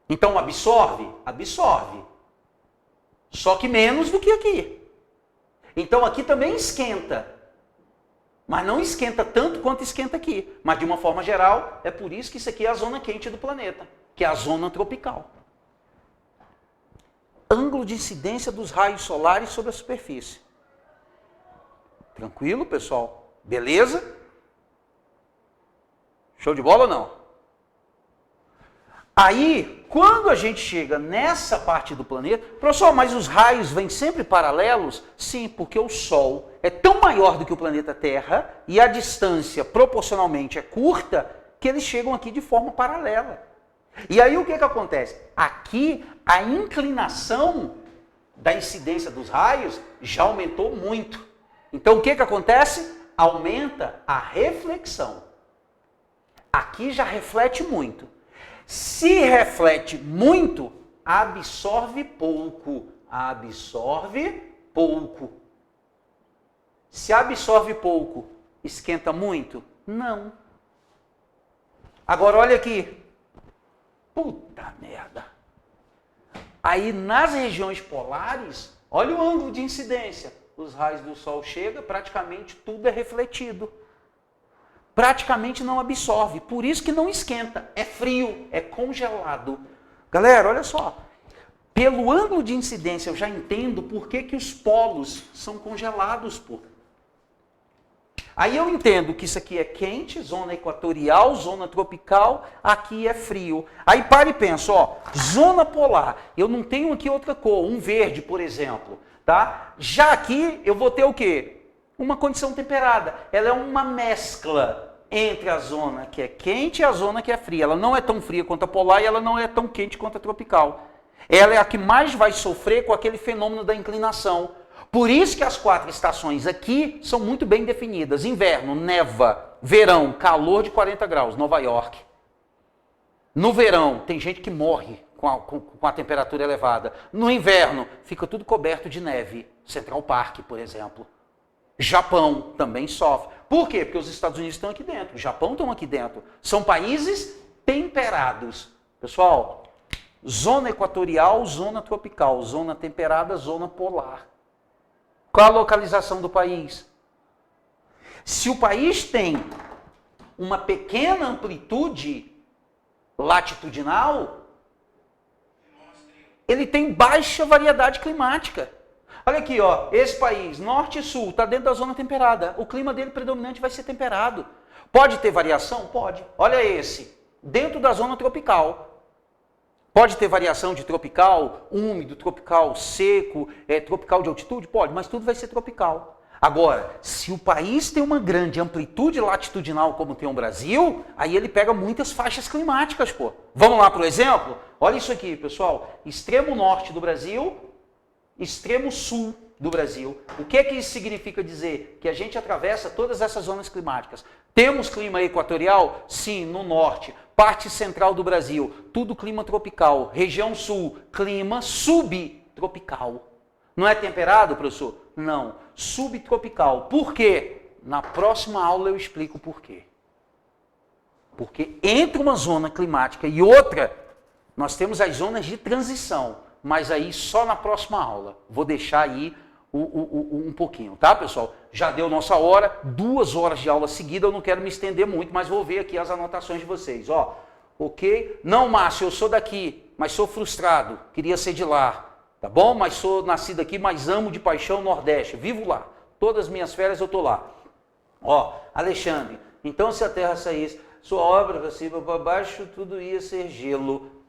Então, absorve? Absorve. Só que menos do que aqui. Então, aqui também esquenta. Mas não esquenta tanto quanto esquenta aqui. Mas, de uma forma geral, é por isso que isso aqui é a zona quente do planeta, que é a zona tropical. Ângulo de incidência dos raios solares sobre a superfície. Tranquilo, pessoal? Beleza? Show de bola ou não? Aí, quando a gente chega nessa parte do planeta, professor, mas os raios vêm sempre paralelos? Sim, porque o Sol é tão maior do que o planeta Terra e a distância proporcionalmente é curta que eles chegam aqui de forma paralela. E aí o que acontece? Aqui a inclinação da incidência dos raios já aumentou muito. Então o que acontece? Aumenta a reflexão. Aqui já reflete muito. Se reflete muito, absorve pouco. Absorve pouco. Se absorve pouco, esquenta muito, Não. Agora olha aqui. Puta merda. Aí nas regiões polares, olha o ângulo de incidência. Os raios do sol chegam, praticamente tudo é refletido. Praticamente não absorve. Por isso que não esquenta. É frio, é congelado. Galera, olha só. Pelo ângulo de incidência eu já entendo por que os polos são congelados, pô. Aí eu entendo que isso aqui é quente, zona equatorial, zona tropical, aqui é frio. Aí para e pensa, ó, zona polar, eu não tenho aqui outra cor, um verde, por exemplo, tá? Já aqui eu vou ter o quê? Uma condição temperada. Ela é uma mescla entre a zona que é quente e a zona que é fria. Ela não é tão fria quanto a polar e ela não é tão quente quanto a tropical. Ela é a que mais vai sofrer com aquele fenômeno da inclinação. Por isso que as 4 estações aqui são muito bem definidas. Inverno, neva. Verão, calor de 40 graus, Nova York. No verão, tem gente que morre com a temperatura elevada. No inverno, fica tudo coberto de neve. Central Park, por exemplo. Japão também sofre. Por quê? Porque os Estados Unidos estão aqui dentro. O Japão estão aqui dentro. São países temperados. Pessoal, zona equatorial, zona tropical. Zona temperada, zona polar. Qual a localização do país? Se o país tem uma pequena amplitude latitudinal, ele tem baixa variedade climática. Olha aqui, ó, esse país, norte e sul, está dentro da zona temperada. O clima dele predominante vai ser temperado. Pode ter variação? Pode. Olha esse, dentro da zona tropical. Pode ter variação de tropical, úmido, tropical seco, tropical de altitude? Pode, mas tudo vai ser tropical. Agora, se o país tem uma grande amplitude latitudinal como tem o Brasil, aí ele pega muitas faixas climáticas, pô. Vamos lá para o exemplo? Olha isso aqui, pessoal. Extremo norte do Brasil, extremo sul do Brasil. O que isso significa dizer? Que a gente atravessa todas essas zonas climáticas. Temos clima equatorial? Sim, no norte. Parte central do Brasil, tudo clima tropical. Região sul, clima subtropical. Não é temperado, professor? Não, subtropical. Por quê? Na próxima aula eu explico por quê. Porque entre uma zona climática e outra, nós temos as zonas de transição. Mas aí só na próxima aula. Vou deixar aí um pouquinho, tá, pessoal? Já deu nossa hora, 2 horas de aula seguida, eu não quero me estender muito, mas vou ver aqui as anotações de vocês, ó. Ok? Não, Márcio, eu sou daqui, mas sou frustrado, queria ser de lá, tá bom? Mas sou nascido aqui, mas amo de paixão o Nordeste, vivo lá. Todas as minhas férias eu tô lá. Ó, Alexandre, então se a Terra saísse, sua obra para cima, para baixo, tudo ia ser gelo.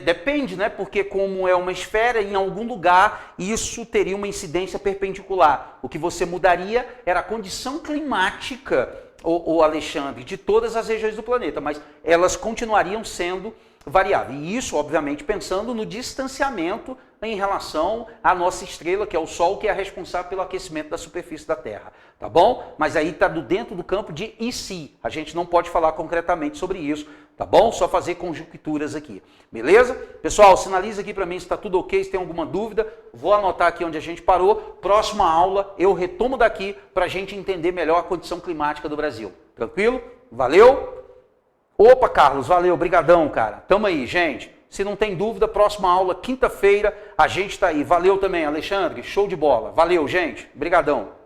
Depende, né? Porque como é uma esfera, em algum lugar isso teria uma incidência perpendicular. O que você mudaria era a condição climática, o Alexandre, de todas as regiões do planeta, mas elas continuariam sendo variáveis. E isso, obviamente, pensando no distanciamento em relação à nossa estrela, que é o Sol, que é responsável pelo aquecimento da superfície da Terra. Tá bom? Mas aí está dentro do campo de e se. A gente não pode falar concretamente sobre isso. Tá bom? Só fazer conjunturas aqui. Beleza? Pessoal, sinaliza aqui para mim se está tudo ok, se tem alguma dúvida. Vou anotar aqui onde a gente parou. Próxima aula eu retomo daqui para a gente entender melhor a condição climática do Brasil. Tranquilo? Valeu? Opa, Carlos, valeu, brigadão, cara. Tamo aí, gente. Se não tem dúvida, próxima aula, quinta-feira, a gente tá aí. Valeu também, Alexandre, show de bola. Valeu, gente. Brigadão.